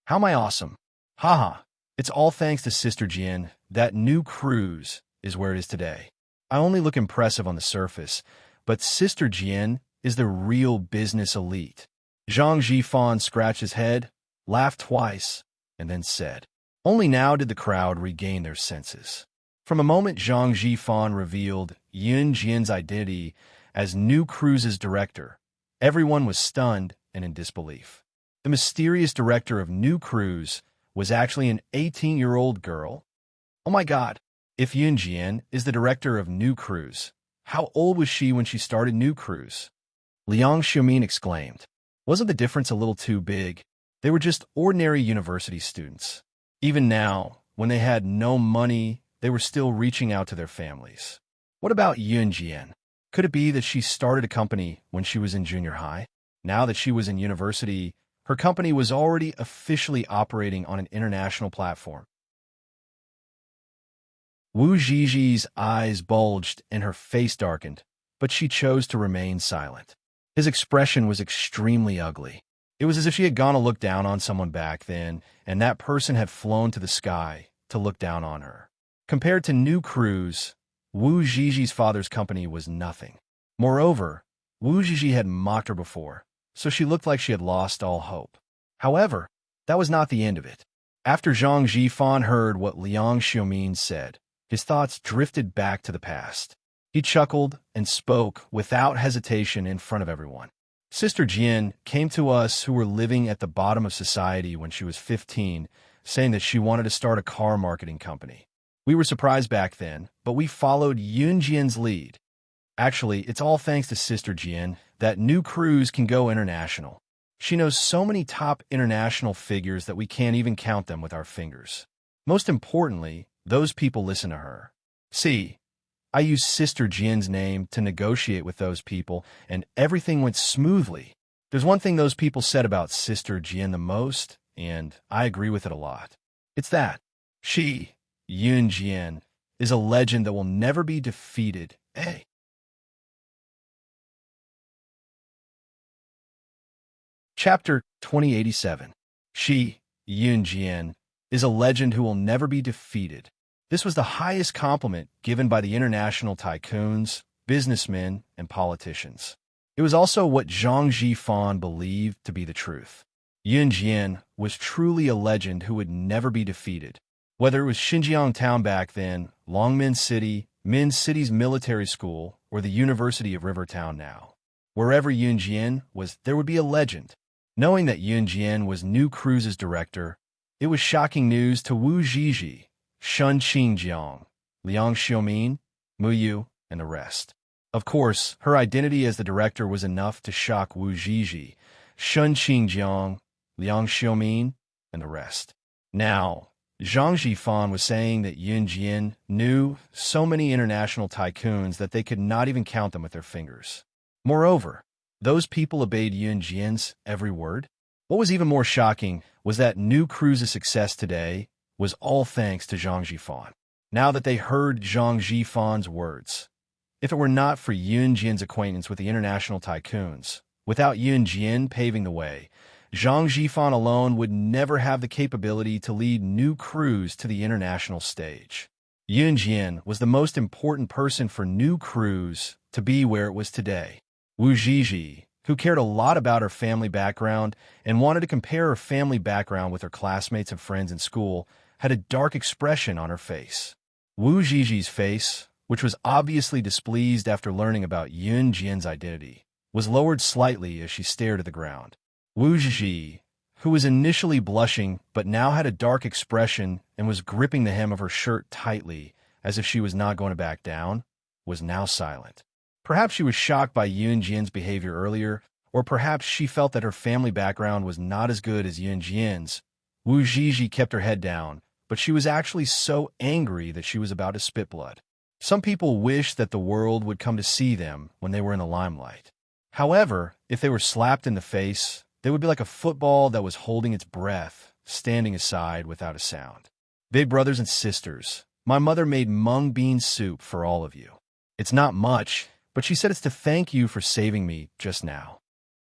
How am I awesome? Haha, it's all thanks to Sister Jian. That new cruise is where it is today. I only look impressive on the surface, but Sister Jian is the real business elite. Zhang Jifan scratched his head, laughed twice, and then said. Only now did the crowd regain their senses. From a moment Zhang Jifan revealed Yun Jian's identity as New Cruise's director, everyone was stunned and in disbelief. The mysterious director of New Cruise was actually an 18-year-old girl. Oh my god, if Yun Jian is the director of New Cruise, how old was she when she started New Cruise? Liang Xiaomin exclaimed. Wasn't the difference a little too big? They were just ordinary university students. Even now, when they had no money, they were still reaching out to their families. What about Yun Jian? Could it be that she started a company when she was in junior high? Now that she was in university, her company was already officially operating on an international platform. Wu Ziji's eyes bulged and her face darkened, but she chose to remain silent. His expression was extremely ugly. It was as if she had gone to look down on someone back then, and that person had flown to the sky to look down on her. Compared to New Cruise, Wu Ziji's father's company was nothing. Moreover, Wu Ziji had mocked her before, so she looked like she had lost all hope. However, that was not the end of it. After Zhang Jifan heard what Liang Xiaomin said, his thoughts drifted back to the past. He chuckled and spoke without hesitation in front of everyone. Sister Jian came to us who were living at the bottom of society when she was 15, saying that she wanted to start a car marketing company. We were surprised back then, but we followed Yun Jian's lead. Actually, it's all thanks to Sister Jian that New Cruise can go international. She knows so many top international figures that we can't even count them with our fingers. Most importantly, those people listen to her. See, I used Sister Jian's name to negotiate with those people, and everything went smoothly. There's one thing those people said about Sister Jian the most, and I agree with it a lot. It's that she, Yun Jian, is a legend that will never be defeated. Hey. Chapter 2087. She, Yun Jian, is a legend who will never be defeated. This was the highest compliment given by the international tycoons, businessmen, and politicians. It was also what Zhang Jifan believed to be the truth. Yun Jian was truly a legend who would never be defeated. Whether it was Xinjiang town back then, Longmin City, Min City's military school, or the University of Rivertown now. Wherever Yun Jian was, there would be a legend. Knowing that Yun Jian was New Cruise's director, it was shocking news to Wu Ziji, Shun Qingjiang, Liang Xiaomin, Muyu, and the rest. Of course, her identity as the director was enough to shock Wu Ziji, Shun Qingjiang, Liang Xiaomin, and the rest. Now, Zhang Jifan was saying that Yun Jian knew so many international tycoons that they could not even count them with their fingers. Moreover, those people obeyed Yun Jian's every word. What was even more shocking was that New Cruise's success today was all thanks to Zhang Jifan. Now that they heard Zhang Jifan's words, if it were not for Yun Jian's acquaintance with the international tycoons, without Yun Jian paving the way, Zhang Jifan alone would never have the capability to lead New Cruise to the international stage. Yun Jian was the most important person for New Cruise to be where it was today. Wu Ziji, who cared a lot about her family background and wanted to compare her family background with her classmates and friends in school, had a dark expression on her face. Wu Ziji's face, which was obviously displeased after learning about Yun Jian's identity, was lowered slightly as she stared at the ground. Wu Ziji, who was initially blushing but now had a dark expression and was gripping the hem of her shirt tightly as if she was not going to back down, was now silent. Perhaps she was shocked by Yun Jian's behavior earlier, or perhaps she felt that her family background was not as good as Yun Jian's. Wu Ziji kept her head down, but she was actually so angry that she was about to spit blood. Some people wished that the world would come to see them when they were in the limelight. However, if they were slapped in the face, They would be like a football that was holding its breath, standing aside without a sound. Big brothers and sisters, my mother made mung bean soup for all of you. It's not much, but she said it's to thank you for saving me just now.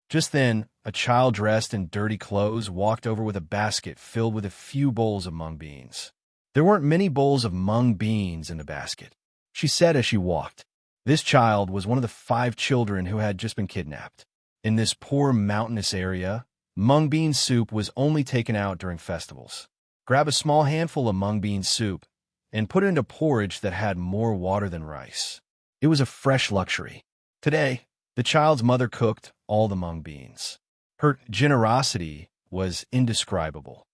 Just then, a child dressed in dirty clothes walked over with a basket filled with a few bowls of mung beans. There weren't many bowls of mung beans in the basket, she said as she walked. This child was one of the 5 children who had just been kidnapped. In this poor mountainous area, mung bean soup was only taken out during festivals. Grab a small handful of mung bean soup and put it into porridge that had more water than rice. It was a fresh luxury. Today, the child's mother cooked all the mung beans. Her generosity was indescribable.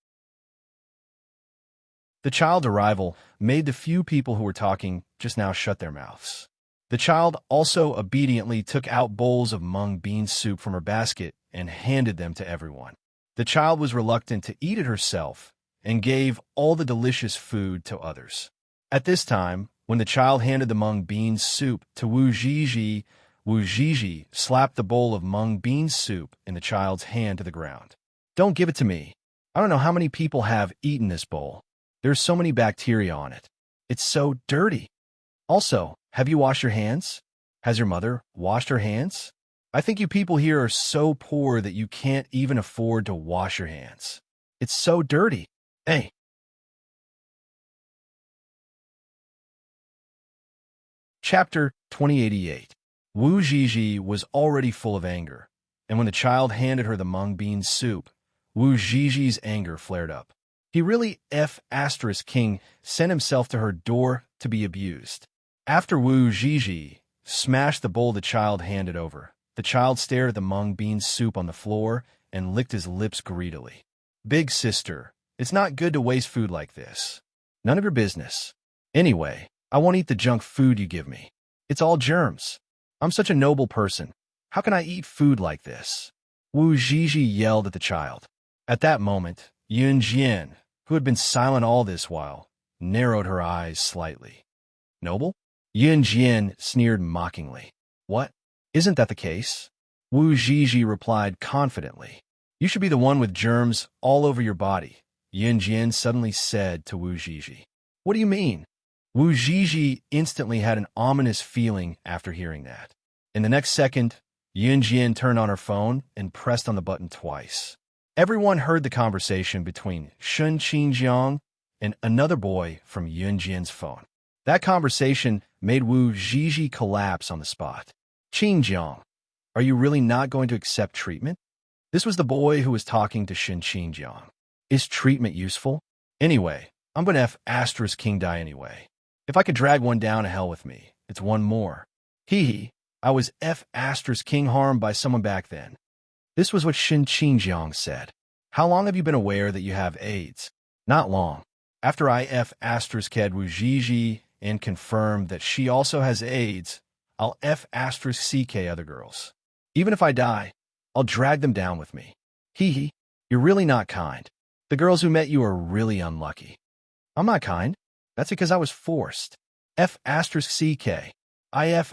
The child's arrival made the few people who were talking just now shut their mouths. The child also obediently took out bowls of mung bean soup from her basket and handed them to everyone. The child was reluctant to eat it herself and gave all the delicious food to others. At this time, when the child handed the mung bean soup to Wu Zhizhi slapped the bowl of mung bean soup in the child's hand to the ground. Don't give it to me. I don't know how many people have eaten this bowl. There's so many bacteria on it. It's so dirty. Also, have you washed your hands? Has your mother washed her hands? I think you people here are so poor that you can't even afford to wash your hands. It's so dirty. Hey. Chapter 2088. Wu Zhizhi was already full of anger, and when the child handed her the mung bean soup, Wu Zhizhi's anger flared up. He really King sent himself to her door to be abused. After Wu Zhizhi smashed the bowl the child handed over, the child stared at the mung bean soup on the floor and licked his lips greedily. Big sister, it's not good to waste food like this. None of your business. Anyway, I won't eat the junk food you give me. It's all germs. I'm such a noble person. How can I eat food like this? Wu Zhizhi yelled at the child. At that moment, Yun Jian, who had been silent all this while, narrowed her eyes slightly. Noble? Yun Jian sneered mockingly. What? Isn't that the case? Wu Zhizhi replied confidently. You should be the one with germs all over your body, Yun Jian suddenly said to Wu Zhizhi. What do you mean? Wu Zhizhi instantly had an ominous feeling after hearing that. In the next second, Yun Jian turned on her phone and pressed on the button twice. Everyone heard the conversation between Shun Qingjiang and another boy from Yun Jian's phone. That conversation made Wu Zhizhi collapse on the spot. Qingjiang, are you really not going to accept treatment? This was the boy who was talking to Shun Qingjiang. Is treatment useful? Anyway, I'm going to King die anyway. If I could drag one down to hell with me, it's one more. Hee, I was King harmed by someone back then. This was what Shun Qingjiang said. How long have you been aware that you have AIDS? Not long. After I Ked Wu Zhizhi and confirmed that she also has AIDS, I'll CK other girls. Even if I die, I'll drag them down with me. Hee, you're really not kind. The girls who met you are really unlucky. I'm not kind. That's because I was forced. CK. I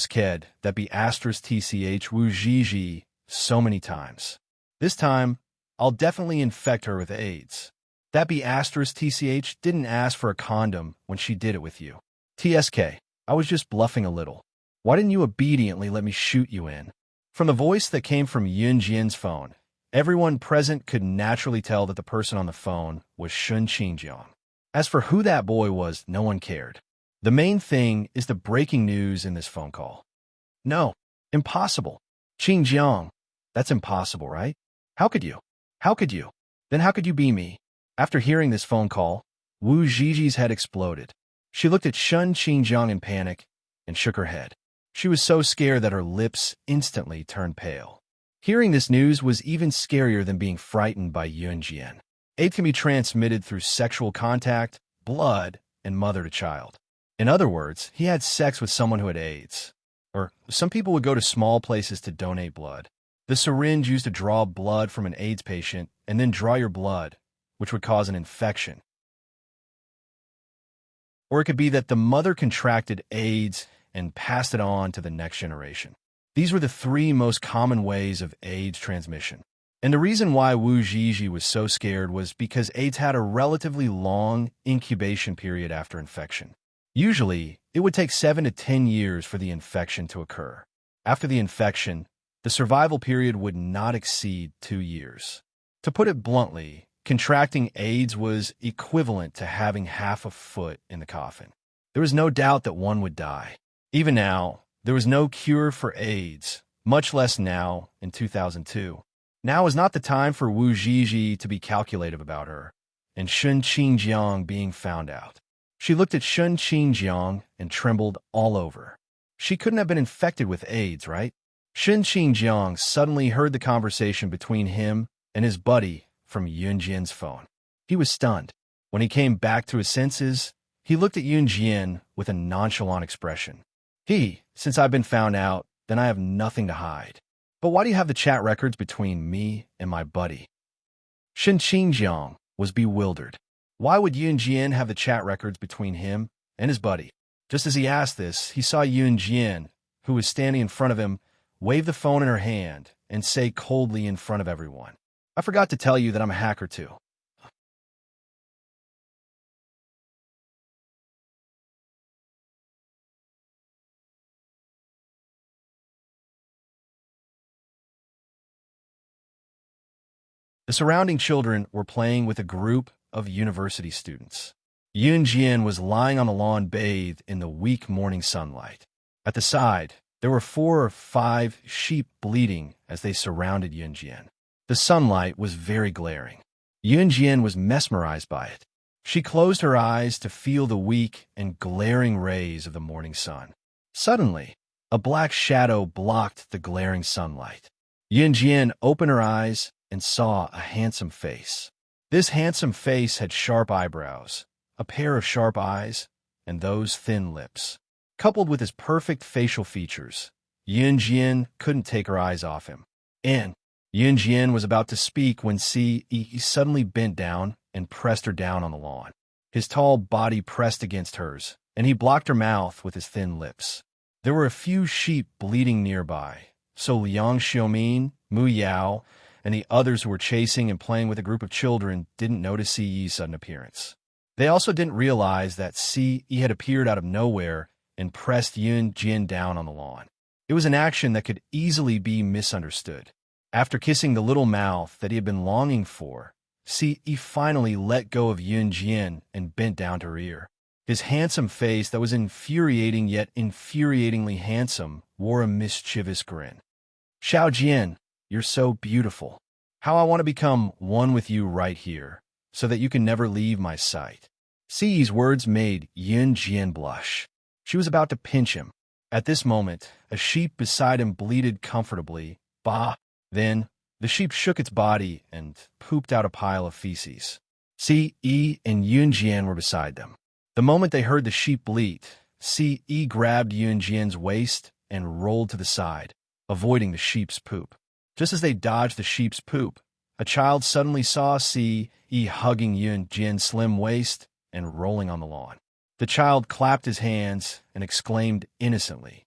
Ked that be TCH Wu Zhizhi so many times. This time, I'll definitely infect her with AIDS. That be TCH didn't ask for a condom when she did it with you. TSK, I was just bluffing a little. Why didn't you obediently let me shoot you in? From the voice that came from Yun Jian's phone, everyone present could naturally tell that the person on the phone was Shun Qingjiang. As for who that boy was, no one cared. The main thing is the breaking news in this phone call. No, impossible. Qingjiang, that's impossible, right? How could you? How could you? Then how could you be me? After hearing this phone call, Wu Zhizhi's head exploded. She looked at Shun Qingjiang in panic and shook her head. She was so scared that her lips instantly turned pale. Hearing this news was even scarier than being frightened by Yun Jian. AIDS can be transmitted through sexual contact, blood, and mother to child. In other words, he had sex with someone who had AIDS. Or some people would go to small places to donate blood. The syringe used to draw blood from an AIDS patient and then draw your blood, which would cause an infection. Or it could be that the mother contracted AIDS and passed it on to the next generation. These were the 3 most common ways of AIDS transmission. And the reason why Wu Zhiji was so scared was because AIDS had a relatively long incubation period after infection. Usually, it would take 7 to 10 years for the infection to occur. After the infection, the survival period would not exceed 2 years. To put it bluntly, contracting AIDS was equivalent to having half a foot in the coffin. There was no doubt that one would die. Even now, there was no cure for AIDS, much less now in 2002. Now is not the time for Wu Zhiji to be calculative about her, and Shun Qingjiang being found out. She looked at Shun Qingjiang and trembled all over. She couldn't have been infected with AIDS, right? Shun Qingjiang suddenly heard the conversation between him and his buddy from Yunjian's phone. He was stunned. When he came back to his senses, he looked at Yunjian with a nonchalant expression. Since I've been found out, then I have nothing to hide. But why do you have the chat records between me and my buddy? Shun Qingjiang was bewildered. Why would Yunjian have the chat records between him and his buddy? Just as he asked this, he saw Yunjian, who was standing in front of him, wave the phone in her hand and say coldly in front of everyone, "I forgot to tell you that I'm a hacker too." The surrounding children were playing with a group of university students. Yunjian was lying on the lawn bathed in the weak morning sunlight. At the side, there were 4 or 5 sheep bleating as they surrounded Yunjian. The sunlight was very glaring. Yunjian was mesmerized by it. She closed her eyes to feel the weak and glaring rays of the morning sun. Suddenly, a black shadow blocked the glaring sunlight. Yunjian opened her eyes and saw a handsome face. This handsome face had sharp eyebrows, a pair of sharp eyes, and those thin lips. Coupled with his perfect facial features, Yunjian couldn't take her eyes off him. And Yunjian was about to speak when he suddenly bent down and pressed her down on the lawn. His tall body pressed against hers, and he blocked her mouth with his thin lips. There were a few sheep bleating nearby, so Liang Xiaomin, Mu Yao, and the others who were chasing and playing with a group of children didn't notice Si's sudden appearance. They also didn't realize that Si had appeared out of nowhere and pressed Yunjian down on the lawn. It was an action that could easily be misunderstood. After kissing the little mouth that he had been longing for, Si finally let go of Yunjian and bent down to her ear. His handsome face that was infuriating yet infuriatingly handsome wore a mischievous grin. "Xiaojian, you're so beautiful. How I want to become one with you right here, so that you can never leave my sight." Si's words made Yunjian blush. She was about to pinch him. At this moment, a sheep beside him bleated comfortably, "Bah!" Then, the sheep shook its body and pooped out a pile of feces. Si and Yunjian were beside them. The moment they heard the sheep bleat, Si grabbed Yunjian's waist and rolled to the side, avoiding the sheep's poop. Just as they dodged the sheep's poop, a child suddenly saw Si hugging Yunjian's slim waist and rolling on the lawn. The child clapped his hands and exclaimed innocently,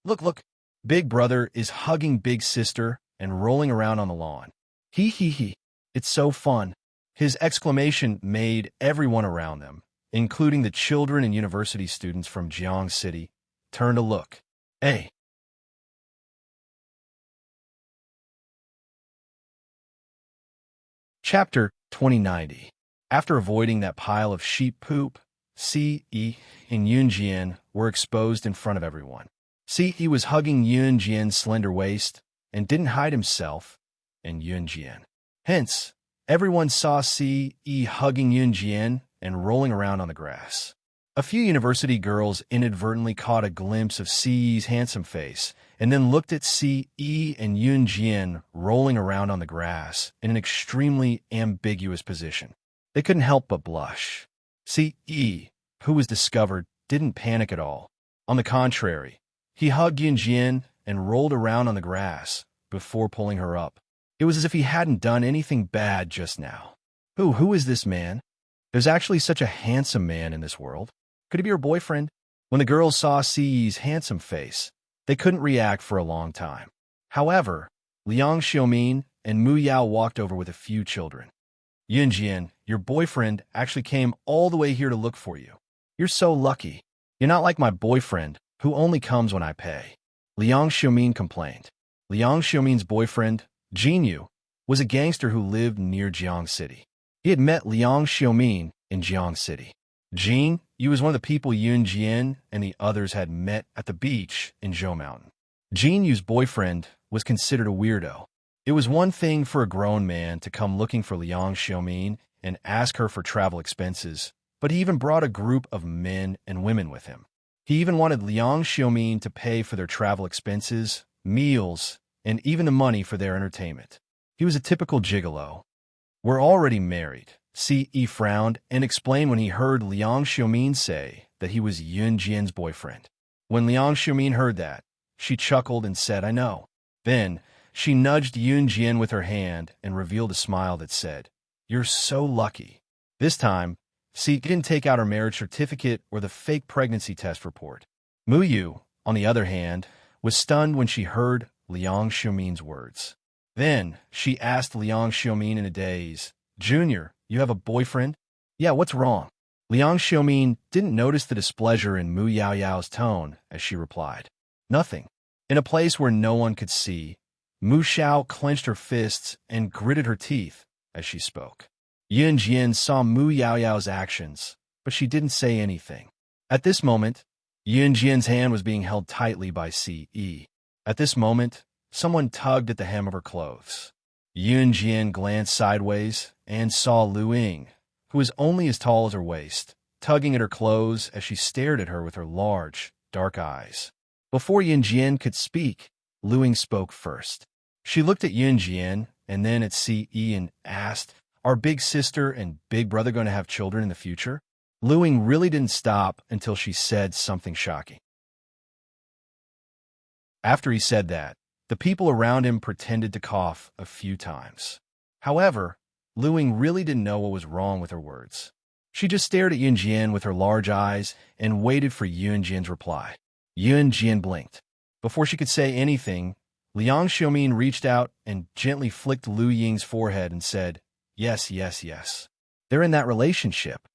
Look, Big Brother is hugging Big Sister and rolling around on the lawn. He, it's so fun." His exclamation made everyone around them, including the children and university students from Jiang City, turn to look. Hey! Chapter 2090. After avoiding that pile of sheep poop, Si and Yunjian were exposed in front of everyone. Si was hugging Yunjian's slender waist and didn't hide himself and Yunjian. Hence, everyone saw Si hugging Yunjian and rolling around on the grass. A few university girls inadvertently caught a glimpse of Si's handsome face and then looked at Si and Yunjian rolling around on the grass in an extremely ambiguous position. They couldn't help but blush. Si, who was discovered, didn't panic at all. On the contrary, he hugged Yunjian and rolled around on the grass before pulling her up. It was as if he hadn't done anything bad just now. Who is this man? There's actually such a handsome man in this world. Could he be her boyfriend? When the girls saw Si's handsome face, they couldn't react for a long time. However, Liang Xiaomin and Mu Yao walked over with a few children. Yunjian, your boyfriend actually came all the way here to look for you. You're so lucky. You're not like my boyfriend, who only comes when I pay. Liang Xiumin complained. Liang Xiumin's boyfriend, Jinyu, was a gangster who lived near Jiang City. He had met Liang Xiumin in Jiang City. Jin Yu was one of the people Yun Jian and the others had met at the beach in Zhou Mountain. Jin Yu's boyfriend was considered a weirdo. It was one thing for a grown man to come looking for Liang Xiumin and ask her for travel expenses, but he even brought a group of men and women with him. He even wanted Liang Xiumin to pay for their travel expenses, meals, and even the money for their entertainment. He was a typical gigolo. We're already married. C.E. frowned and explained when he heard Liang Xiumin say that he was Yun Jian's boyfriend. When Liang Xiumin heard that, she chuckled and said, I know. Then, she nudged Yun Jian with her hand and revealed a smile that said, You're so lucky. This time, C didn't take out her marriage certificate or the fake pregnancy test report. Mu Yu, on the other hand, was stunned when she heard Liang Xiumin's words. Then, she asked Liang Xiumin in a daze, Junior, you have a boyfriend? Yeah, what's wrong? Liang Xiumin didn't notice the displeasure in Mu Yao's tone as she replied, Nothing. In a place where no one could see, Mu Xiao clenched her fists and gritted her teeth as she spoke. Yun Jian saw Mu Yao's actions, but she didn't say anything. At this moment, Yun Jian's hand was being held tightly by C.E. At this moment, someone tugged at the hem of her clothes. Yun Jian glanced sideways and saw Lu Ying, who was only as tall as her waist, tugging at her clothes as she stared at her with her large, dark eyes. Before Yun Jian could speak, Lu Ying spoke first. She looked at Yun Jian and then at C.E. and asked, Are big sister and big brother going to have children in the future? Lu Ying really didn't stop until she said something shocking. After he said that, the people around him pretended to cough a few times. However, Lu Ying really didn't know what was wrong with her words. She just stared at Yun Jian with her large eyes and waited for Yun Jian's reply. Yun Jian blinked. Before she could say anything, Liang Xiumin reached out and gently flicked Lu Ying's forehead and said, Yes, yes, yes. They're in that relationship.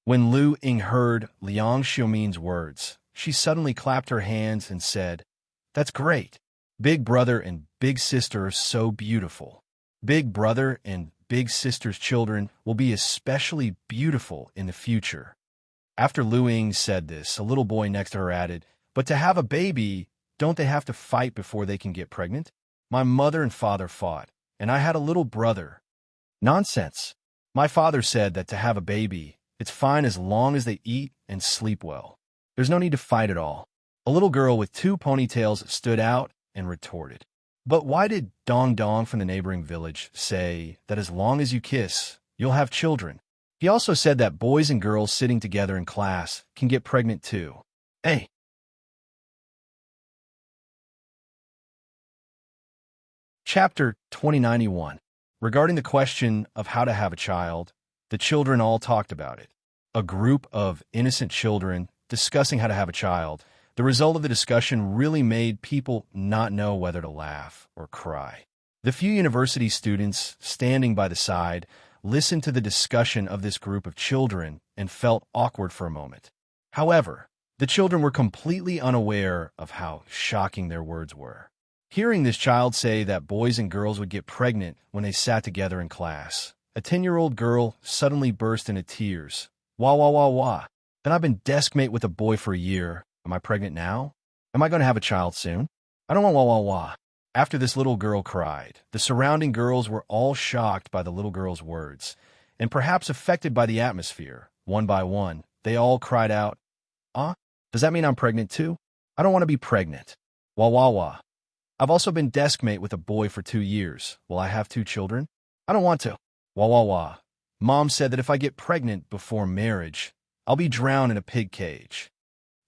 When Lu Ying heard Liang Xiumin's words, she suddenly clapped her hands and said, That's great. Big brother and big sister are so beautiful. Big brother and big sister's children will be especially beautiful in the future. After Lu Ying said this, a little boy next to her added, But to have a baby, don't they have to fight before they can get pregnant? My mother and father fought, and I had a little brother. Nonsense. My father said that to have a baby, it's fine as long as they eat and sleep well. There's no need to fight at all. A little girl with 2 ponytails stood out and retorted. But why did Dong Dong from the neighboring village say that as long as you kiss, you'll have children? He also said that boys and girls sitting together in class can get pregnant too. Hey. Chapter 2091. Regarding the question of how to have a child, the children all talked about it. A group of innocent children discussing how to have a child. The result of the discussion really made people not know whether to laugh or cry. The few university students standing by the side listened to the discussion of this group of children and felt awkward for a moment. However, the children were completely unaware of how shocking their words were. Hearing this child say that boys and girls would get pregnant when they sat together in class, a 10-year-old girl suddenly burst into tears. Wah, wah, wah, wah. Then I've been deskmate with a boy for a year. Am I pregnant now? Am I going to have a child soon? I don't want wah, wah, wah. After this little girl cried, the surrounding girls were all shocked by the little girl's words, and perhaps affected by the atmosphere. One by one, they all cried out, Does that mean I'm pregnant too? I don't want to be pregnant. Wah, wah, wah. I've also been deskmate with a boy for 2 years. Will I have 2 children? I don't want to. Wah, wah, wah. Mom said that if I get pregnant before marriage, I'll be drowned in a pig cage.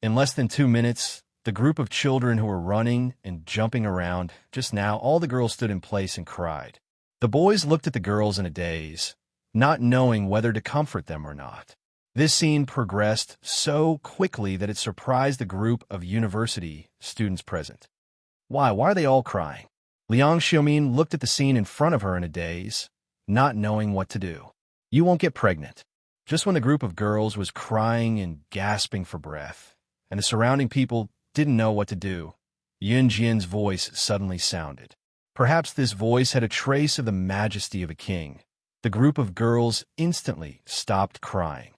In less than 2 minutes, the group of children who were running and jumping around, just now all the girls stood in place and cried. The boys looked at the girls in a daze, not knowing whether to comfort them or not. This scene progressed so quickly that it surprised the group of university students present. Why are they all crying? Liang Xiaomin looked at the scene in front of her in a daze, not knowing what to do. You won't get pregnant. Just when the group of girls was crying and gasping for breath, and the surrounding people didn't know what to do, Yun Jian's voice suddenly sounded. Perhaps this voice had a trace of the majesty of a king. The group of girls instantly stopped crying.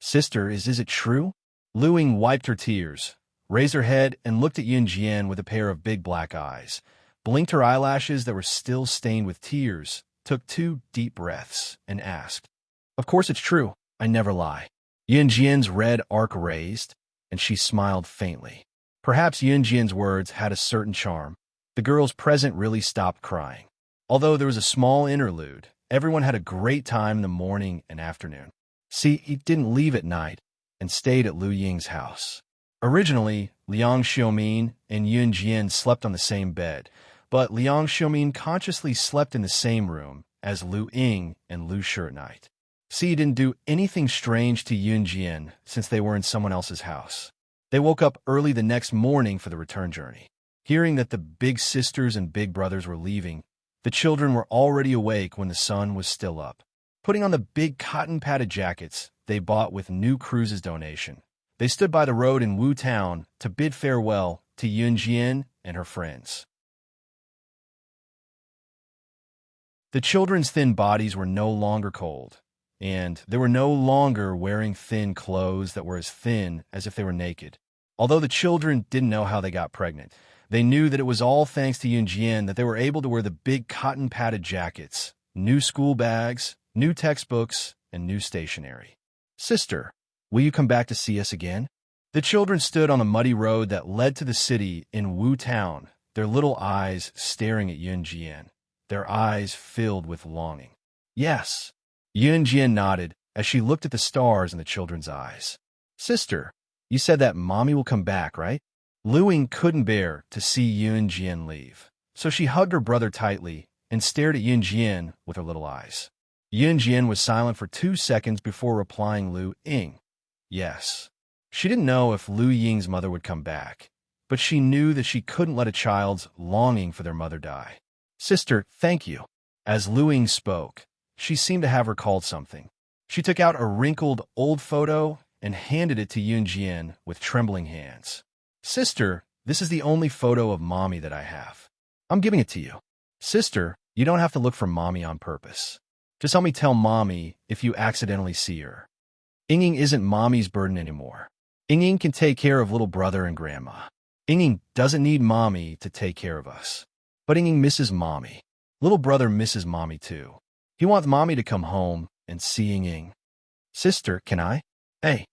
Sister, is it true? Lu Ying wiped her tears, raised her head, and looked at Yun Jian with a pair of big black eyes, blinked her eyelashes that were still stained with tears, took 2 deep breaths, and asked, Of course it's true. I never lie. Yun Jian's red arc raised, and she smiled faintly. Perhaps Yun Jian's words had a certain charm. The girls present really stopped crying. Although there was a small interlude, everyone had a great time in the morning and afternoon. See, he didn't leave at night and stayed at Lu Ying's house. Originally, Liang Xiaomin and Yun Jian slept on the same bed, but Liang Xiaomin consciously slept in the same room as Lu Ying and Lu Shi at night. See, he didn't do anything strange to Yun Jian since they were in someone else's house. They woke up early the next morning for the return journey. Hearing that the big sisters and big brothers were leaving, the children were already awake when the sun was still up. Putting on the big cotton-padded jackets they bought with New Cruise's donation, they stood by the road in Wu Town to bid farewell to Yun Jian and her friends. The children's thin bodies were no longer cold, and they were no longer wearing thin clothes that were as thin as if they were naked. Although the children didn't know how they got pregnant, they knew that it was all thanks to Yun Jian that they were able to wear the big cotton-padded jackets, new school bags, new textbooks, and new stationery. Sister, will you come back to see us again? The children stood on the muddy road that led to the city in Wu Town, their little eyes staring at Yun Jian, their eyes filled with longing. Yes. Yun Jian nodded as she looked at the stars in the children's eyes. Sister, you said that Mommy will come back, right? Lu Ying couldn't bear to see Yun Jian leave, so she hugged her brother tightly and stared at Yun Jian with her little eyes. Yun Jian was silent for 2 seconds before replying Lu Ying. Yes. She didn't know if Lu Ying's mother would come back, but she knew that she couldn't let a child's longing for their mother die. Sister, thank you. As Lu Ying spoke, she seemed to have recalled something. She took out a wrinkled old photo and handed it to Yun Jian with trembling hands. Sister, this is the only photo of Mommy that I have. I'm giving it to you. Sister, you don't have to look for Mommy on purpose. Just help me tell Mommy if you accidentally see her. Ying isn't Mommy's burden anymore. Ying can take care of little brother and grandma. Ying doesn't need Mommy to take care of us. But Ying misses Mommy. Little brother misses Mommy too. He wants Mommy to come home and see Ying. Sister, can I? Hey.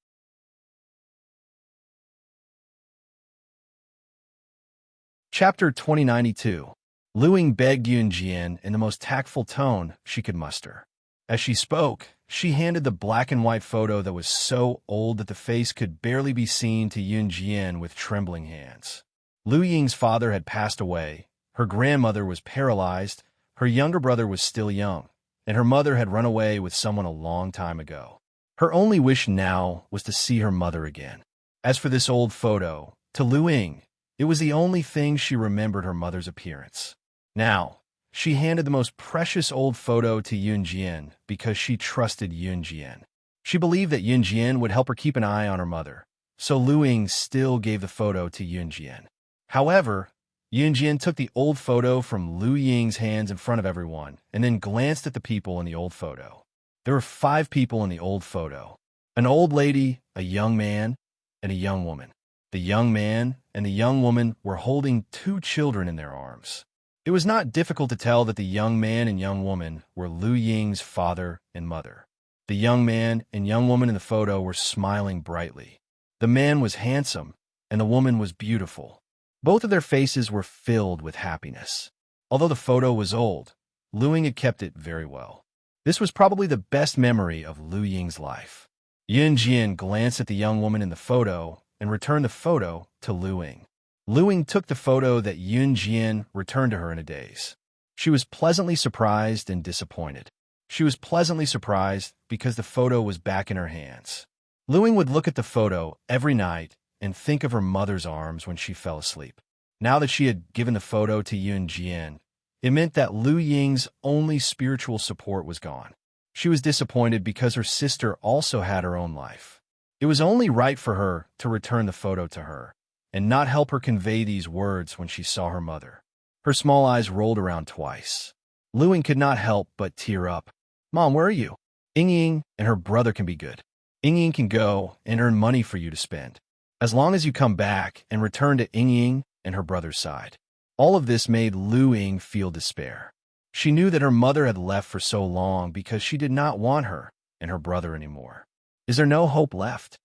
Chapter 2092. Lu Ying begged Yun Jian in the most tactful tone she could muster. As she spoke, she handed the black and white photo that was so old that the face could barely be seen to Yun Jian with trembling hands. Lu Ying's father had passed away, her grandmother was paralyzed, her younger brother was still young, and her mother had run away with someone a long time ago. Her only wish now was to see her mother again. As for this old photo, to Lu Ying, it was the only thing she remembered her mother's appearance. Now, she handed the most precious old photo to Yun Jian because she trusted Yun Jian. She believed that Yun Jian would help her keep an eye on her mother, so Lu Ying still gave the photo to Yun Jian. However, Yun Jian took the old photo from Lu Ying's hands in front of everyone and then glanced at the people in the old photo. There were 5 people in the old photo: an old lady, a young man, and a young woman. The young man and the young woman were holding 2 children in their arms. It was not difficult to tell that the young man and young woman were Lu Ying's father and mother. The young man and young woman in the photo were smiling brightly. The man was handsome, and the woman was beautiful. Both of their faces were filled with happiness. Although the photo was old, Lu Ying had kept it very well. This was probably the best memory of Lu Ying's life. Yun Jian glanced at the young woman in the photo and returned the photo to Lu Ying. Lu Ying took the photo that Yun Jian returned to her in a daze. She was pleasantly surprised and disappointed. She was pleasantly surprised because the photo was back in her hands. Lu Ying would look at the photo every night and think of her mother's arms when she fell asleep. Now that she had given the photo to Yun Jian, It meant that Lu Ying's only spiritual support was gone. She was disappointed because her sister also had her own life. It was only right for her to return the photo to her and not help her convey these words when she saw her mother. Her small eyes rolled around twice. Lu Ying could not help but tear up. "Mom, where are you? Ying and her brother can be good. Ying can go and earn money for you to spend, as long as you come back and return to Ying and her brother's side." All of this made Lu Ying feel despair. She knew that her mother had left for so long because she did not want her and her brother anymore. Is there no hope left?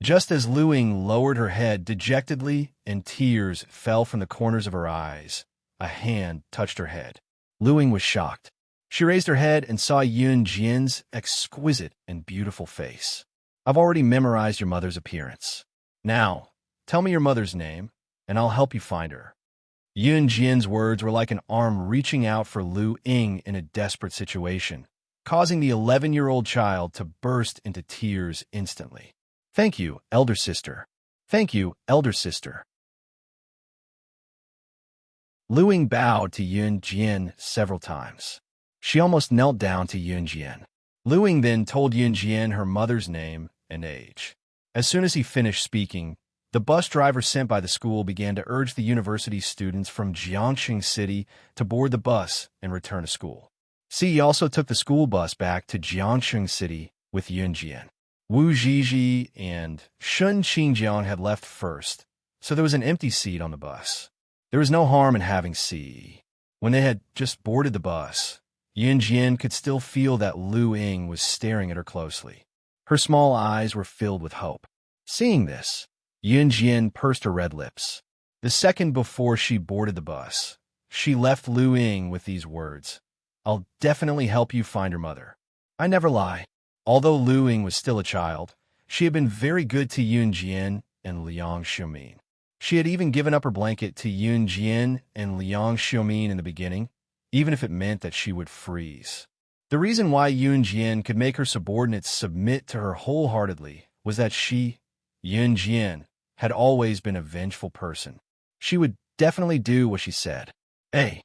Just as Lu Ying lowered her head dejectedly and tears fell from the corners of her eyes, a hand touched her head. Lu Ying was shocked. She raised her head and saw Yun Jian's exquisite and beautiful face. "I've already memorized your mother's appearance. Now, tell me your mother's name, and I'll help you find her." Yun Jian's words were like an arm reaching out for Lu Ying in a desperate situation, causing the 11-year-old child to burst into tears instantly. "Thank you, elder sister. Thank you, elder sister." Lu Ying bowed to Yun Jian several times. She almost knelt down to Yun Jian. Lu Ying then told Yun Jian her mother's name and age. As soon as he finished speaking, the bus driver sent by the school began to urge the university students from Jiangxing City to board the bus and return to school. He also took the school bus back to Jiangxing City with Yun Jian. Wu Zhizhi and Shun Qingjiang had left first, so there was an empty seat on the bus. There was no harm in having C. When they had just boarded the bus, Yun Jian could still feel that Lu Ying was staring at her closely. Her small eyes were filled with hope. Seeing this, Yun Jian pursed her red lips. The second before she boarded the bus, she left Lu Ying with these words: "I'll definitely help you find your mother. I never lie." Although Lu Ying was still a child, she had been very good to Yun Jian and Liang Xiumin. She had even given up her blanket to Yun Jian and Liang Xiumin in the beginning, even if it meant that she would freeze. The reason why Yun Jian could make her subordinates submit to her wholeheartedly was that she, Yun Jian, had always been a vengeful person. She would definitely do what she said. Hey.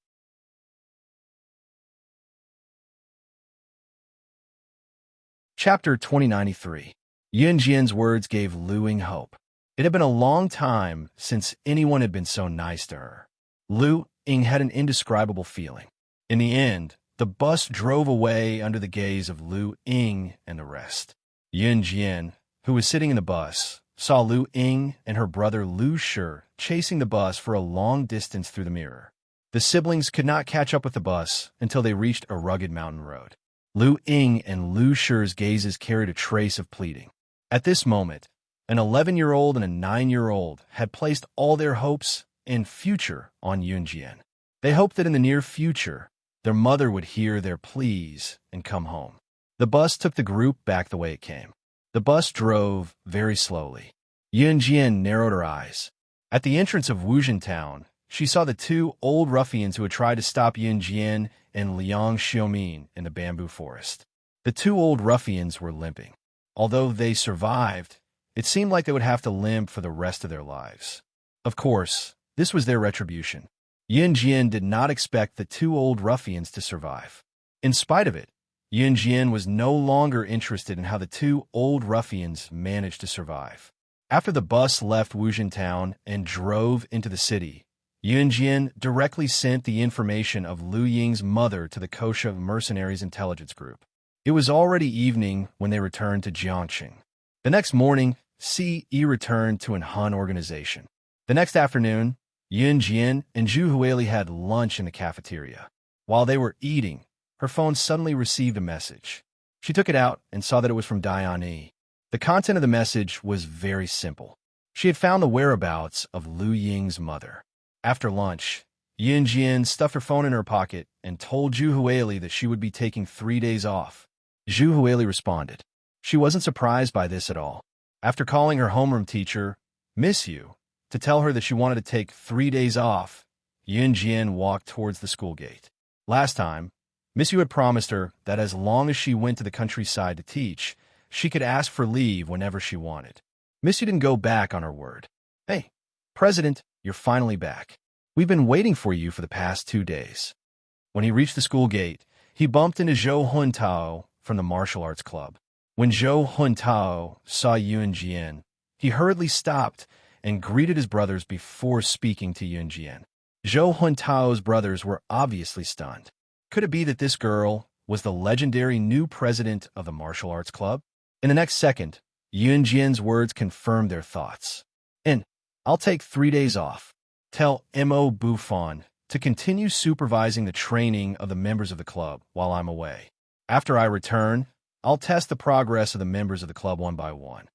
Chapter 2093. Yun Jian's words gave Lu Ying hope. It had been a long time since anyone had been so nice to her. Lu Ying had an indescribable feeling. In the end, the bus drove away under the gaze of Lu Ying and the rest. Yun Jian, who was sitting in the bus, saw Lu Ying and her brother Lu Shi chasing the bus for a long distance through the mirror. The siblings could not catch up with the bus until they reached a rugged mountain road. Lu Ying and Lu Shi's gazes carried a trace of pleading. At this moment, an 11-year-old and a 9-year-old had placed all their hopes and future on Yun Jian. They hoped that in the near future, their mother would hear their pleas and come home. The bus took the group back the way it came. The bus drove very slowly. Yun Jian narrowed her eyes. At the entrance of Wuzhen Town, she saw the two old ruffians who had tried to stop Yun Jian and Liang Xiumin in the bamboo forest. The two old ruffians were limping. Although they survived, it seemed like they would have to limp for the rest of their lives. Of course, this was their retribution. Yun Jian did not expect the two old ruffians to survive. In spite of it, Yun Jian was no longer interested in how the two old ruffians managed to survive. After the bus left Wuzhen Town and drove into the city, Yun Jian directly sent the information of Lu Ying's mother to the Kosha Mercenaries Intelligence Group. It was already evening when they returned to Jiangxing. The next morning, Ce returned to an Han organization. The next afternoon, Yun Jian and Zhu Huili had lunch in the cafeteria. While they were eating, her phone suddenly received a message. She took it out and saw that it was from Dian Yi. The content of the message was very simple. She had found the whereabouts of Lu Ying's mother. After lunch, Yun Jian stuffed her phone in her pocket and told Zhu Huili that she would be taking 3 days off. Zhu Huili responded. She wasn't surprised by this at all. After calling her homeroom teacher, Miss Yu, to tell her that she wanted to take 3 days off, Yun Jian walked towards the school gate. Last time, Miss Yu had promised her that as long as she went to the countryside to teach, she could ask for leave whenever she wanted. Miss Yu didn't go back on her word. Hey, President, you're finally back. We've been waiting for you for the past 2 days. When he reached the school gate, he bumped into Zhou Huntao from the martial arts club. When Zhou Huntao saw Yuan Jian, he hurriedly stopped and greeted his brothers before speaking to Yuan Jian. Zhou Huntao's brothers were obviously stunned. Could it be that this girl was the legendary new president of the martial arts club? In the next second, Yuan Jian's words confirmed their thoughts. And I'll take 3 days off. Tell Mo Buffon to continue supervising the training of the members of the club while I'm away. After I return, I'll test the progress of the members of the club one by one.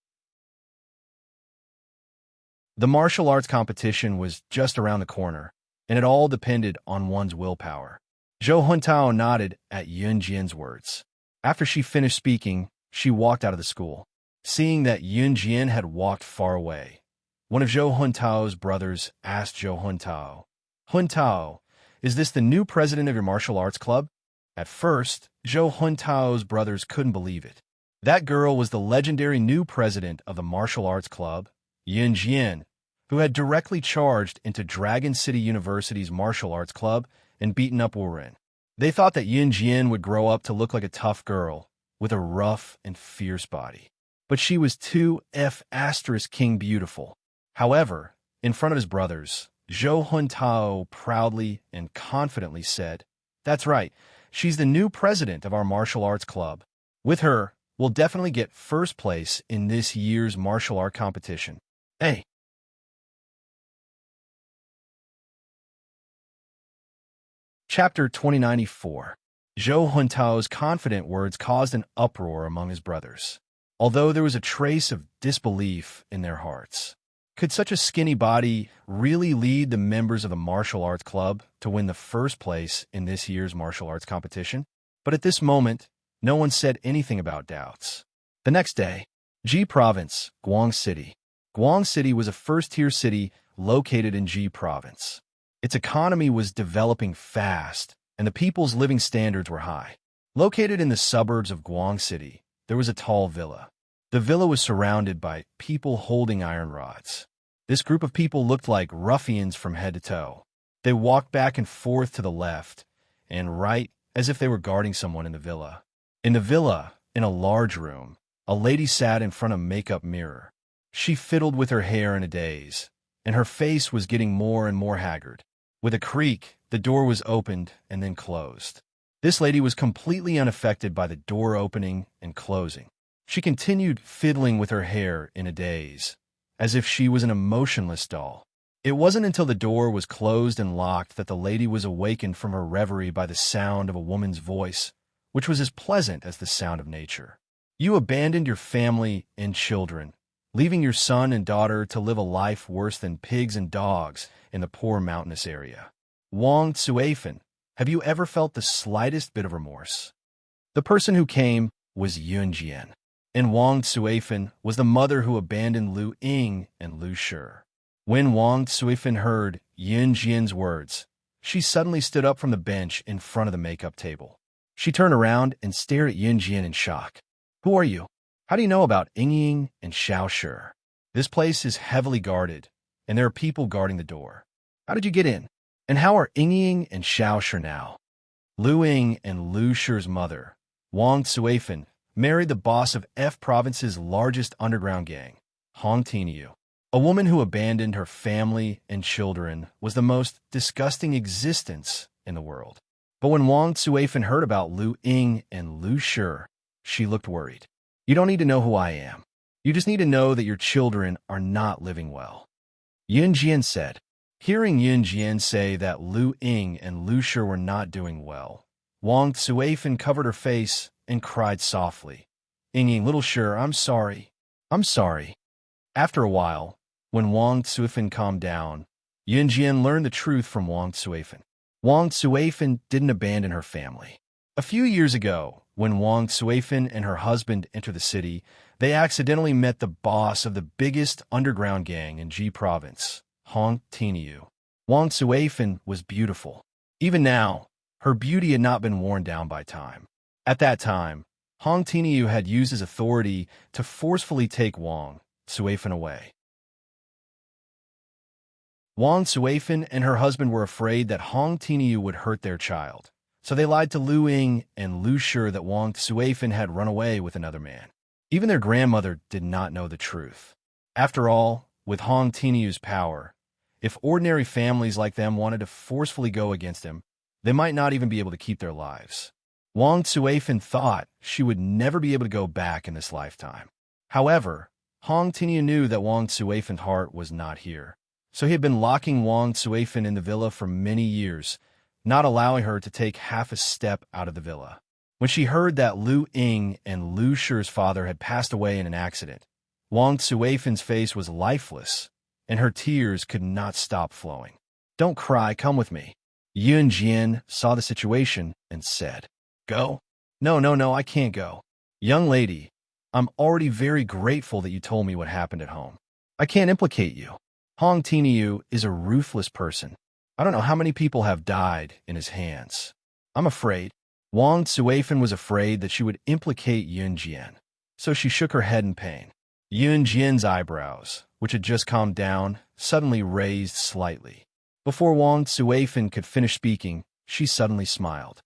The martial arts competition was just around the corner, and it all depended on one's willpower. Zhou Huntao nodded at Yuan Jian's words. After she finished speaking, she walked out of the school. Seeing that Yuan Jian had walked far away, one of Zhou Huntao's brothers asked Zhou Huntao, "Huntao, is this the new president of your martial arts club?" At first, Zhou Huntao's brothers couldn't believe it. That girl was the legendary new president of the martial arts club, Yuan Jian, who had directly charged into Dragon City University's martial arts club and beaten up Rewritten. They thought that Yuan Jian would grow up to look like a tough girl with a rough and fierce body. But she was too king beautiful. However, in front of his brothers, Zhou Huntao proudly and confidently said, "That's right, she's the new president of our martial arts club. With her, we'll definitely get first place in this year's martial art competition." Hey! Chapter 2094. Zhou Huntao's confident words caused an uproar among his brothers, although there was a trace of disbelief in their hearts. Could such a skinny body really lead the members of the martial arts club to win the first place in this year's martial arts competition? But at this moment, no one said anything about doubts. The next day, Ji Province, Guang City. Guang City was a first-tier city located in Ji Province. Its economy was developing fast, and the people's living standards were high. Located in the suburbs of Guang City, there was a tall villa. The villa was surrounded by people holding iron rods. This group of people looked like ruffians from head to toe. They walked back and forth to the left and right as if they were guarding someone in the villa. In the villa, in a large room, a lady sat in front of a makeup mirror. She fiddled with her hair in a daze, and her face was getting more and more haggard. With a creak, the door was opened and then closed. This lady was completely unaffected by the door opening and closing. She continued fiddling with her hair in a daze, as if she was an emotionless doll. It wasn't until the door was closed and locked that the lady was awakened from her reverie by the sound of a woman's voice, which was as pleasant as the sound of nature. "You abandoned your family and children, leaving your son and daughter to live a life worse than pigs and dogs in the poor mountainous area. Wang Suifan, have you ever felt the slightest bit of remorse?" The person who came was Yuan Jian, and Wang Suifan was the mother who abandoned Lu Ying and Lu Shi. When Wang Suifan heard Yuan Jian's words, she suddenly stood up from the bench in front of the makeup table. She turned around and stared at Yuan Jian in shock. "Who are you? How do you know about Ying and Xiao Shi? This place is heavily guarded, and there are people guarding the door. How did you get in? And how are Ying and Xiao Shi now?" Lu Ying and Lu Shi's mother, Wang Suifan, married the boss of F Province's largest underground gang, Hong Tiniu. A woman who abandoned her family and children was the most disgusting existence in the world. But when Wang Suifan heard about Lu Ying and Lu Shi, she looked worried. "You don't need to know who I am. You just need to know that your children are not living well," Yuan Jian said. Hearing Yuan Jian say that Lu Ying and Lu Shi were not doing well, Wang Suifan covered her face and cried softly. "Ying, little Shi, I'm sorry. I'm sorry." After a while, when Wang Suifan calmed down, Yuan Jian learned the truth from Wang Suifan. Wang Suifan didn't abandon her family. A few years ago, when Wang Suifan and her husband entered the city, they accidentally met the boss of the biggest underground gang in Ji Province, Hong Tiniu. Wang Suifan was beautiful. Even now, her beauty had not been worn down by time. At that time, Hong Tiniu had used his authority to forcefully take Wang Suifan away. Wang Suifan and her husband were afraid that Hong Tiniu would hurt their child, So they lied to Lu Ying and Lu Shi that Wang Suifan had run away with another man. Even their grandmother did not know the truth. After all, with Hong Tinyu's power, if ordinary families like them wanted to forcefully go against him, they might not even be able to keep their lives. Wang Suifan thought she would never be able to go back in this lifetime. However, Hong Tinyu knew that Wang Suifan's heart was not here, so he had been locking Wang Suifan in the villa for many years, not allowing her to take half a step out of the villa. When she heard that Lu Ying and Lu Shi's father had passed away in an accident, Wang Suifan's face was lifeless, and her tears could not stop flowing. "Don't cry, come with me." Yun Jian saw the situation and said, "Go? No, I can't go. Young lady, I'm already very grateful that you told me what happened at home. I can't implicate you. Hong Tinyu is a ruthless person. I don't know how many people have died in his hands. I'm afraid." Wang Suifan was afraid that she would implicate Yun Jian, so she shook her head in pain. Yun Jian's eyebrows, which had just calmed down, suddenly raised slightly. Before Wang Suifan could finish speaking, she suddenly smiled.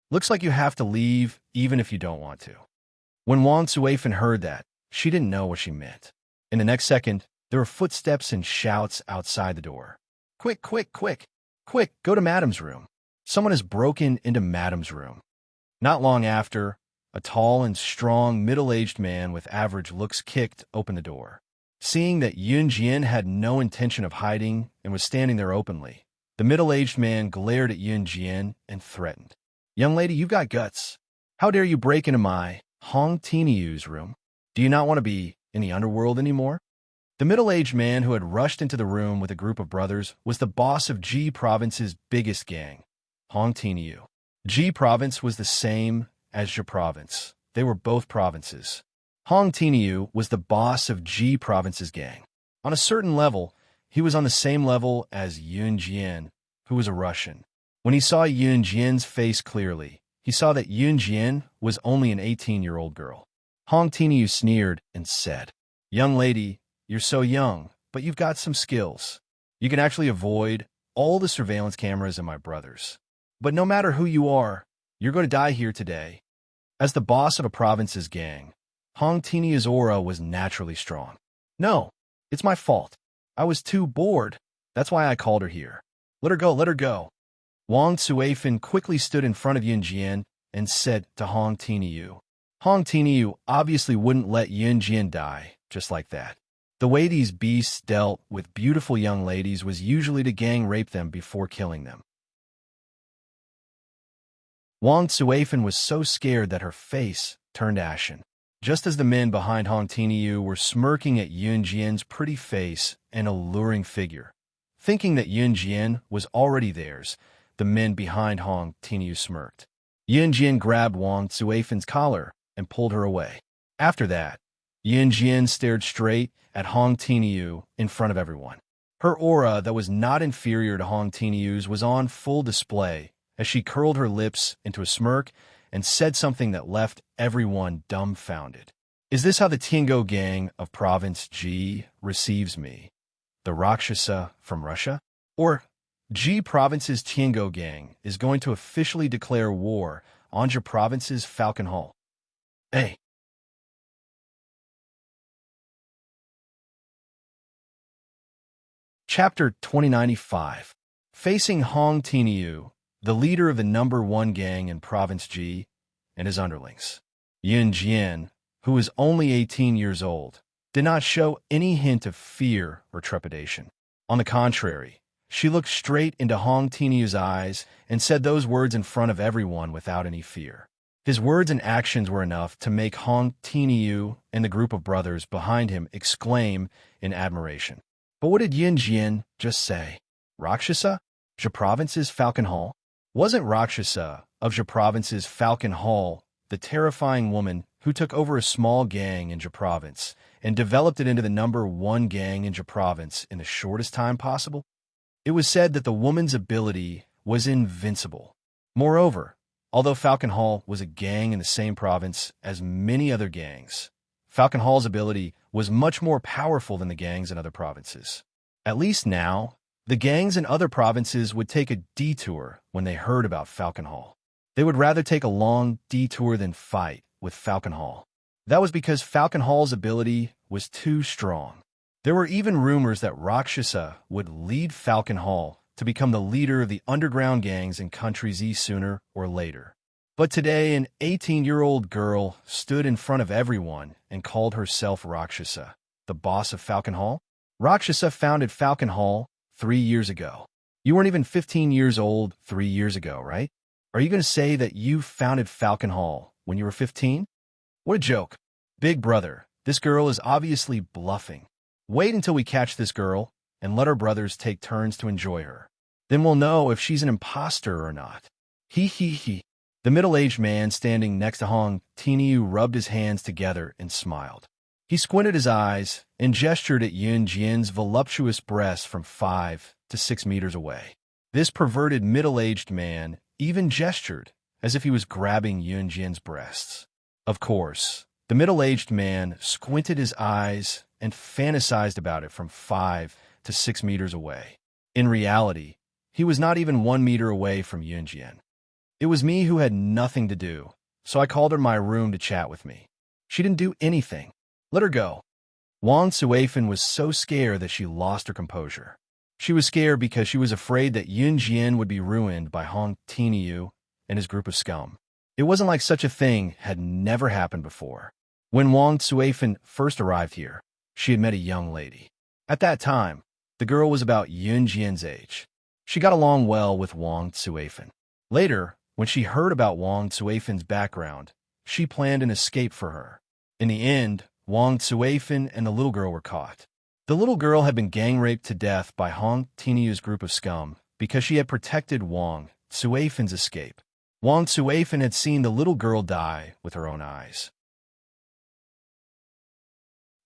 "Looks like you have to leave, even if you don't want to." When Wang Suifan heard that, she didn't know what she meant. In the next second, there were footsteps and shouts outside the door. Quick, go to Madam's room. Someone has broken into Madam's room." Not long after, a tall and strong middle-aged man with average looks kicked open the door. Seeing that Yun Jian had no intention of hiding and was standing there openly, the middle-aged man glared at Yun Jian and threatened. "Young lady, you've got guts. How dare you break into my Hong Tinyu's room? Do you not want to be in the underworld anymore?" The middle-aged man who had rushed into the room with a group of brothers was the boss of Ji Province's biggest gang, Hong Tinyu. Ji Province was the same as Zhe Province. They were both provinces. Hong Tinyu was the boss of Ji Province's gang. On a certain level, he was on the same level as Yun Jian, who was a Russian. When he saw Yun Jian's face clearly, he saw that Yun Jian was only an 18-year-old girl. Hong Tinyu sneered and said, "Young lady, you're so young, but you've got some skills. You can actually avoid all the surveillance cameras and my brothers. But no matter who you are, you're going to die here today." As the boss of a province's gang, Hong Tinyu's aura was naturally strong. "No, it's my fault. I was too bored. That's why I called her here. Let her go. Wang Suifan quickly stood in front of Yun Jian and said to Hong Tinyu. Hong Tinyu obviously wouldn't let Yun Jian die just like that. The way these beasts dealt with beautiful young ladies was usually to gang rape them before killing them. Wang Suifan was so scared that her face turned ashen. Just as the men behind Hong Tinyu were smirking at Yun Jian's pretty face and alluring figure, thinking that Yun Jian was already theirs, the men behind Hong Tinyu smirked. Yun Jian grabbed Wang Suifan's collar and pulled her away. After that, Yun Jian stared straight at Hong Tinyu in front of everyone. Her aura that was not inferior to Hong Tinyu's was on full display as she curled her lips into a smirk and said something that left everyone dumbfounded. "Is this how the Tiango gang of Province Ji receives me, the Rakshasa from Russia? Or Ji Province's Tiango gang is going to officially declare war on Zhe Province's Falcon Hall? Hey!" Chapter 2095. Facing Hong Tinyu, the leader of the #1 gang in Province Ji, and his underlings. Yun Jian, who was only 18 years old, did not show any hint of fear or trepidation. On the contrary, she looked straight into Hong Tinyu's eyes and said those words in front of everyone without any fear. His words and actions were enough to make Hong Tinyu and the group of brothers behind him exclaim in admiration. But what did Yun Jian just say? Rakshasa? Zhe Province's Falcon Hall? Wasn't Rakshasa of Zhe Province's Falcon Hall the terrifying woman who took over a small gang in Zhe Province and developed it into the #1 gang in Zhe Province in the shortest time possible? It was said that the woman's ability was invincible. Moreover, although Falcon Hall was a gang in the same province as many other gangs, Falcon Hall's ability was much more powerful than the gangs in other provinces. At least now, the gangs in other provinces would take a detour when they heard about Falcon Hall. They would rather take a long detour than fight with Falcon Hall. That was because Falcon Hall's ability was too strong. There were even rumors that Rakshasa would lead Falcon Hall to become the leader of the underground gangs in Country Z sooner or later. But today, an 18-year-old girl stood in front of everyone and called herself Rakshasa, the boss of Falcon Hall. Rakshasa founded Falcon Hall 3 years ago. You weren't even 15 years old 3 years ago, right? Are you going to say that you founded Falcon Hall when you were 15? What a joke. Big brother, this girl is obviously bluffing. Wait until we catch this girl and let our brothers take turns to enjoy her. Then we'll know if she's an imposter or not. He. The middle-aged man standing next to Hong Tiniu rubbed his hands together and smiled. He squinted his eyes and gestured at Yun Jian's voluptuous breasts from 5 to 6 meters away. This perverted middle-aged man even gestured as if he was grabbing Yun Jian's breasts. Of course, the middle-aged man squinted his eyes and fantasized about it from 5 to 6 meters away. In reality, he was not even 1 meter away from Yun Jian. It was me who had nothing to do, so I called her to my room to chat with me. She didn't do anything. Let her go. Wang Suifan was so scared that she lost her composure. She was scared because she was afraid that Yun Jian would be ruined by Hong Tiniu and his group of scum. It wasn't like such a thing had never happened before. When Wang Suifan first arrived here, she had met a young lady. At that time, the girl was about Yun Jian's age. She got along well with Wang Suifan. Later, when she heard about Wang Suifan's background, she planned an escape for her. In the end, Wang Suifan and the little girl were caught. The little girl had been gang-raped to death by Hong Tiniu's group of scum because she had protected Wang Suifan's escape. Wang Suifan had seen the little girl die with her own eyes.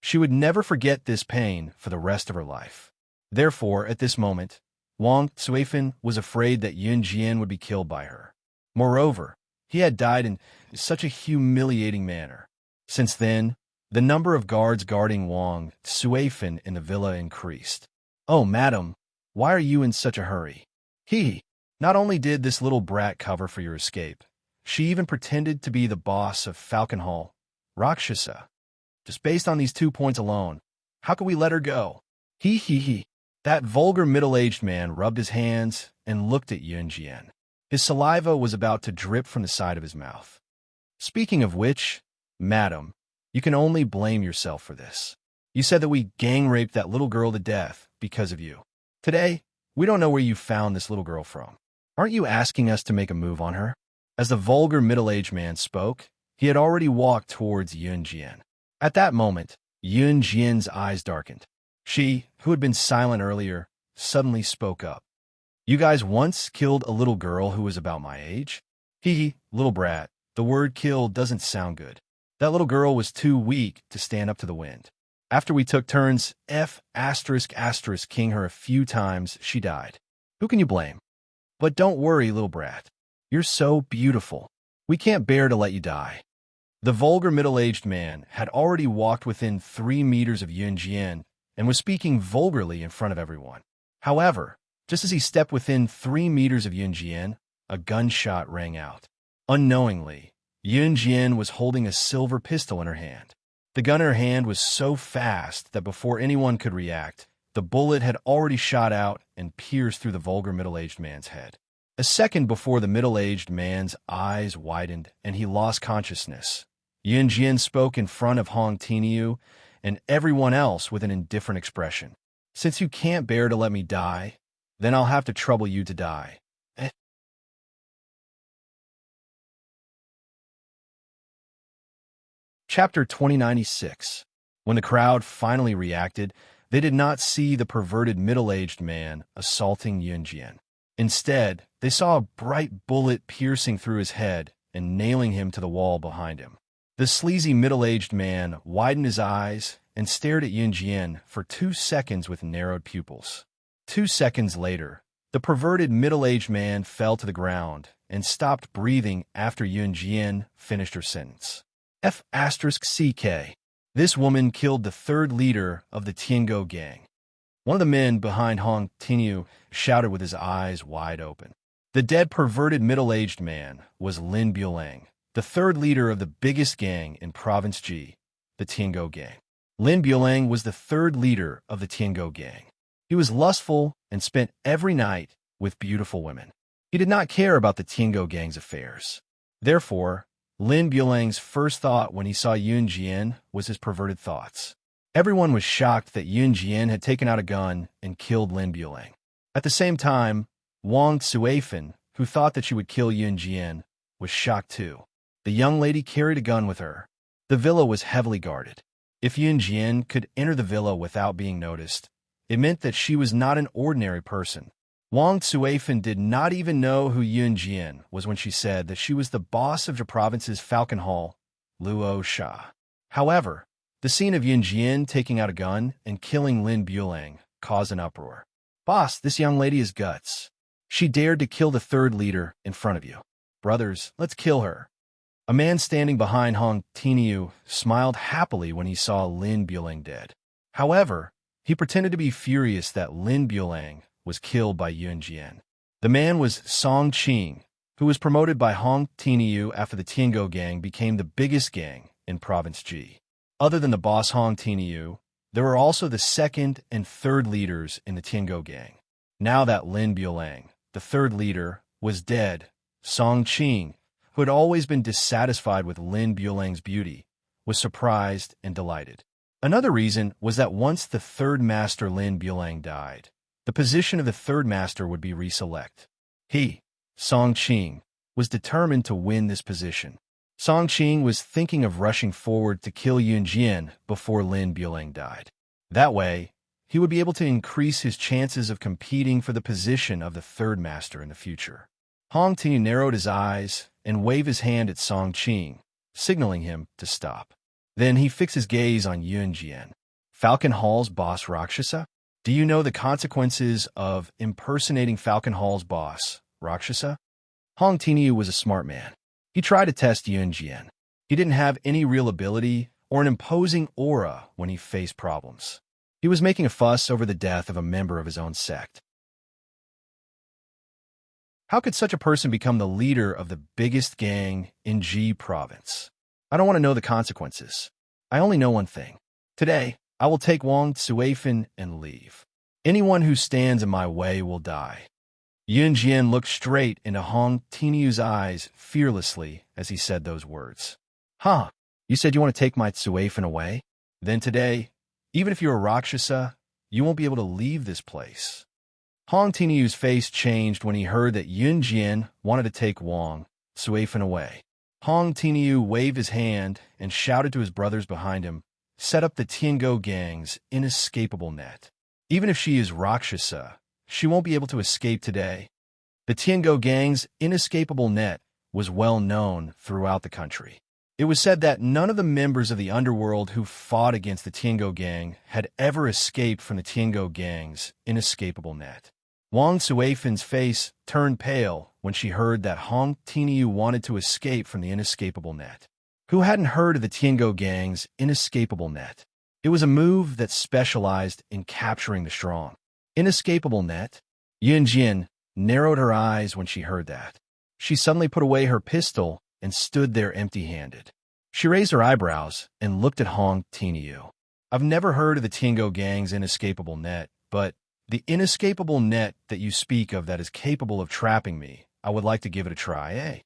She would never forget this pain for the rest of her life. Therefore, at this moment, Wang Suifan was afraid that Yun Jian would be killed by her. Moreover, he had died in such a humiliating manner. Since then, the number of guards guarding Wang Suifan in the villa increased. "Oh, madam, why are you in such a hurry?" Not only did this little brat cover for your escape, she even pretended to be the boss of Falcon Hall, Rakshasa. Just based on these 2 points alone, how could we let her go? That vulgar middle-aged man rubbed his hands and looked at Yun Jian. His saliva was about to drip from the side of his mouth. "Speaking of which, madam, you can only blame yourself for this. You said that we gang-raped that little girl to death because of you. Today, we don't know where you found this little girl from. Aren't you asking us to make a move on her?" As the vulgar middle-aged man spoke, he had already walked towards Yun Jian. At that moment, Yun Jian's eyes darkened. She, who had been silent earlier, suddenly spoke up. "You guys once killed a little girl who was about my age?" Little brat, the word kill doesn't sound good. That little girl was too weak to stand up to the wind. After we took turns king her a few times, she died. Who can you blame? But don't worry, little brat. You're so beautiful. We can't bear to let you die. The vulgar middle-aged man had already walked within 3 meters of Yun Jian and was speaking vulgarly in front of everyone. However, just as he stepped within 3 meters of Yun Jian, a gunshot rang out. Unknowingly, Yun Jian was holding a silver pistol in her hand. The gun in her hand was so fast that before anyone could react, the bullet had already shot out and pierced through the vulgar middle-aged man's head. A second before the middle-aged man's eyes widened and he lost consciousness, Yun Jian spoke in front of Hong Tiniu and everyone else with an indifferent expression. "Since you can't bear to let me die, then I'll have to trouble you to die." Chapter 2096. When the crowd finally reacted, they did not see the perverted middle-aged man assaulting Yun Jian. Instead, they saw a bright bullet piercing through his head and nailing him to the wall behind him. The sleazy middle-aged man widened his eyes and stared at Yun Jian for 2 seconds with narrowed pupils. 2 seconds later, the perverted middle-aged man fell to the ground and stopped breathing after Yun Jian finished her sentence. F***CK. This woman killed the 3rd leader of the Tiango gang. One of the men behind Hong Tiniu shouted with his eyes wide open. The dead, perverted, middle-aged man was Lin Buelang, the third leader of the biggest gang in Province G, the Tiango Gang. Lin Buelang was the third leader of the Tiango Gang. He was lustful and spent every night with beautiful women. He did not care about the Tiango Gang's affairs. Therefore, Lin Buelang's first thought when he saw Yun Jian was his perverted thoughts. Everyone was shocked that Yun Jian had taken out a gun and killed Lin Buelang. At the same time, Wang Tsuifan, who thought that she would kill Yun Jian, was shocked too. The young lady carried a gun with her. The villa was heavily guarded. If Yun Jian could enter the villa without being noticed, it meant that she was not an ordinary person. Wang Tsuifan did not even know who Yun Jian was when she said that she was the boss of the province's Falcon Hall, Luo Sha. However, the scene of Yun Jian taking out a gun and killing Lin Buelang caused an uproar. "Boss, this young lady is guts. She dared to kill the third leader in front of you. Brothers, let's kill her." A man standing behind Hong Tiniu smiled happily when he saw Lin Buelang dead. However, he pretended to be furious that Lin Buelang was killed by Yun Jian. The man was Song Qing, who was promoted by Hong Tiniu after the Tiango Gang became the biggest gang in Province G. Other than the boss Hong Tiniu, there were also the second and third leaders in the Tiango Gang. Now that Lin Buelang, the third leader, was dead, Song Qing, who had always been dissatisfied with Lin Buelang's beauty, was surprised and delighted. Another reason was that once the third master Lin Buelang died, the position of the third master would be reselect. He, Song Qing, was determined to win this position. Song Qing was thinking of rushing forward to kill Yun Jian before Lin Buelang died. That way, he would be able to increase his chances of competing for the position of the third master in the future. Hong Tiniu narrowed his eyes and waved his hand at Song Qing, signaling him to stop. Then he fixed his gaze on Yun Jian. "Falcon Hall's boss Rakshasa? Do you know the consequences of impersonating Falcon Hall's boss, Rakshasa?" Hong Tiniu was a smart man. He tried to test Yun Jian. He didn't have any real ability or an imposing aura when he faced problems. He was making a fuss over the death of a member of his own sect. How could such a person become the leader of the biggest gang in G province? I don't want to know the consequences. I only know one thing. Today, I will take Wang Tsuifan and leave. Anyone who stands in my way will die. Yun Jian looked straight into Hong Tiniu's eyes fearlessly as he said those words. "Huh, you said you want to take my Tsuifan away? Then today, even if you're a Rakshasa, you won't be able to leave this place." Hong Tiniu's face changed when he heard that Yun Jian wanted to take Wang Tsuifan away. Hong Tiniu waved his hand and shouted to his brothers behind him, "Set up the Tiango Gang's inescapable net. Even if she is Rakshasa, she won't be able to escape today." The Tiango Gang's inescapable net was well known throughout the country. It was said that none of the members of the underworld who fought against the Tiango Gang had ever escaped from the Tiango Gang's inescapable net. Wang Tsuifan's face turned pale when she heard that Hong Tiniu wanted to escape from the inescapable net. Who hadn't heard of the Tiango Gang's inescapable net? It was a move that specialized in capturing the strong. Inescapable net? Yun Jian narrowed her eyes when she heard that. She suddenly put away her pistol and stood there empty-handed. She raised her eyebrows and looked at Hong Tiniu. "I've never heard of the Tiango Gang's inescapable net, but the inescapable net that you speak of that is capable of trapping me, I would like to give it a try, eh?"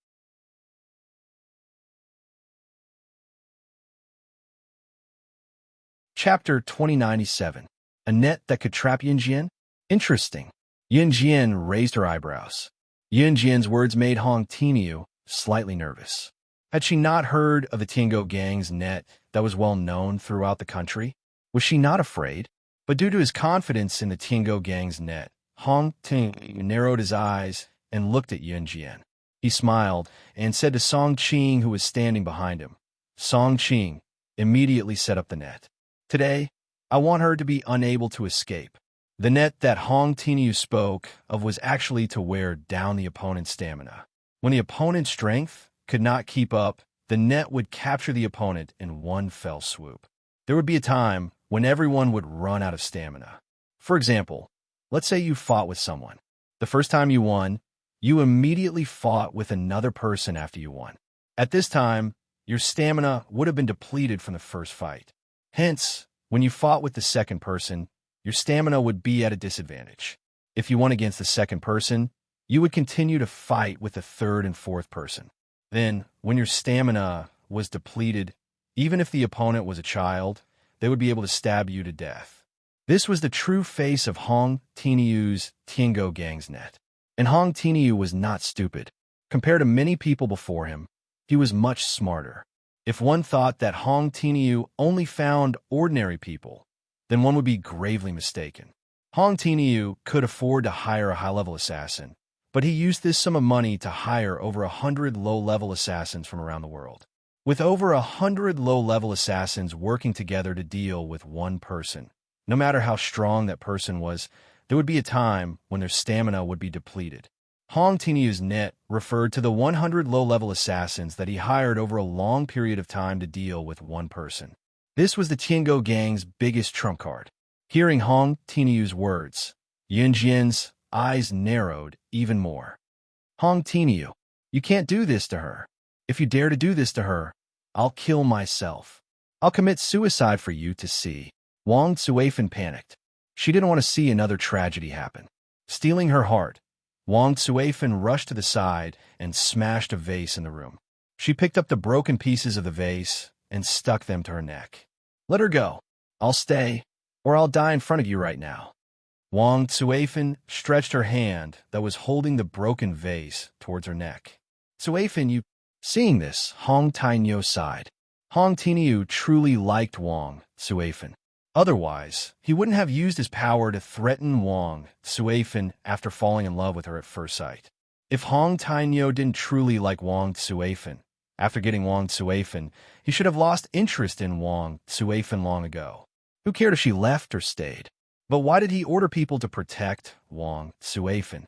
Chapter 2097. A net that could trap Yun Jian? Interesting. Yun Jian raised her eyebrows. Yun Jian's words made Hong Tiniu slightly nervous. Had she not heard of the Tiango Gang's net that was well known throughout the country? Was she not afraid? But due to his confidence in the Tiango Gang's net, Hong Tiniu narrowed his eyes and looked at Yun Jian. He smiled and said to Song Qing, who was standing behind him, "Song Qing, immediately set up the net. Today, I want her to be unable to escape." The net that Hong Tiniu spoke of was actually to wear down the opponent's stamina. When the opponent's strength could not keep up, the net would capture the opponent in one fell swoop. There would be a time when everyone would run out of stamina. For example, let's say you fought with someone. The first time you won, You immediately fought with another person after you won. At this time, your stamina would have been depleted from the first fight. Hence, when you fought with the second person, your stamina would be at a disadvantage. If you won against the second person, you would continue to fight with the third and fourth person. Then, when your stamina was depleted, even if the opponent was a child, they would be able to stab you to death. This was the true face of Hong Tianyu's Tiango Gang's net. And Hong Tianyu was not stupid. Compared to many people before him, he was much smarter. If one thought that Hong Tianyu only found ordinary people, then one would be gravely mistaken. Hong Tianyu could afford to hire a high-level assassin, but he used this sum of money to hire over 100 low-level assassins from around the world. With over 100 low-level assassins working together to deal with one person, no matter how strong that person was, there would be a time when their stamina would be depleted. Hong Tianyu's net referred to the 100 low-level assassins that he hired over a long period of time to deal with one person. This was the Tiango Gang's biggest trump card. Hearing Hong Tianyu's words, Yunjian's eyes narrowed even more. Hong Tianyu, you can't do this to her. If you dare to do this to her, I'll kill myself. I'll commit suicide for you to see. Wang Tsuifan panicked. She didn't want to see another tragedy happen. Stealing her heart, Wang Tsuifan rushed to the side and smashed a vase in the room. She picked up the broken pieces of the vase and stuck them to her neck. Let her go. I'll stay, or I'll die in front of you right now. Wang Tsuifan stretched her hand that was holding the broken vase towards her neck. Tsuifan, you... Seeing this, Hong Tianyu sighed. Hong Tianyu truly liked Wang Tsuifan. Otherwise, he wouldn't have used his power to threaten Wang Tsuifan after falling in love with her at first sight. If Hong Tianyu didn't truly like Wang Tsuifan, after getting Wang Tsuifan, he should have lost interest in Wang Tsuifan long ago. Who cared if she left or stayed? But why did he order people to protect Wang Tsuifan?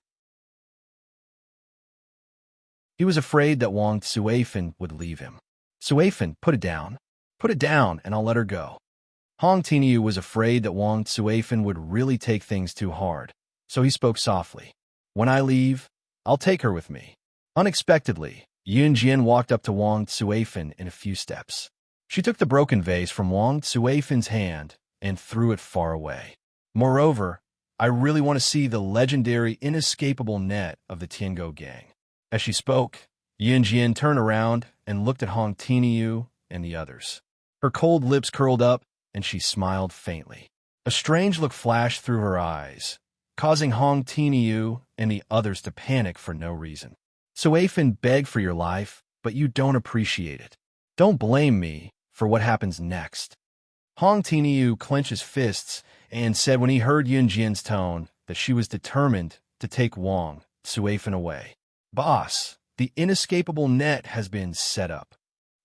He was afraid that Wang Tsuifan would leave him. Tsuifan, put it down. Put it down, and I'll let her go. Hong Tianyu was afraid that Wang Tsuifan would really take things too hard, so he spoke softly. When I leave, I'll take her with me. Unexpectedly, Yunjian walked up to Wang Tsuifan in a few steps. She took the broken vase from Wang Tsuifan's hand and threw it far away. Moreover, I really want to see the legendary inescapable net of the Tiango Gang. As she spoke, Yunjian turned around and looked at Hong Tianyu and the others. Her cold lips curled up, and she smiled faintly. A strange look flashed through her eyes, causing Hong Tianyu and the others to panic for no reason. Tsuifan begged for your life, but you don't appreciate it. Don't blame me for what happens next. Hong Tianyu clenched his fists and said when he heard Yunjian's tone that she was determined to take Wang Tsuifan away. Boss, the inescapable net has been set up.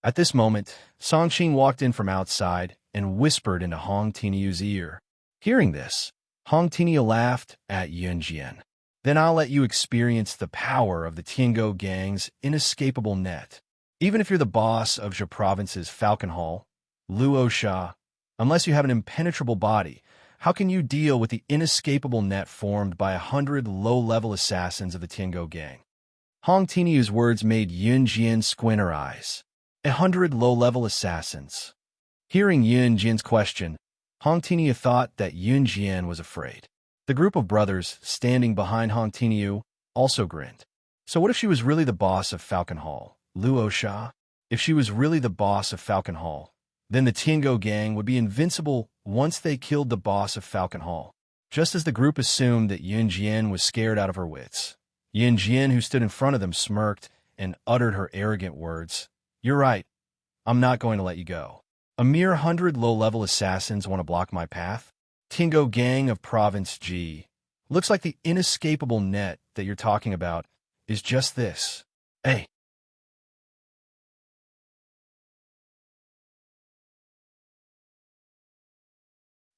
At this moment, Songqing walked in from outside and whispered into Hong Tianyu's ear. Hearing this, Hong Tianyu laughed at Yunjian. Then I'll let you experience the power of the Tiango Gang's inescapable net. Even if you're the boss of Zhe Province's Falcon Hall, Luosha, unless you have an impenetrable body, how can you deal with the inescapable net formed by 100 low-level assassins of the Tiango Gang? Hong Tianyu's words made Yunjian squint her eyes. 100 low-level assassins. Hearing Yunjian's question, Hong Tianyu thought that Yunjian was afraid. The group of brothers standing behind Hong Tianyu also grinned. So what if she was really the boss of Falcon Hall, Luosha? If she was really the boss of Falcon Hall, then the Tiango Gang would be invincible once they killed the boss of Falcon Hall. Just as the group assumed that Yunjian was scared out of her wits, Yunjian, who stood in front of them, smirked and uttered her arrogant words. You're right. I'm not going to let you go. A mere 100 low-level assassins want to block my path? Tiango Gang of Province G. Looks like the inescapable net that you're talking about is just this. Hey.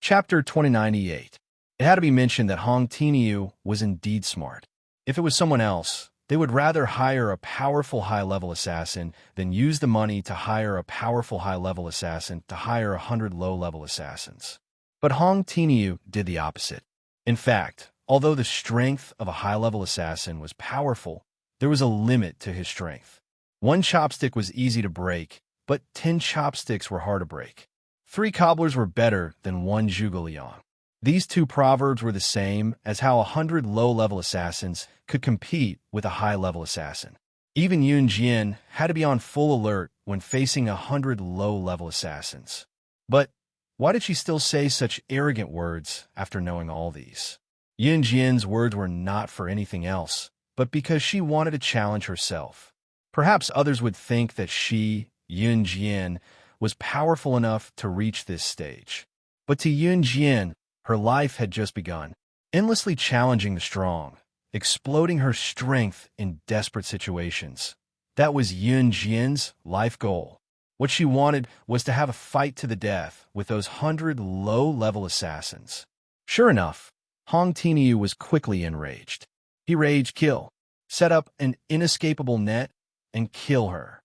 Chapter 2098. It had to be mentioned that Hong Tianyu was indeed smart. If it was someone else, they would rather hire a powerful high-level assassin than use the money to hire a powerful high-level assassin to hire 100 low-level assassins. But Hong Tianyu did the opposite. In fact, Although the strength of a high-level assassin was powerful, there was a limit to his strength. One chopstick was easy to break, but 10 chopsticks were hard to break. 3 cobblers were better than 1 Zhuge. These 2 proverbs were the same as how 100 low-level assassins could compete with a high-level assassin. Even Yun Jian had to be on full alert when facing 100 low-level assassins. But why did she still say such arrogant words after knowing all these? Yun Jian's words were not for anything else, but because she wanted to challenge herself. Perhaps others would think that she, Yun Jian, was powerful enough to reach this stage. But to Yun Jian, her life had just begun, endlessly challenging the strong, exploding her strength in desperate situations. That was Yun Jian's life goal. What she wanted was to have a fight to the death with those 100 low-level assassins. Sure enough, Hong Tianyu was quickly enraged. He rage kill, set up an inescapable net, and kill her.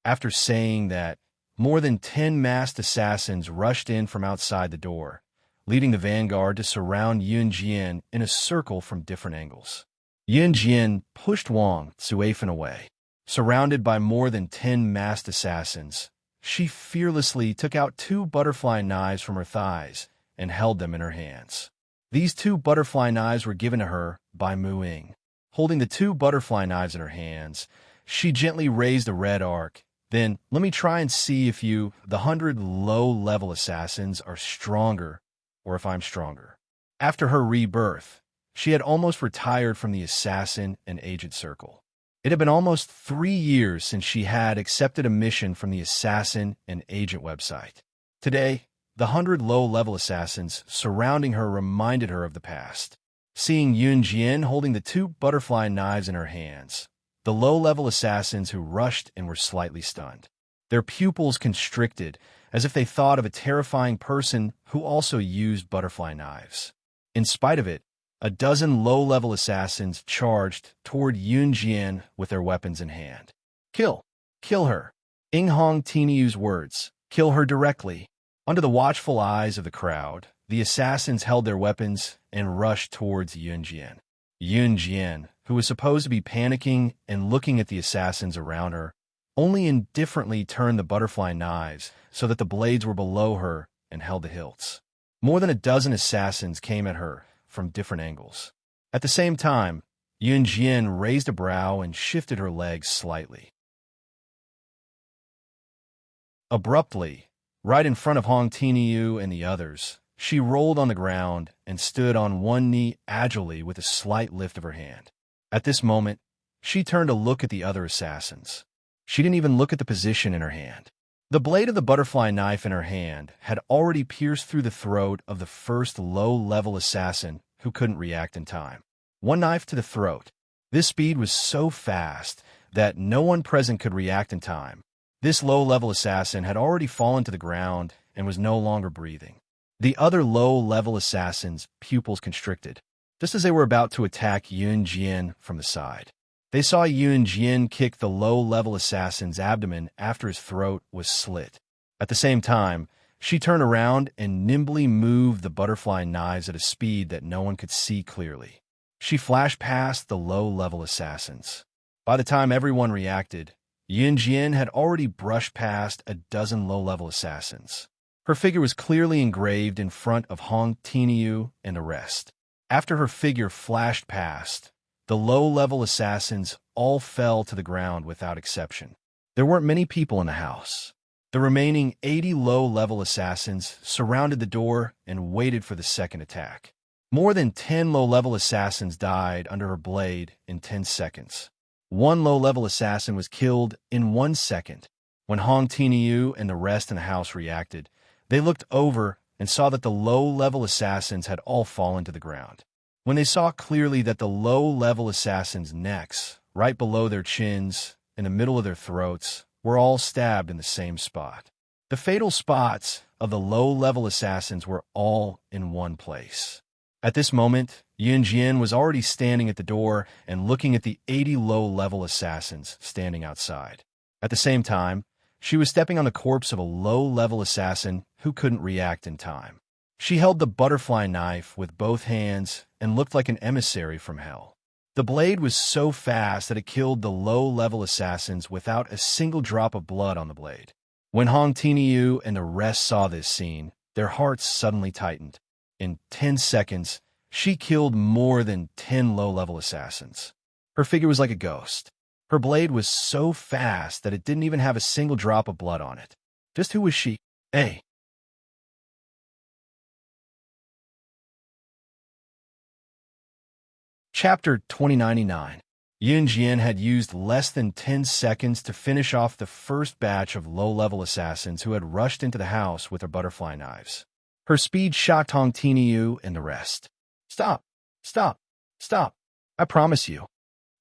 After saying that, more than 10 masked assassins rushed in from outside the door, leading the vanguard to surround Yun Jian in a circle from different angles. Yun Jian pushed Wang Zuifan away. Surrounded by more than 10 masked assassins, she fearlessly took out 2 butterfly knives from her thighs and held them in her hands. These 2 butterfly knives were given to her by Mu Ying. Holding the 2 butterfly knives in her hands, she gently raised a red arc. Then, let me try and see if the 100 low-level assassins are stronger, or if I'm stronger. After her rebirth, she had almost retired from the assassin and agent circle. It had been almost 3 years since she had accepted a mission from the assassin and agent website. Today, the 100 low-level assassins surrounding her reminded her of the past. Seeing Yun Jian holding the 2 butterfly knives in her hands, the low-level assassins who rushed and were slightly stunned. Their pupils constricted, as if they thought of a terrifying person who also used butterfly knives. In spite of it, a dozen low-level assassins charged toward Yun Jian with their weapons in hand. Kill her. In Hong Tianyu's words, kill her directly. Under the watchful eyes of the crowd, the assassins held their weapons and rushed towards Yun Jian. Yun Jian, who was supposed to be panicking and looking at the assassins around her, only indifferently turned the butterfly knives so that the blades were below her and held the hilts. More than a dozen assassins came at her from different angles. At the same time, Yun Jian raised a brow and shifted her legs slightly. Abruptly, right in front of Hong Tianyu and the others, she rolled on the ground and stood on one knee agilely with a slight lift of her hand. At this moment, she turned to look at the other assassins. She didn't even look at the position in her hand. The blade of the butterfly knife in her hand had already pierced through the throat of the first low-level assassin who couldn't react in time. One knife to the throat. This speed was so fast that no one present could react in time. This low-level assassin had already fallen to the ground and was no longer breathing. The other low-level assassins' pupils constricted, just as they were about to attack Yun Jian from the side. They saw Yun Jian kick the low-level assassin's abdomen after his throat was slit. At the same time, she turned around and nimbly moved the butterfly knives at a speed that no one could see clearly. She flashed past the low-level assassins. By the time everyone reacted, Yun Jian had already brushed past a dozen low-level assassins. Her figure was clearly engraved in front of Hong Tianyu and the rest. After her figure flashed past, the low-level assassins all fell to the ground without exception. There weren't many people in the house. The remaining 80 low-level assassins surrounded the door and waited for the second attack. More than 10 low-level assassins died under her blade in 10 seconds. One low-level assassin was killed in 1 second. When Hong Tianyu and the rest in the house reacted, they looked over and saw that the low-level assassins had all fallen to the ground. When they saw clearly that the low-level assassins' necks, right below their chins, in the middle of their throats, were all stabbed in the same spot. The fatal spots of the low-level assassins were all in one place. At this moment, Yun Jian was already standing at the door and looking at the 80 low-level assassins standing outside. At the same time, she was stepping on the corpse of a low-level assassin who couldn't react in time. She held the butterfly knife with both hands and looked like an emissary from hell. The blade was so fast that it killed the low-level assassins without a single drop of blood on the blade. When Hong Tinyu and the rest saw this scene, their hearts suddenly tightened. In 10 seconds, she killed more than 10 low-level assassins. Her figure was like a ghost. Her blade was so fast that it didn't even have a single drop of blood on it. Just who was she? A. Chapter 2099. Yun Jian had used less than 10 seconds to finish off the first batch of low-level assassins who had rushed into the house with their butterfly knives. Her speed shocked Hong Tinyu and the rest. Stop! Stop! Stop! I promise you.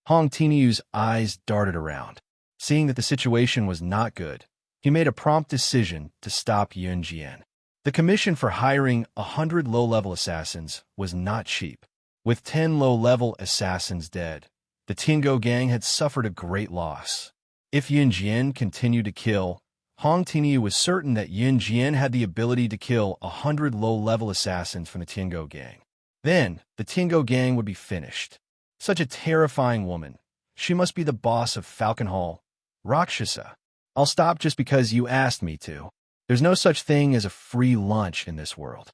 Hong Tinyu's eyes darted around. Seeing that the situation was not good, he made a prompt decision to stop Yun Jian. The commission for hiring 100 low-level assassins was not cheap. With 10 low-level assassins dead, the Tiango gang had suffered a great loss. If Yun Jian continued to kill, Hong Tinyu was certain that Yun Jian had the ability to kill 100 low-level assassins from the Tiango gang. Then, the Tiango gang would be finished. Such a terrifying woman. She must be the boss of Falcon Hall. Rakshasa. I'll stop just because you asked me to. There's no such thing as a free lunch in this world.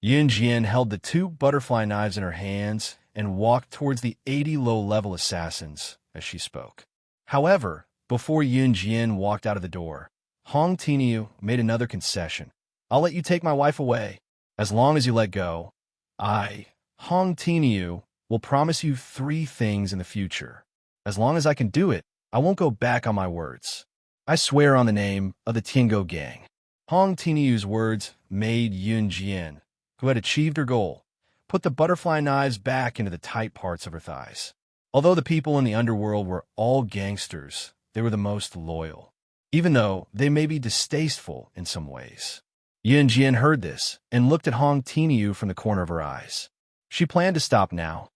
Yun Jian held the 2 butterfly knives in her hands and walked towards the 80 low-level assassins as she spoke. However, before Yun Jian walked out of the door, Hong Tinyu made another concession. I'll let you take my wife away. As long as you let go, I, Hong Tinyu, will promise you 3 things in the future. As long as I can do it, I won't go back on my words. I swear on the name of the Tiango gang. Hong Tinyu's words made Yun Jian, who had achieved her goal, put the butterfly knives back into the tight parts of her thighs. Although the people in the underworld were all gangsters, they were the most loyal, even though they may be distasteful in some ways. Yun Jian heard this and looked at Hong Tinyu from the corner of her eyes. She planned to stop now.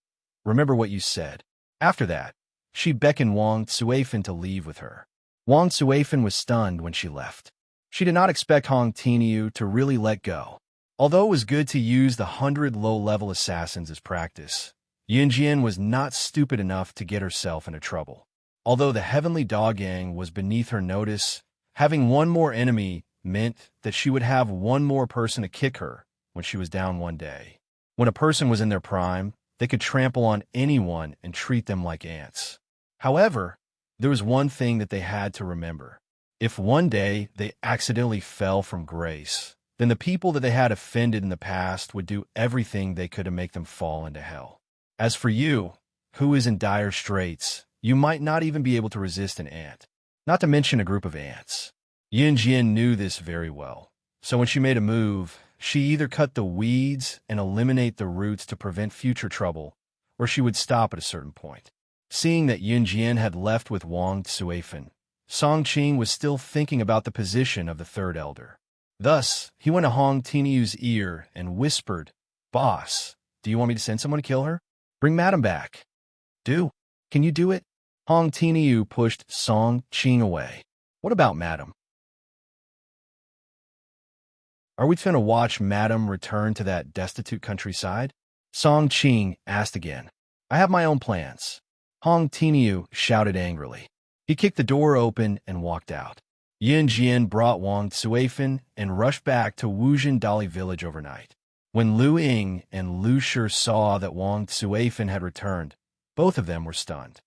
Remember what you said. After that, she beckoned Wang Tsuifan to leave with her. Wang Tsuifan was stunned when she left. She did not expect Hong Tinyu to really let go. Although it was good to use the 100 low-level assassins as practice, Yun Jian was not stupid enough to get herself into trouble. Although the Heavenly Dog Gang was beneath her notice, having one more enemy meant that she would have one more person to kick her when she was down one day. When a person was in their prime, they could trample on anyone and treat them like ants. However, there was one thing that they had to remember. If one day they accidentally fell from grace, then the people that they had offended in the past would do everything they could to make them fall into hell. As for you, who is in dire straits, you might not even be able to resist an ant, not to mention a group of ants. Yun Jian knew this very well, so when she made a move, she either cut the weeds and eliminate the roots to prevent future trouble, or she would stop at a certain point. Seeing that Yun Jian had left with Wang Tsuifan, Song Qing was still thinking about the position of the third elder. Thus, he went to Hong Tinyu's ear and whispered, "Boss, do you want me to send someone to kill her? Bring Madam back." "Do? Can you do it?" Hong Tinyu pushed Song Qing away. "What about Madam? Are we finna watch Madam return to that destitute countryside?" Song Qing asked again. "I have my own plans." Hong Tinyu shouted angrily. He kicked the door open and walked out. Yun Jian brought Wang Tsuifan and rushed back to Wuzhen Dali village overnight. When Lu Ying and Lu Shi saw that Wang Tsuifan had returned, both of them were stunned.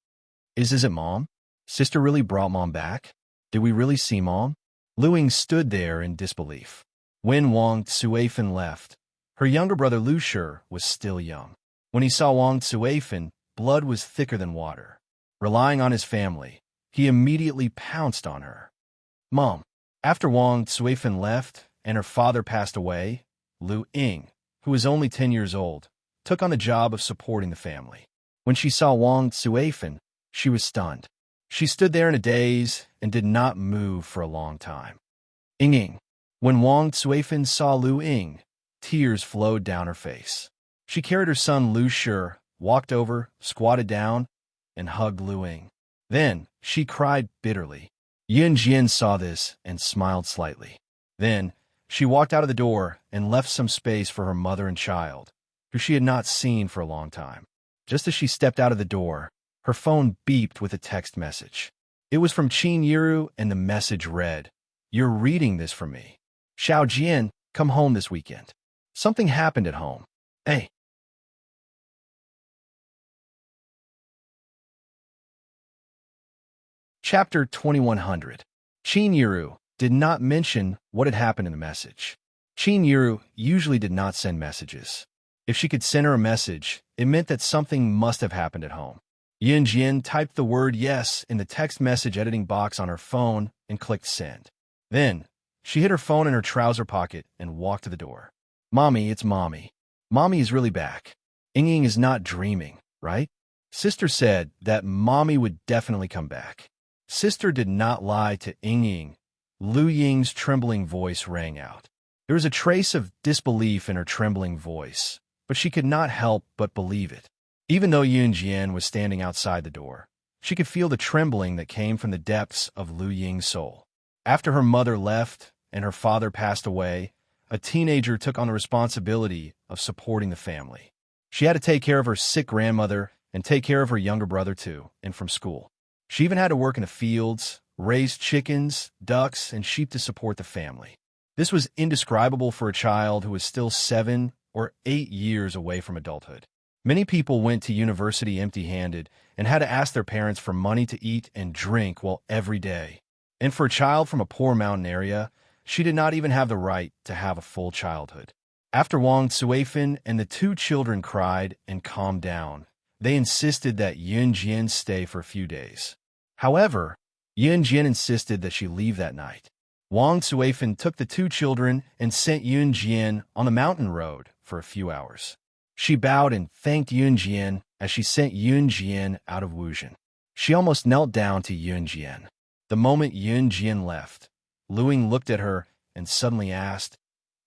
Is it Mom? Sister really brought Mom back? Did we really see Mom? Lu Ying stood there in disbelief. When Wang Tsuifan left, her younger brother Lu Shi was still young. When he saw Wang Tsuifan, blood was thicker than water. Relying on his family, he immediately pounced on her. "Mom." After Wang Tsuifan left and her father passed away, Lu Ying, who was only 10 years old, took on the job of supporting the family. When she saw Wang Tsuifan, she was stunned. She stood there in a daze and did not move for a long time. Ying. When Wang Tsuifan saw Lu Ying, tears flowed down her face. She carried her son Lu Shi, walked over, squatted down, and hugged Lu Ying. Then she cried bitterly. Yun Jian saw this and smiled slightly. Then She walked out of the door and left some space for her mother and child, who she had not seen for a long time. Just as she stepped out of the door, her phone beeped with a text message. It was from Qin Yiru, and the message read, "You're reading this for me. Xiao Jian, come home this weekend. Something happened at home. Hey." Chapter 2100. Qin Yiru did not mention what had happened in the message. Qin Yiru usually did not send messages. If she could send her a message, it meant that something must have happened at home. Yun Jian typed the word yes in the text message editing box on her phone and clicked send. Then, she hid her phone in her trouser pocket and walked to the door. "Mommy, it's Mommy. Mommy is really back. Ying is not dreaming, right?" Sister said that Mommy would definitely come back. Sister did not lie to Ying. Lu Ying's trembling voice rang out. There was a trace of disbelief in her trembling voice, but she could not help but believe it. Even though Yun Jian was standing outside the door, she could feel the trembling that came from the depths of Lu Ying's soul. After her mother left and her father passed away, a teenager took on the responsibility of supporting the family. She had to take care of her sick grandmother and take care of her younger brother too, and from school. She even had to work in the fields, raise chickens, ducks, and sheep to support the family. This was indescribable for a child who was still 7 or 8 years away from adulthood. Many people went to university empty-handed and had to ask their parents for money to eat and drink every day. And for a child from a poor mountain area, she did not even have the right to have a full childhood. After Wang Cuifan and the 2 children cried and calmed down, they insisted that Yun Jian stay for a few days. However, Yun Jian insisted that she leave that night. Wang Cuifan took the 2 children and sent Yun Jian on the mountain road for a few hours. She bowed and thanked Yun Jian as she sent Yun Jian out of Wuzhen. She almost knelt down to Yun Jian. The moment Yun Jian left, Lu Ying looked at her and suddenly asked,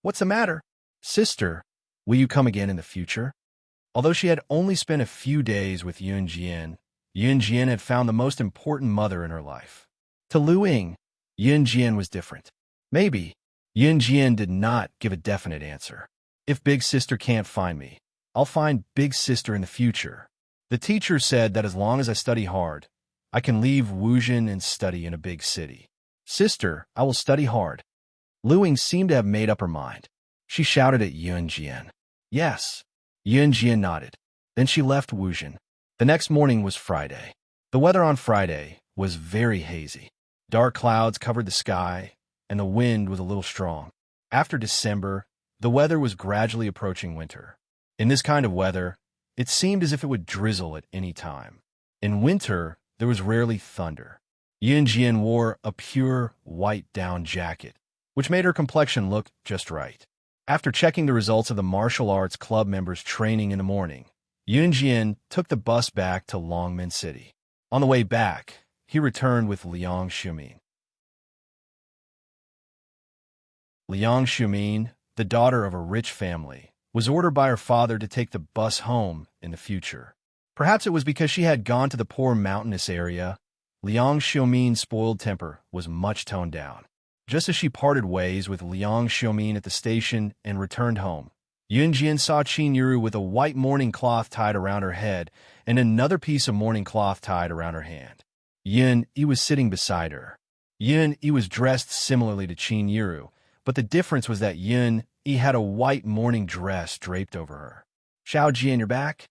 "What's the matter? Sister, will you come again in the future?" Although she had only spent a few days with Yun Jian had found the most important mother in her life. To Lu Ying, Yun Jian was different. Maybe. Yun Jian did not give a definite answer. "If Big Sister can't find me, I'll find Big Sister in the future. The teacher said that as long as I study hard, I can leave Wuzhen and study in a big city. Sister, I will study hard." Lu Ying seemed to have made up her mind. She shouted at Yun Jian. "Yes." Yun Jian nodded. Then she left Wuzhen. The next morning was Friday. The weather on Friday was very hazy. Dark clouds covered the sky, and the wind was a little strong. After December, the weather was gradually approaching winter. In this kind of weather, it seemed as if it would drizzle at any time. In winter, there was rarely thunder. Yun Jian wore a pure white down jacket, which made her complexion look just right. After checking the results of the martial arts club members' training in the morning, Yun Jian took the bus back to Longmen City. On the way back, he returned with Liang Shumin. Liang Shumin, the daughter of a rich family, was ordered by her father to take the bus home in the future. Perhaps it was because she had gone to the poor mountainous area. Liang Shumin's spoiled temper was much toned down. Just as she parted ways with Liang Shumin at the station and returned home, Yun Jian saw Qin Yiru with a white mourning cloth tied around her head and another piece of mourning cloth tied around her hand. Yun Yi was sitting beside her. Yun Yi was dressed similarly to Qin Yiru, but the difference was that Yun Yi had a white mourning dress draped over her. "Xiao Jian, you're back?"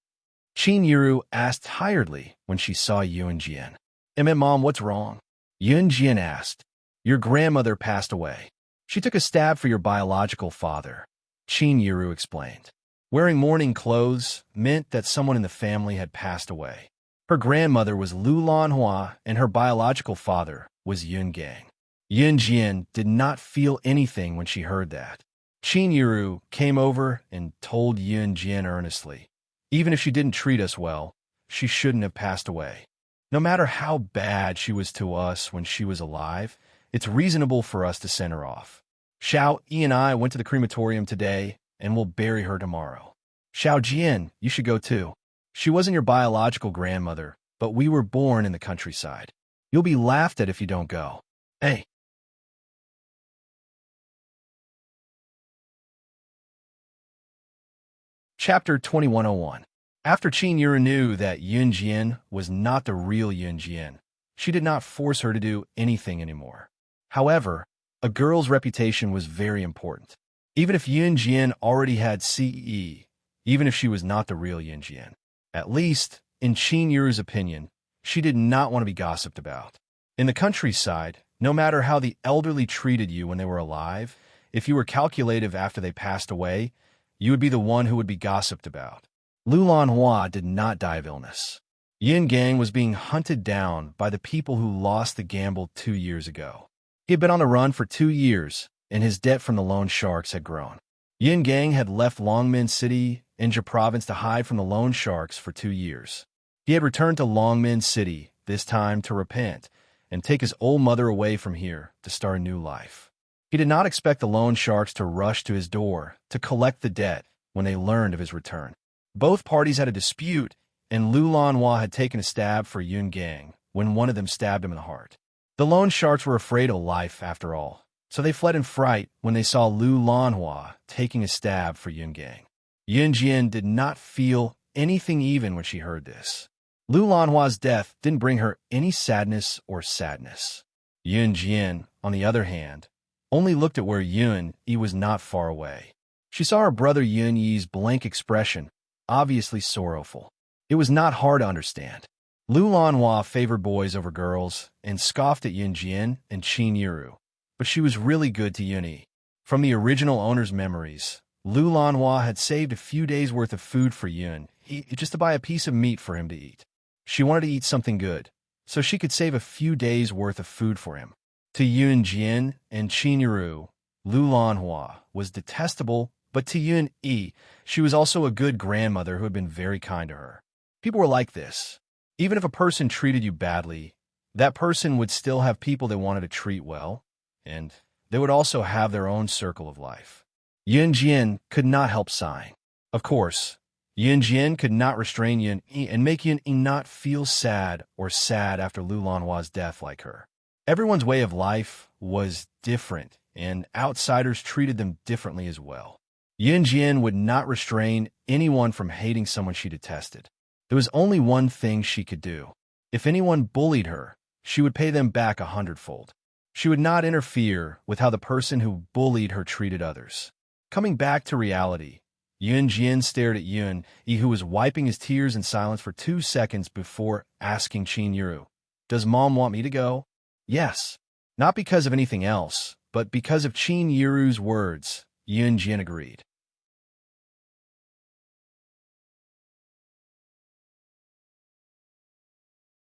Qin Yiru asked tiredly when she saw Yun Jian. Mom, what's wrong?" Yun Jian asked. "Your grandmother passed away. She took a stab for your biological father," Qin Yiru explained. Wearing mourning clothes meant that someone in the family had passed away. Her grandmother was Lu Lanhua, and her biological father was Yun Gang. Yun Jian did not feel anything when she heard that. Qin Yiru came over and told Yun Jian earnestly, "Even if she didn't treat us well, she shouldn't have passed away. No matter how bad she was to us when she was alive, it's reasonable for us to send her off. Xiao Yi and I went to the crematorium today, and we'll bury her tomorrow. Xiao Jian, you should go too. She wasn't your biological grandmother, but we were born in the countryside. You'll be laughed at if you don't go. Hey." Chapter 2101. After Qin Yuru knew that Yun Jian was not the real Yun Jian, she did not force her to do anything anymore. However, a girl's reputation was very important. Even if Yun Jian already had CE, even if she was not the real Yun Jian. At least, in Qin Yuru's opinion, she did not want to be gossiped about. In the countryside, no matter how the elderly treated you when they were alive, if you were calculative after they passed away, you would be the one who would be gossiped about. Lu Lanhua did not die of illness. Yin Gang was being hunted down by the people who lost the gamble 2 years ago. He had been on the run for 2 years, and his debt from the loan sharks had grown. Yin Gang had left Longmen City, Inja Province, to hide from the loan sharks for 2 years. He had returned to Longmen City, this time to repent, and take his old mother away from here to start a new life. He did not expect the loan sharks to rush to his door to collect the debt when they learned of his return. Both parties had a dispute, and Lu Lanhua had taken a stab for Yun Gang when one of them stabbed him in the heart. The loan sharks were afraid of life after all, so they fled in fright when they saw Lu Lanhua taking a stab for Yun Gang. Yun Jian did not feel anything even when she heard this. Lu Lanhua's death didn't bring her any sadness or sadness. Yun Jian, on the other hand, only looked at where Yun Yi was not far away. She saw her brother Yun Yi's blank expression, obviously sorrowful. It was not hard to understand. Lu Lanhua favored boys over girls and scoffed at Yun Jian and Qin Yuru, but she was really good to Yun Yi. From the original owner's memories, Lu Lanhua had saved a few days' worth of food for Yun Yi just to buy a piece of meat for him to eat. She wanted to eat something good, so she could save a few days' worth of food for him. To Yun Jian and Qin Yuru, Lu Lanhua was detestable, but to Yun Yi, she was also a good grandmother who had been very kind to her. People were like this. Even if a person treated you badly, that person would still have people they wanted to treat well, and they would also have their own circle of life. Yun Jian could not help sighing. Of course, Yun Jian could not restrain Yun Yi and make Yun Yi not feel sad or sad after Lu Lanhua's death like her. Everyone's way of life was different, and outsiders treated them differently as well. Yun Jian would not restrain anyone from hating someone she detested. There was only one thing she could do. If anyone bullied her, she would pay them back 100-fold. She would not interfere with how the person who bullied her treated others. Coming back to reality, Yun Jian stared at Yun Yi, who was wiping his tears in silence for 2 seconds before asking Qin Yuru, "Does Mom want me to go?" Yes. Not because of anything else, but because of Qin Yuru's words, Yun Jian agreed.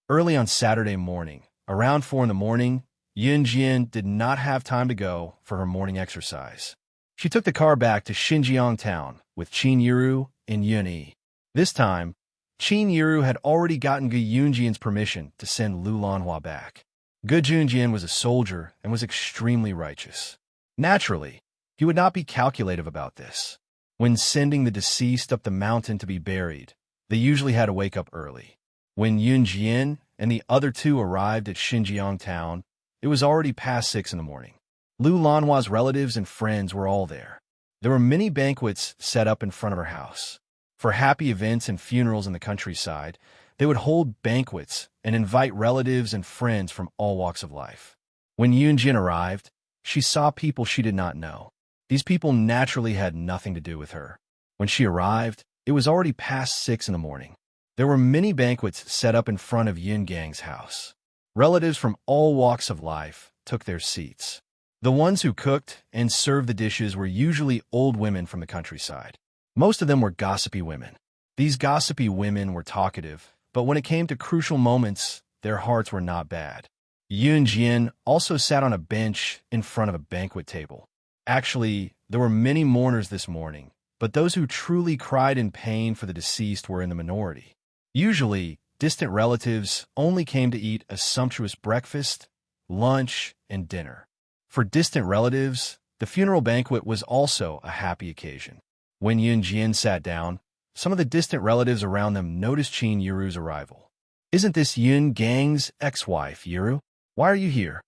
Early on Saturday morning, around 4 in the morning, Yun Jian did not have time to go for her morning exercise. She took the car back to Xinjiang town with Qin Yuru and Yun Yi. This time, Qin Yuru had already gotten Gu Yunjian's permission to send Lu Lanhua back. Gu Yunjian was a soldier and was extremely righteous. Naturally, he would not be calculative about this. When sending the deceased up the mountain to be buried, they usually had to wake up early. When Yun Jian and the other two arrived at Xinjiang town, it was already past 6 in the morning. Lu Lanhua's relatives and friends were all there. There were many banquets set up in front of her house. For happy events and funerals in the countryside, they would hold banquets and invite relatives and friends from all walks of life. When Yun Jian arrived, she saw people she did not know. These people naturally had nothing to do with her. When she arrived, it was already past 6 in the morning. There were many banquets set up in front of Yun Gang's house. Relatives from all walks of life took their seats. The ones who cooked and served the dishes were usually old women from the countryside. Most of them were gossipy women. These gossipy women were talkative, but when it came to crucial moments, their hearts were not bad. Yun Jian also sat on a bench in front of a banquet table. Actually, there were many mourners this morning, but those who truly cried in pain for the deceased were in the minority. Usually, distant relatives only came to eat a sumptuous breakfast, lunch, and dinner. For distant relatives, the funeral banquet was also a happy occasion. When Yun Jian sat down, some of the distant relatives around them noticed Qin Yuru's arrival. "Isn't this Yun Gang's ex-wife, Yuru? Why are you here?"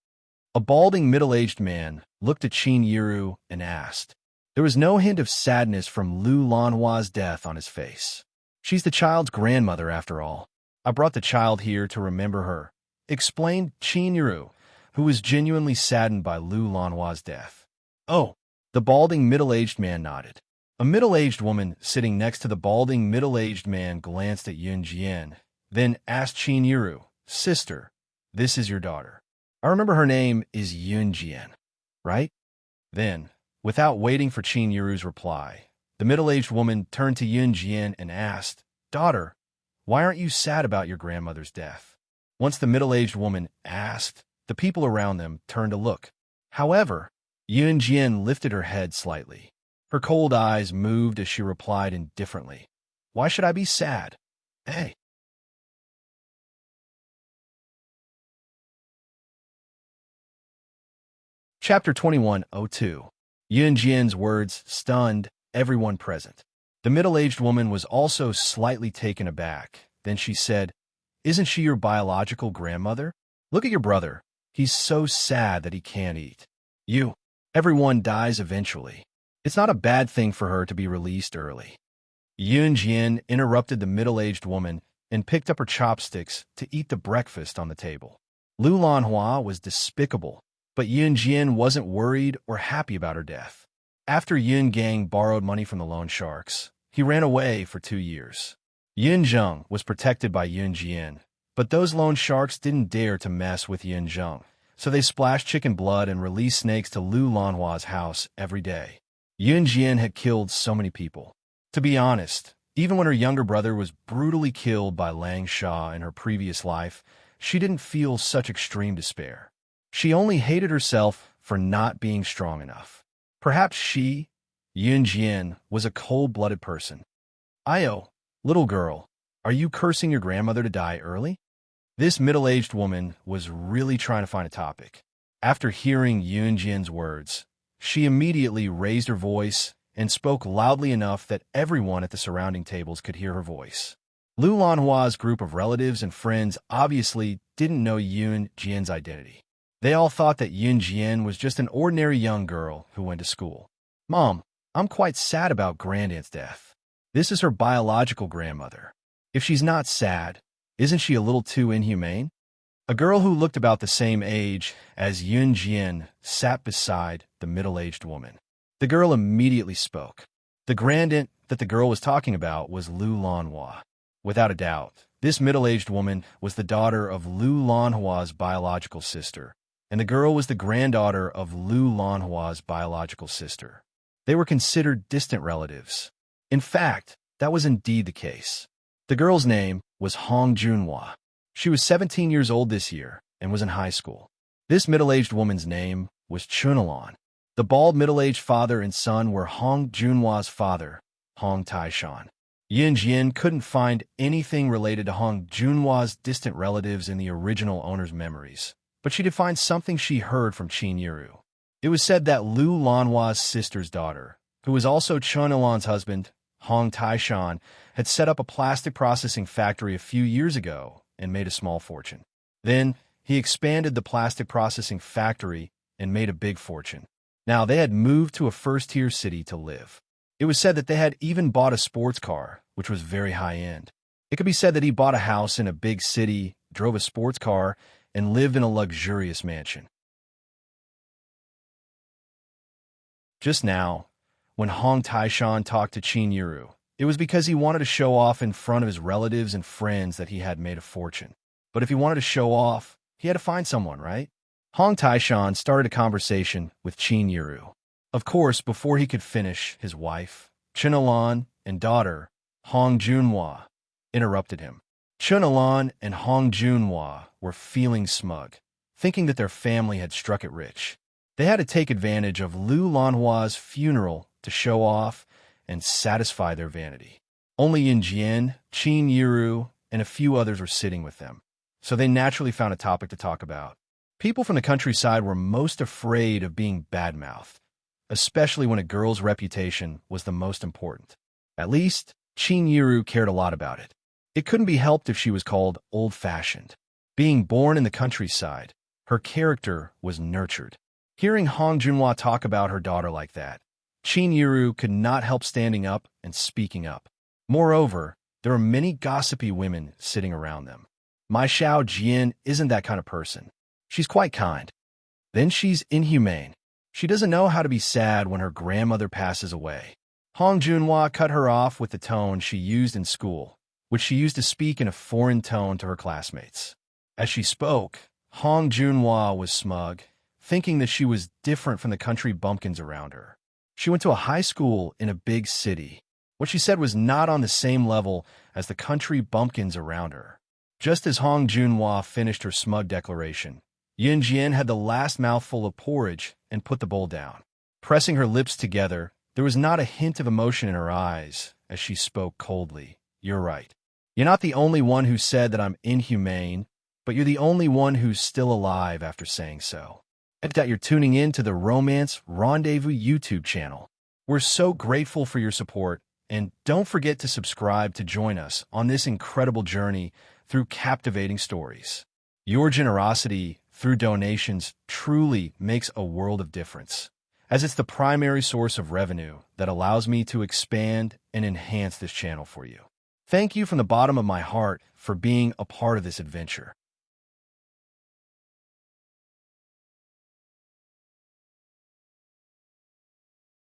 A balding middle-aged man looked at Qin Yuru and asked. There was no hint of sadness from Lu Lanhua's death on his face. She's the child's grandmother, after all. I brought the child here to remember her, explained Qin Yiru, who was genuinely saddened by Lu Lanhua's death. Oh, the balding middle-aged man nodded. A middle-aged woman sitting next to the balding middle-aged man glanced at Yun Jian, then asked Qin Yiru, "Sister, this is your daughter. I remember her name is Yun Jian, right?" Then, without waiting for Qin Yiru's reply, the middle-aged woman turned to Yun Jian and asked, "Daughter, why aren't you sad about your grandmother's death?" Once the middle-aged woman asked, the people around them turned to look. However, Yun Jian lifted her head slightly. Her cold eyes moved as she replied indifferently, "Why should I be sad? Hey." Chapter 21:02. Yun Jian's words stunned everyone present. The middle-aged woman was also slightly taken aback. Then she said, "Isn't she your biological grandmother? Look at your brother. He's so sad that he can't eat. Everyone dies eventually. It's not a bad thing for her to be released early." Yun Jian interrupted the middle-aged woman and picked up her chopsticks to eat the breakfast on the table. Lu Lanhua was despicable, but Yun Jian wasn't worried or happy about her death. After Yun Gang borrowed money from the loan sharks, he ran away for 2 years. Yun Zheng was protected by Yun Jian, but those loan sharks didn't dare to mess with Yun Zheng, so they splashed chicken blood and released snakes to Lu Lanhua's house every day. Yun Jian had killed so many people. To be honest, even when her younger brother was brutally killed by Lang Sha in her previous life, she didn't feel such extreme despair. She only hated herself for not being strong enough. Perhaps she, Yun Jian, was a cold-blooded person. "Io, little girl, are you cursing your grandmother to die early?" This middle-aged woman was really trying to find a topic. After hearing Yun Jian's words, she immediately raised her voice and spoke loudly enough that everyone at the surrounding tables could hear her voice. Lu Lanhua's group of relatives and friends obviously didn't know Yun Jian's identity. They all thought that Yun Jian was just an ordinary young girl who went to school. "Mom, I'm quite sad about Grandaunt's death. This is her biological grandmother. If she's not sad, isn't she a little too inhumane?" A girl who looked about the same age as Yun Jian sat beside the middle-aged woman. The girl immediately spoke. The grandaunt that the girl was talking about was Lu Lanhua. Without a doubt, this middle-aged woman was the daughter of Lu Lanhua's biological sister, and the girl was the granddaughter of Lu Lanhua's biological sister. They were considered distant relatives. In fact, that was indeed the case. The girl's name was Hong Junhua. She was 17 years old this year and was in high school. This middle-aged woman's name was Chunalan. The bald middle-aged father and son were Hong Junhua's father, Hong Taishan. Yun Jian couldn't find anything related to Hong Junhua's distant relatives in the original owner's memories, but she did find something she heard from Qin Yiru. It was said that Lu Lanhua's sister's daughter, who was also Chunalan's husband, Hong Taishan, had set up a plastic processing factory a few years ago and made a small fortune. Then, he expanded the plastic processing factory and made a big fortune. Now, they had moved to a first-tier city to live. It was said that they had even bought a sports car, which was very high-end. It could be said that he bought a house in a big city, drove a sports car, and lived in a luxurious mansion. Just now, when Hong Taishan talked to Qin Yiru, it was because he wanted to show off in front of his relatives and friends that he had made a fortune. But if he wanted to show off, he had to find someone, right? Hong Taishan started a conversation with Qin Yiru. Of course, before he could finish, his wife, Chunalan, and daughter, Hong Junhua, interrupted him. Chunalan and Hong Junhua were feeling smug, thinking that their family had struck it rich. They had to take advantage of Lu Lanhua's funeral to show off and satisfy their vanity. Only Yun Jian, Qin Yiru, and a few others were sitting with them, so they naturally found a topic to talk about. People from the countryside were most afraid of being bad-mouthed, especially when a girl's reputation was the most important. At least, Qin Yiru cared a lot about it. It couldn't be helped if she was called old-fashioned. Being born in the countryside, her character was nurtured. Hearing Hong Junhua talk about her daughter like that, Chinyiru could not help standing up and speaking up. Moreover, there are many gossipy women sitting around them. My Xiao Jian isn't that kind of person. She's quite kind. Then she's inhumane. She doesn't know how to be sad when her grandmother passes away. Hong Junhua cut her off with the tone she used in school, which she used to speak in a foreign tone to her classmates. As she spoke, Hong Junhua was smug, thinking that she was different from the country bumpkins around her. She went to a high school in a big city. What she said was not on the same level as the country bumpkins around her. Just as Hong Junhua finished her smug declaration, Yin Jian had the last mouthful of porridge and put the bowl down. Pressing her lips together, there was not a hint of emotion in her eyes as she spoke coldly. You're right. You're not the only one who said that I'm inhumane, but you're the only one who's still alive after saying so. And that you're tuning in to the Romance Rendezvous YouTube channel. We're so grateful for your support, and don't forget to subscribe to join us on this incredible journey through captivating stories. Your generosity through donations truly makes a world of difference, as it's the primary source of revenue that allows me to expand and enhance this channel for you. Thank you from the bottom of my heart for being a part of this adventure.